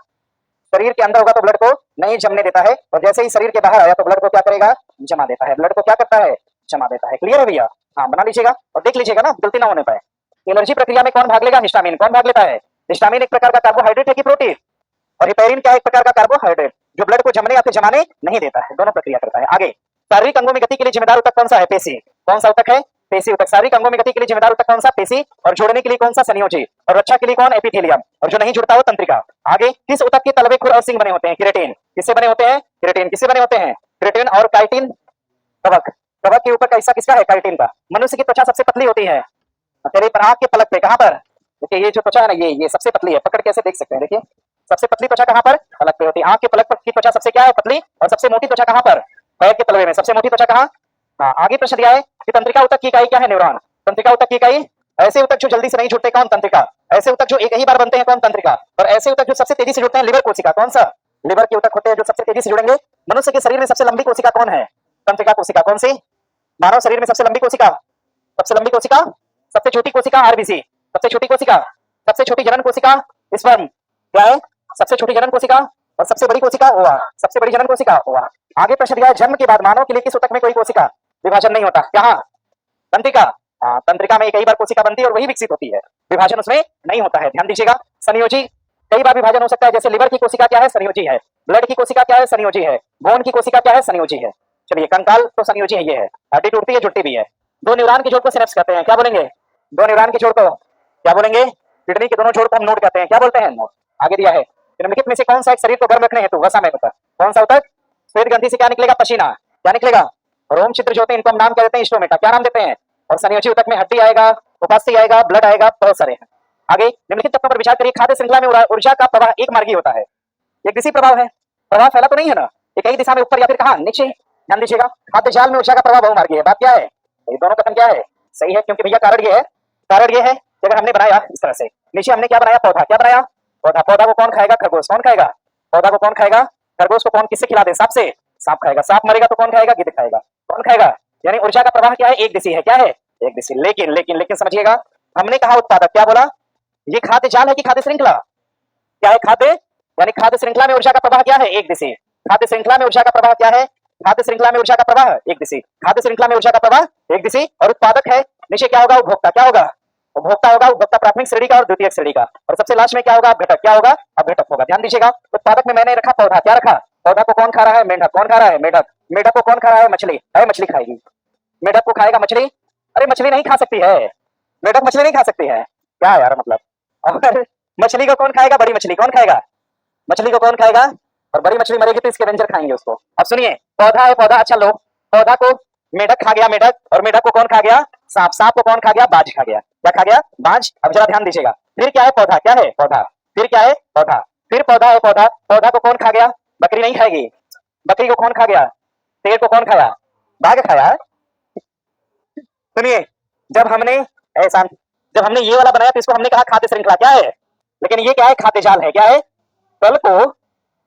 शरीर के अंदर होगा तो ब्लड को नहीं जमने देता है, और जैसे ही शरीर के बाहर आया तो ब्लड को क्या करेगा? जमा देता है। ब्लड को क्या करता है? जमा देता है। क्लियर है भैया? हाँ, बना लीजिएगा और देख लीजिएगा ना, गलती ना होने पाए। एनर्जी प्रक्रिया में कौन भाग लेगा? हिस्टामिन। कौन भाग लेता है? हिस्टामिन एक प्रकार का कार्बोहाइड्रेट है कि प्रोटीन? और हिपैरिन क्या एक प्रकार का कार्बोहाइड्रेट जो ब्लड को जमने या फिर जमाने नहीं देता है, दोनों प्रक्रिया करता है। आगे, शारीरिक अंगों में गति के लिए जिम्मेदार ऊतक कौन सा है? पेशी। कौन सा ऊतक है? पेशी ऊतक। शारीरिक अंगों में गति के लिए जिम्मेदार ऊतक कौन सा? पेशी। और जोड़ने के लिए कौन सा? संयोजी। और रक्षा के लिए कौन? एपिथेलियम। और जो नहीं जुड़ता वो तंत्रिका। आगे, किस ऊतक के तलवे खुर और सिंग बने होते हैं? केराटिन। किससे बने होते हैं? केराटिन। किससे बने होते हैं? केराटिन और काइटिन। कवक, कवक के ऊपर का हिस्सा किसका है? काइटिन का। मनुष्य की त्वचा सबसे पतली होती है तेरे पर आंख के पलक पे। कहां पर? देखिए ये जो त्वचा है ना, ये सबसे पतली है। पकड़ कैसे देख सकते हैं, देखिए सबसे पतली त्वचा कहां पर? पलक पे होती है। आंख के पलक पर की त्वचा सबसे क्या है? पतली। और सबसे मोटी त्वचा कहां पर? पैर के तलवे में। सबसे मोटी त्वचा कहां? हाँ, आगे प्रश्न दिया है कि तंत्रिका ऊतक की इकाई क्या है? न्यूरॉन। तंत्रिका ऊतक की इकाई, ऐसे ऊतक जो जल्दी से नहीं जुड़ते कौन? तंत्रिका। ऐसे ऊतक जो एक ही बार बनते हैं कौन? तंत्रिका। और ऐसे ऊतक जो सबसे तेजी से जुड़ते हैं, लिवर कोशिका। कौन सा? लिवर के ऊतक होते हैं जो सबसे तेजी से जुड़ेंगे। मनुष्य के शरीर में सबसे लंबी कोशिका कौन है? तंत्रिका कोशिका। कौन सी? मानव शरीर में सबसे लंबी कोशिका, सबसे लंबी कोशिका, सबसे छोटी कोशिका आरबीसी, सबसे छोटी कोशिका, सबसे छोटी जनन कोशिका स्पर्म। क्या है? सबसे छोटी जनन कोशिका। और सबसे बड़ी कोशिका ओवा, सबसे बड़ी जनन कोशिका ओवा। आगे प्रश्न दिया है, जन्म के बाद मानव के लिए किस ऊतक में कोई कोशिका विभाजन नहीं होता? क्या? तंत्रिका। हाँ, तंत्रिका में कई बार कोशिका बनती है और वही विकसित होती है, विभाजन उसमें नहीं होता है। ध्यान दीजिएगा, संयोजी कई बार विभाजन हो सकता है। जैसे लिवर की कोशिका क्या है? संयोजी है। ब्लड की कोशिका क्या है? संयोजी है। बोन की कोशिका क्या है? संयोजी है। चलिए, कंकाल तो संयोजी है, ये है। हड्डी टूटती है, जुड़ती भी है। दो न्यूरॉन के जोड़ को सिनेप्स कहते हैं। क्या बोलेंगे? दो न्यूरॉन के जोड़ को क्या बोलेंगे? किडनी के दोनों जोड़ को हम नोड कहते हैं। क्या बोलते हैं? नोड। आगे दिया है, निम्नलिखित में से कौन सा एक शरीर को गर्म रखने हेतु वसा में होता है? कौन सा ऊतक? श्वेत ग्रंथि से क्या निकलेगा? पसीना। क्या निकलेगा? रोम छिद्र जो होते हैं इनको हम नाम क्या देते हैं? स्टोमेटा। क्या नाम देते हैं? और संयोजी ऊतक में हड्डी आएगा, उपास्थि आएगा, ब्लड आएगा, बहुत सारे हैं। आगे, निम्नलिखित तत्वों पर विचार करिए। खाद्य श्रृंखला में ऊर्जा का प्रवाह एक मार्गी होता है। एक दिशी प्रभाव है, प्रवाह फैला तो नहीं है ना, एक ही दिशा में ऊपर या फिर कहां? नीचे। ध्यान दीजिएगा, खाद्य जाल में ऊर्जा का प्रवाह बहुमार्गी है। बात क्या है? ये दोनों कथन क्या है? सही है, क्योंकि भैया कारण ये है, कारण ये है कि अगर हमने बनाया इस तरह से, नीचे हमने क्या बनाया? पौधा। क्या बनाया? पौधा। पौधा को कौन खाएगा? खरगोश। कौन खाएगा? पौधा को कौन खाएगा? खरगोश को कौन किससे खिला दे? सांप से। सांप खाएगा। सांप मरेगा तो कौन खाएगा? गिद्ध खाएगा। कौन खाएगा? यानी ऊर्जा का प्रवाह क्या है? एक दिशी है। क्या है? एक दिशी। लेकिन लेकिन लेकिन समझिएगा, हमने कहा उत्पादक। क्या बोला? ये खाद्य जाल है कि खाद्य श्रृंखला? क्या है? खाद्य, यानी खाद्य श्रृंखला में ऊर्जा का प्रवाह क्या है? एक दिशी। खाद्य श्रृंखला में ऊर्जा का प्रवाह क्या है? खाद्य श्रृंखला में ऊर्जा का प्रवाह एक दिशी, खाद्य श्रृंखला में ऊर्जा का प्रवाह एक दिशी, और उत्पादक है नीचे क्या होगा, उपभोक्ता। क्या होगा, उपभोक्ता होगा, उपभोक्ता प्राथमिक श्रेणी का और द्वितीयक श्रेणी का, और सबसे लास्ट में क्या होगा, अपघटक। क्या होगा, अपघटक होगा। ध्यान दीजिएगा, उत्पादक में मैंने रखा पौधा। क्या रखा, पौधा को कौन खा रहा है, मेंढक। कौन खा रहा है, मेंढक। मेंढक को कौन खा रहा है, मछली। है, मछली खाएगी। मेंढक को खाएगा मछली। अरे मछली नहीं खा सकती है, मेंढक मछली नहीं खा सकती है, क्या यार मतलब। और मछली को कौन खाएगा, बड़ी मछली। कौन खाएगा, मछली को कौन खाएगा, और बड़ी मछली मरेगी तो इसके रेंजर खाएंगे उसको। अब सुनिए, पौधा है, पौधा। अच्छा लो, पौधा को मेढक खा गया, मेढक, और मेढक को कौन खा गया, सांप। सांप को कौन खा गया, बाज खा गया। क्या खा गया, बाज। अब जरा ध्यान दीजिएगा, फिर क्या है, पौधा। क्या है, पौधा। फिर क्या है, पौधा। फिर पौधा है, पौधा। पौधा को कौन खा गया, बकरी नहीं खाएगी। बकरी को कौन खा गया, पेड़ को कौन खाया, बाघ खाया। सुनिए, जब हमने ऐसा, जब हमने ये वाला बनाया तो इसको हमने कहा खाद्य श्रृंखला। क्या है, लेकिन ये क्या है, खाद्य जाल है। क्या है,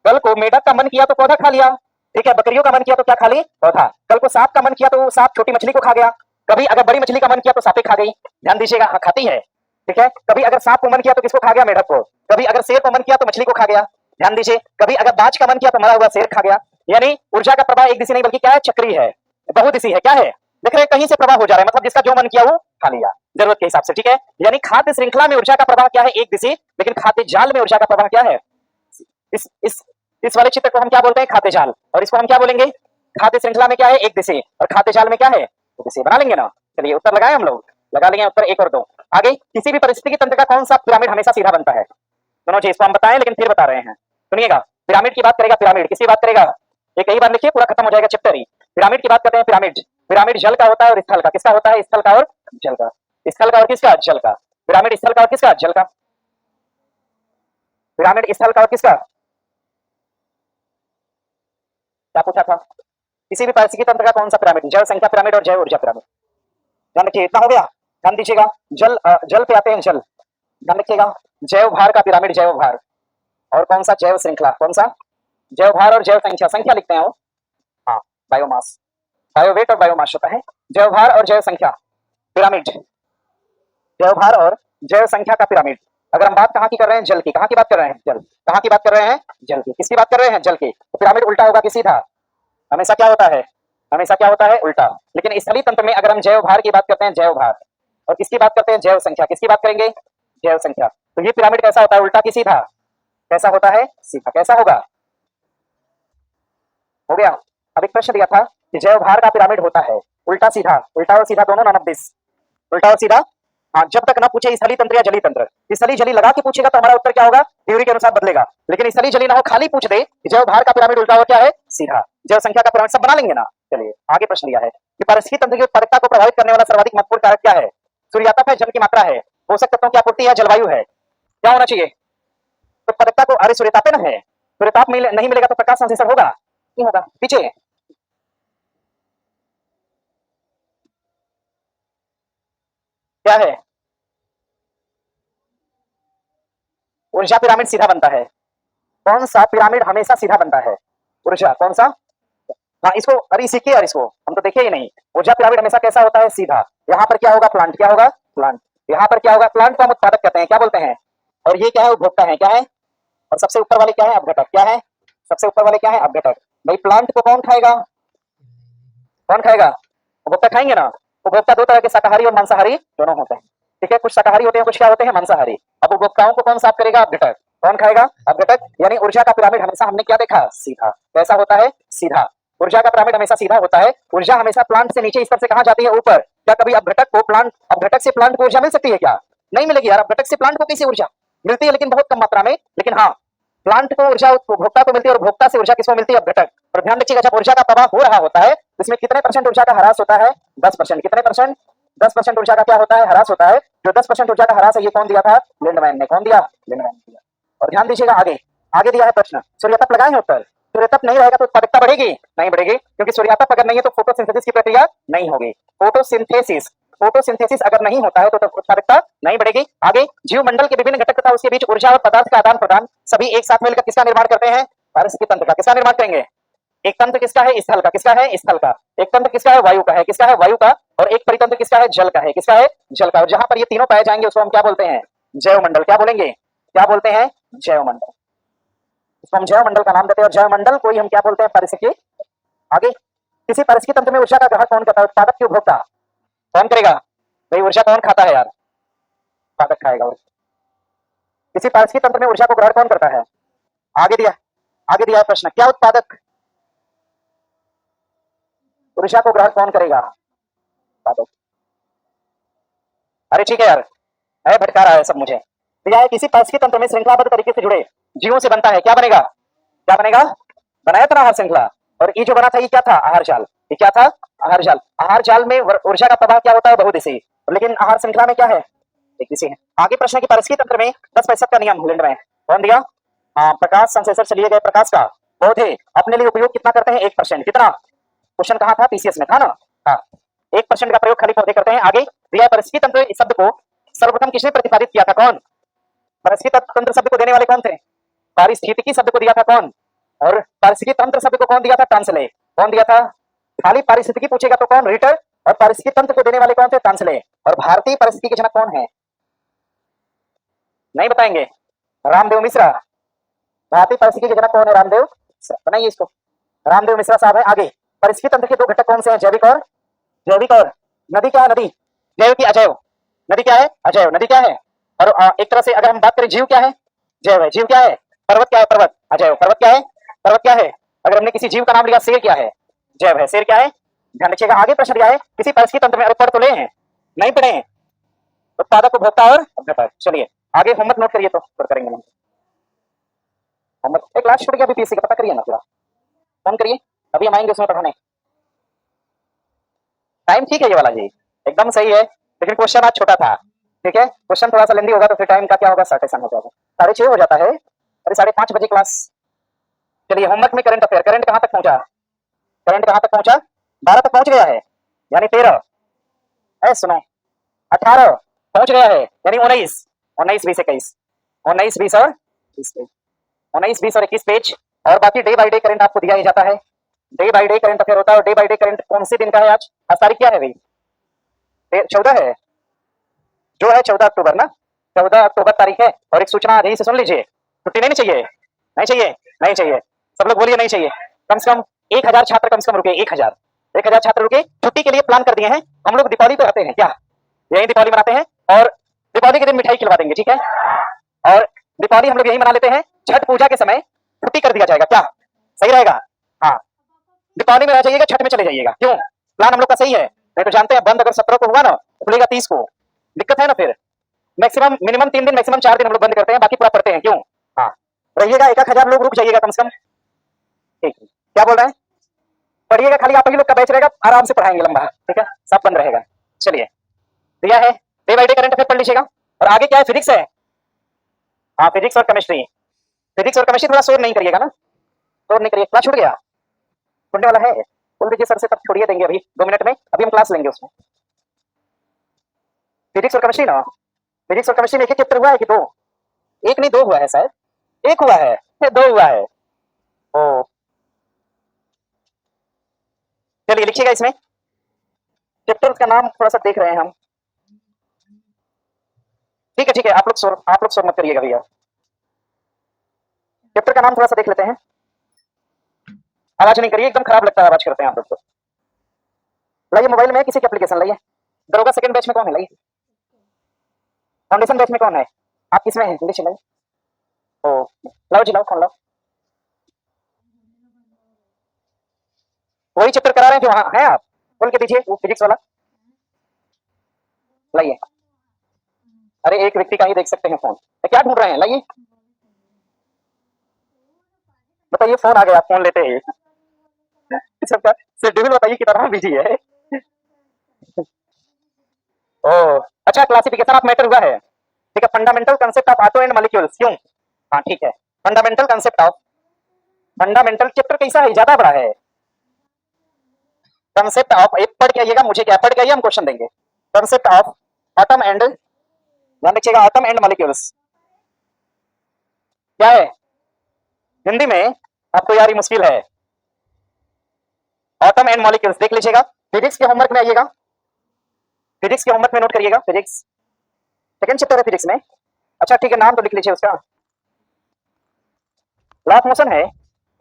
कल को मेढक का मन किया तो पौधा खा लिया, ठीक है। बकरियों का मन किया तो क्या खा ली, पौधा। कल को सांप का मन किया तो सांप छोटी मछली को खा गया। कभी अगर बड़ी मछली का मन किया तो सांपे खा गई। ध्यान दीजिएगा, हाँ खाती है, ठीक है। कभी अगर सांप को मन किया तो किसको खा गया, मेढक को। कभी अगर शेर को मन किया तो मछली को खा गया। ध्यान दीजिए, कभी अगर बाज का मन किया तो मरा हुआ शेर खा गया। यानी ऊर्जा का प्रवाह एक दिशी नहीं बल्कि क्या है, चक्रीय है, बहुदिशी है। क्या है, देख रहे कहीं से प्रवाह हो जा रहा है, मतलब जिसका जो मन किया वो खा लिया जरूरत के हिसाब से, ठीक है। यानी खाद्य श्रृंखला में ऊर्जा का प्रवाह क्या है, एक दिशी, लेकिन खाद्य जाल में ऊर्जा का प्रवाह क्या है। इस वाले चित्र को हम क्या बोलते हैं, खाद्य जाल, और इसको हम क्या बोलेंगे, खाद्य श्रृंखला में क्या है, एक दिशी, और खाद्य जाल में क्या है, दो दिशी। बना लेंगे ना, चलिए उत्तर लगाए हम लोग, लगा लेंगे उत्तर 1 और 2। आगे, किसी भी परिस्थिति तंत्र का कौन सा पिरामिड हमेशा सीधा बनता है। दोनों चीज इसको हम बताएं, लेकिन फिर बता रहे हैं, सुनिएगा। पिरामिड की बात करेगा, पिरामिड किसकी बात करेगा, ये कई बार लिखिए, पूरा खत्म हो जाएगा चैप्टर ही। पिरामिड की बात करते हैं, पिरामिड। पिरामिड जल का होता है और स्थल का। किसका होता है, स्थल का और जल का। स्थल का और किसका, जल का। पिरामिड स्थल का और किसका, जल का। पिरामिड स्थल का और किसका, क्या पूछा था, किसी भी पारिस्थितिकी तंत्र का कौन सा पिरामिड, जल संख्या पिरामिड और जैव ऊर्जा पिरामिड। ध्यान रखिए, इतना हो गया। ध्यान दीजिएगा, जल पे आते हैं, जल। ध्यान रखिएगा, जैव भार का पिरामिड, जैव भार, और कौन सा, जैव श्रृंखला। कौन सा, जैव भार और जैव संख्या। संख्या लिखते हैं वो, हाँ, बायोमास, बायोवेट और बायोमास होता है। जैव भार और जैव संख्या पिरामिड, जैव भार और जैव संख्या का पिरामिड। अगर हम बात कहाँ की कर रहे हैं, जल की। कहाँ की बात कर रहे हैं, जल। कहाँ की बात कर रहे हैं, जल की। किसकी बात कर रहे हैं, जल की। तो पिरामिड उल्टा होगा कि सीधा, हमेशा क्या होता है, हमेशा क्या होता है, उल्टा। लेकिन स्थलीय तंत्र में अगर हम जैव भार की बात करते हैं, जैव भार, और किसकी बात करते हैं, जैव संख्या। किसकी बात करेंगे, जैव संख्या। तो ये पिरामिड कैसा होता है, उल्टा कि सीधा, कैसा होता है, सीधा। कैसा होगा, हो गया। अब एक प्रश्न दिया था कि जैव भार का पिरामिड होता है उल्टा सीधा, उल्टा और सीधा दोनों, नॉन ऑफ दिस, उल्टा और सीधा। हाँ, जब तक ना पूछे स्थलीय तंत्र या जलीय तंत्र। स्थलीय जली लगा के पूछेगा तो हमारा उत्तर क्या होगा, थ्योरी के अनुसार बदलेगा। लेकिन स्थलीय जली ना हो, खाली पूछ दे जैव भार का पिरामिड उल्टा और क्या है, सीधा। जैव संख्या का पिरामिड, सब बना लेंगे ना। चलिए आगे प्रश्न लिया है कि पारिस्थितिक तंत्र की उत्पादकता को प्रभावित करने वाला सर्वाधिक महत्वपूर्ण कारक क्या है। सूर्यातप है, जल की मात्रा है, पोषक तत्वों की आपूर्ति है, जलवायु है। क्या होना चाहिए उत्पादकता को, अरे सूर्यताप ना है, सूर्यताप नहीं मिलेगा तो प्रकाश संश्लेषण होगा, नहीं होगा। पीछे क्या है, ऊर्जा पिरामिड सीधा बनता है। कौन सा पिरामिड हमेशा सीधा बनता है, ऊर्जा। कौन सा, हाँ इसको, अरे सीखिए यार, इसको हम तो देखे ही नहीं। ऊर्जा पिरामिड हमेशा कैसा होता है, सीधा। यहाँ पर क्या होगा, प्लांट। क्या होगा, प्लांट। यहाँ पर क्या होगा, प्लांट को हम उत्पादक कहते हैं, क्या बोलते हैं। और ये क्या है, उपभोक्ता है। क्या है, और सबसे ऊपर वाले क्या है, अपघटक। क्या है, सबसे ऊपर वाले क्या है, अपघटक। भाई प्लांट को कौन खाएगा, कौन खाएगा, उपभोक्ता खाएंगे ना। उपभोक्ता दो तरह के, शाकाहारी और मांसाहारी दोनों होते हैं, ठीक है। कुछ शाकाहारी होते हैं, कुछ क्या होते हैं, मांसाहारी। अब उपभोक्ताओं को कौन साफ करेगा, अपघटक। कौन खाएगा, अपघटक। यानी ऊर्जा का पिरामिड हमेशा हमने क्या देखा, सीधा। कैसा होता है, सीधा। ऊर्जा का पिरामिड हमेशा सीधा होता है। ऊर्जा हमेशा प्लांट से नीचे स्तर से कहां जाती है, ऊपर। क्या कभी अपघटक को प्लांट, अपघटक से प्लांट को ऊर्जा मिल सकती है क्या, नहीं मिलेगी यार। अपघटक से प्लांट को कैसे ऊर्जा मिलती है, लेकिन बहुत कम मात्रा में। लेकिन हाँ, प्लांट को ऊर्जा उपभोक्ता को मिलती है, और उपभोक्ता से ऊर्जा किसको मिलती है, अपघटक। और ध्यान रखिएगा, जब ऊर्जा का प्रवाह हो रहा होता है इसमें कितने परसेंट ऊर्जा का ह्रास होता है, 10%। कितने परसेंट, 10% ऊर्जा का क्या होता है, ह्रास होता है। जो 10% ऊर्जा का ह्रास है, ये कौन दिया था, लिंडमैन ने। कौन दिया, लिंडमैन ने दिया। और ध्यान दीजिएगा, आगे आगे दिया है प्रश्न, सूर्यतप लगाए हैं उत्तर। सूर्यतप नहीं रहेगा तो उत्पादकता बढ़ेगी, नहीं बढ़ेगी, क्योंकि सूर्यतप अगर नहीं है तो फोटोसिंथेसिस की प्रक्रिया नहीं होगी। फोटोसिंथेसिस, फोटोसिंथेसिस अगर नहीं होता है तो उत्पादकता नहीं बढ़ेगी। आगे, जीव मंडल के विभिन्न घटक तथा उसके बीच ऊर्जा और पदार्थ का आदान प्रदान सभी एक साथ मिलकर किसका निर्माण करते हैं, पारिस्थितिक तंत्र का। किसका निर्माण करेंगे, एक तंत्र किसका है, स्थल का। किसका है, स्थल का। एक तंत्र किसका है, वायु का है। किसका है, वायु का। और एक परितंत्र किसका है, जल का है। किसका है, जल का। और जहां पर ये तीनों पाए जाएंगे उसको हम क्या बोलते हैं, जैव मंडल। क्या बोलेंगे, क्या बोलते हैं, जैव मंडल। इसको हम जैव मंडल का नाम देते हैं। और जैव मंडल को ही हम क्या बोलते हैं, पारिस्थितिकी आगे, किसी पारिस्थितिकी तंत्र में ऊर्जा का ग्राहक कौन करता है? उत्पादक की उपभोक्ता? कौन करेगा भाई? ऊर्जा कौन खाता है यार? उत्पादक खाएगा। किसी पारिस्थितिकी तंत्र में ऊर्जा को ग्रहण कौन करता है? आगे दिया है प्रश्न, क्या उत्पादक? ऊर्जा को ग्रहण कौन करेगा? उत्पादक। अरे ठीक है यार, है भटका रहा है सब मुझे। दिया है किसी पारिस्थितिकी तंत्र में श्रृंखलाबद्ध तरीके से जुड़े जीवों से बनता है, क्या बनेगा? क्या बनेगा? बनाया था ना आहार श्रृंखला, और ये जो बना था ये क्या था? आहार जाल। ये क्या था? आहार जाल। आहार जाल में ऊर्जा का प्रवाह क्या होता है? बहुदिशीय। लेकिन आहार श्रृंखला में क्या है? एक दिशा है। आगे प्रश्न की पारिस्थितिकी तंत्र में 10% का नियम हिलेंड में कौन दिया? प्रकाश संश्लेषण से लिए गए प्रकाश का पौधे अपने लिए उपयोग कितना करते हैं? 1%। कितना? क्वेश्चन कहाँ था? पीसीएस में था ना। हाँ, 1% का प्रयोग खाली पौधे करते हैं। आगे दिया पारिस्थितिकी तंत्र इस शब्द को सर्वप्रथम किसने प्रतिपादित किया था? कौन? पारिस्थितिकी तंत्र शब्द को देने वाले कौन थे? पारिस्थितिकी शब्द को दिया था कौन? और पारिस्थितिकी तंत्र शब्द को कौन दिया था? टांसले। कौन दिया था? खाली पारिस्थितिकी पूछेगा तो कौन? रिटर। और पारिस्थितिकी तंत्र को देने वाले कौन थे? टांसले। और भारतीय पारिस्थितिकी के जनक कौन है? नहीं बताएंगे? रामदेव मिश्रा। भारतीय पारिस्थितिकी के जनक कौन है? रामदेव मिश्रा। बनाइए इसको, रामदेव मिश्रा साहब है। आगे, पारिस्थितिकी तंत्र के दो घटक कौन से हैं? जैविक और नदी क्या है? नदी जैव की अजैव? नदी क्या है? अजैव। नदी क्या है? और एक तरह से अगर हम बात करें, जीव क्या है? जैव है। जीव क्या है? पर्वत क्या है? पर्वत अजैव। पर्वत क्या है? पर्वत क्या है? अगर हमने किसी जीव का नाम लिया, शेर क्या है? जैव है। शेर क्या है? ध्यान रखिएगा। आगे प्रश्न दिया है किसी पारिस्थितिकी तंत्र में, अरे पढ़ तो ले हैं, नहीं पढ़े हैं? उत्पादक, उपभोक्ता और अभ्युदय। चलिए आगे होमवर्क नोट करिए, तो करेंगे हम होमवर्क। एक क्लास छूट गया बीपीएससी का, पता करिए ना पूरा, फोन करिए, अभी हम आएंगे उसमें पढ़ाने। टाइम ठीक है ये वाला जी, एकदम सही है, लेकिन क्वेश्चन आज छोटा था। ठीक है, क्वेश्चन थोड़ा सा लेंदी होगा तो फिर टाइम का क्या होगा? सर्टेशन हो जाएगा। 6:30 हो जाता है, अरे 5:30 बजे क्लास। चलिए होमवर्क में करंट अफेयर, करंट कहाँ तक पहुंचा? करंट कहाँ तक पहुंचा? 12 तक पहुंच गया है, यानी 13 है, सुनो 18 पहुंच गया है, यानी 19 19 20 21 19 20 और 19 20 और 21 पेज। और बाकी डे बाय डे करंट आपको दिया ही जाता है, day by day current affair होता है। और डे बाय डे करंट कौन से दिन का है? आज तारीख क्या है भाई? 14 है, जो है 14 अक्टूबर ना, 14 अक्टूबर तारीख है। और एक सूचना यहीं से सुन लीजिए, छुट्टी नहीं चाहिए, नहीं चाहिए, नहीं चाहिए, सब लोग बोलिए नहीं चाहिए। कम से कम 1000 छात्र कम से कम रुके, 1000 छात्र रुके, छुट्टी के लिए प्लान कर दिए हैं हम लोग। दीपावली पे रहते हैं क्या? यही दीपावली मनाते हैं, और दीपावली के दिन मिठाई खिलवा देंगे, ठीक है? और दीपावली हम लोग यही मना लेते हैं, छठ पूजा के समय छुट्टी कर दिया जाएगा, क्या सही रहेगा? हाँ, दीपावली में रह जाइएगा, छठ में चले जाइएगा। क्यों? प्लान हम लोग का सही है। नहीं तो जानते हैं बंद अगर 17 को हुआ ना, तो खुलेगा 30 को, दिक्कत है ना। फिर मैक्सिमम मिनिमम 3 दिन, मैक्सिमम 4 दिन हम लोग बंद करते हैं, बाकी पूरा पढ़ते हैं। क्यों? हाँ, रहिएगा, 1000 लोग रुक जाइएगा कम से कम। ठीक, क्या बोल रहे हैं? पढ़िएगा, खाली आप ही लोग का बैच रहेगा, आराम से पढ़ाएंगे लंबा, ठीक है, सब बंद रहेगा। चलिए दिया है, day by day current affair पढ़ लीजिएगा। और आगे क्या है? फिजिक्स है। हाँ, फिजिक्स और केमिस्ट्री, फिजिक्स और केमिस्ट्री थोड़ा शोर नहीं करिएगा ना, शोर नहीं करिए, क्लास छूट गया, छूटने वाला है, बोल दीजिए सर से, तब छोड़िए देंगे अभी 2 मिनट में, अभी हम क्लास लेंगे उसमें। फिजिक्स और केमिस्ट्री ना, फिजिक्स और केमिस्ट्री में एक ही चैप्टर हुआ है कि 2? एक नहीं 2 हुआ है शायद, एक हुआ है, 2 हुआ है। ओ चलिए लिखिएगा इसमें, चैप्टर का नाम थोड़ा सा देख रहे हैं हम। ठीक है ठीक है, आप लोग शोर मत करिएगा भैया, चैप्टर का नाम थोड़ा सा देख लेते हैं। आवाज नहीं करिए, एकदम खराब लगता है आवाज करते हैं आप लोग तो। लाइए मोबाइल में किसी की एप्लीकेशन लाइए। दरोगा सेकंड बैच में कौन है? लाइए। फाउंडेशन बैच में कौन है? आप किसमें हैं? जल्दी चलाइए। ओ लाओ जी, लाओ फोन लाओ। वही चैप्टर करा रहे हैं जो वहां है, आप खोल के दीजिए वो फिजिक्स वाला, लाइए। अरे एक व्यक्ति का ही देख सकते हैं फोन, क्या ढूंढ रहे हैं? लाइए, बताइए, फोन आ गया, फोन लेते हैं सबका शेड्यूल बताइए कितना बिजी है। ओ अच्छा, क्लासिफिकेशन ऑफ मैटर हुआ है, ठीक है। Fundamental concept of atom and molecules, क्यों? हाँ ठीक है, fundamental concept of, fundamental chapter कैसा है? ज्यादा बड़ा है। कंसेप्ट ऑफ, एक पढ़ के आइएगा, मुझे क्या पढ़ के आइए, हम क्वेश्चन देंगे। कंसेप्ट ऑफ एटम एंड, ध्यान रखिएगा, एटम एंड मॉलिक्यूल्स क्या है? हिंदी में आपको यार ये मुश्किल है, एटम एंड मॉलिक्यूल्स देख लीजिएगा। फिजिक्स के होमवर्क में आइएगा, फिजिक्स के होमवर्क में नोट करिएगा, फिजिक्स सेकंड चैप्टर है फिजिक्स में। अच्छा ठीक है, नाम तो लिख लीजिए उसका, लॉ ऑफ मोशन है,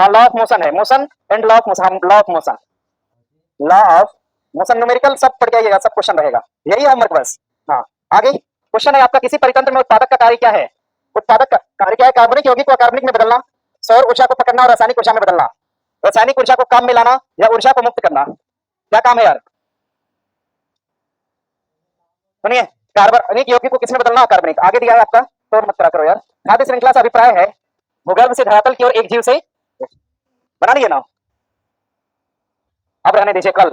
हाँ लॉ ऑफ मोशन है, motion and law of motion, law of motion, law of motion numerical सब पढ़ के आइएगा, सब क्वेश्चन रहेगा, यही है होमवर्क बस। हाँ आगे क्वेश्चन है आपका, किसी परितंत्र में उत्पादक का कार्य क्या है? उत्पादक का कार्य क्या है? कार्बनिक यौगिक को अकार्बनिक में बदलना, सौर ऊर्जा को पकड़ना और रासायनिक ऊर्जा में बदलना। रासायनिक ऊर्जा को काम में लाना या ऊर्जा को मुक्त करना, क्या काम है यार? सुनिए, कार्बनिक यौगिक को किसमें बदलना? अकार्बनिक। आगे दिया है आपका, तो मत करा करो यार। खाद्य श्रृंखला से अभिप्राय है भूगर्भ से धरातल की ओर एक जीव से, बना लिए ना, अब रहने दीजिए कल।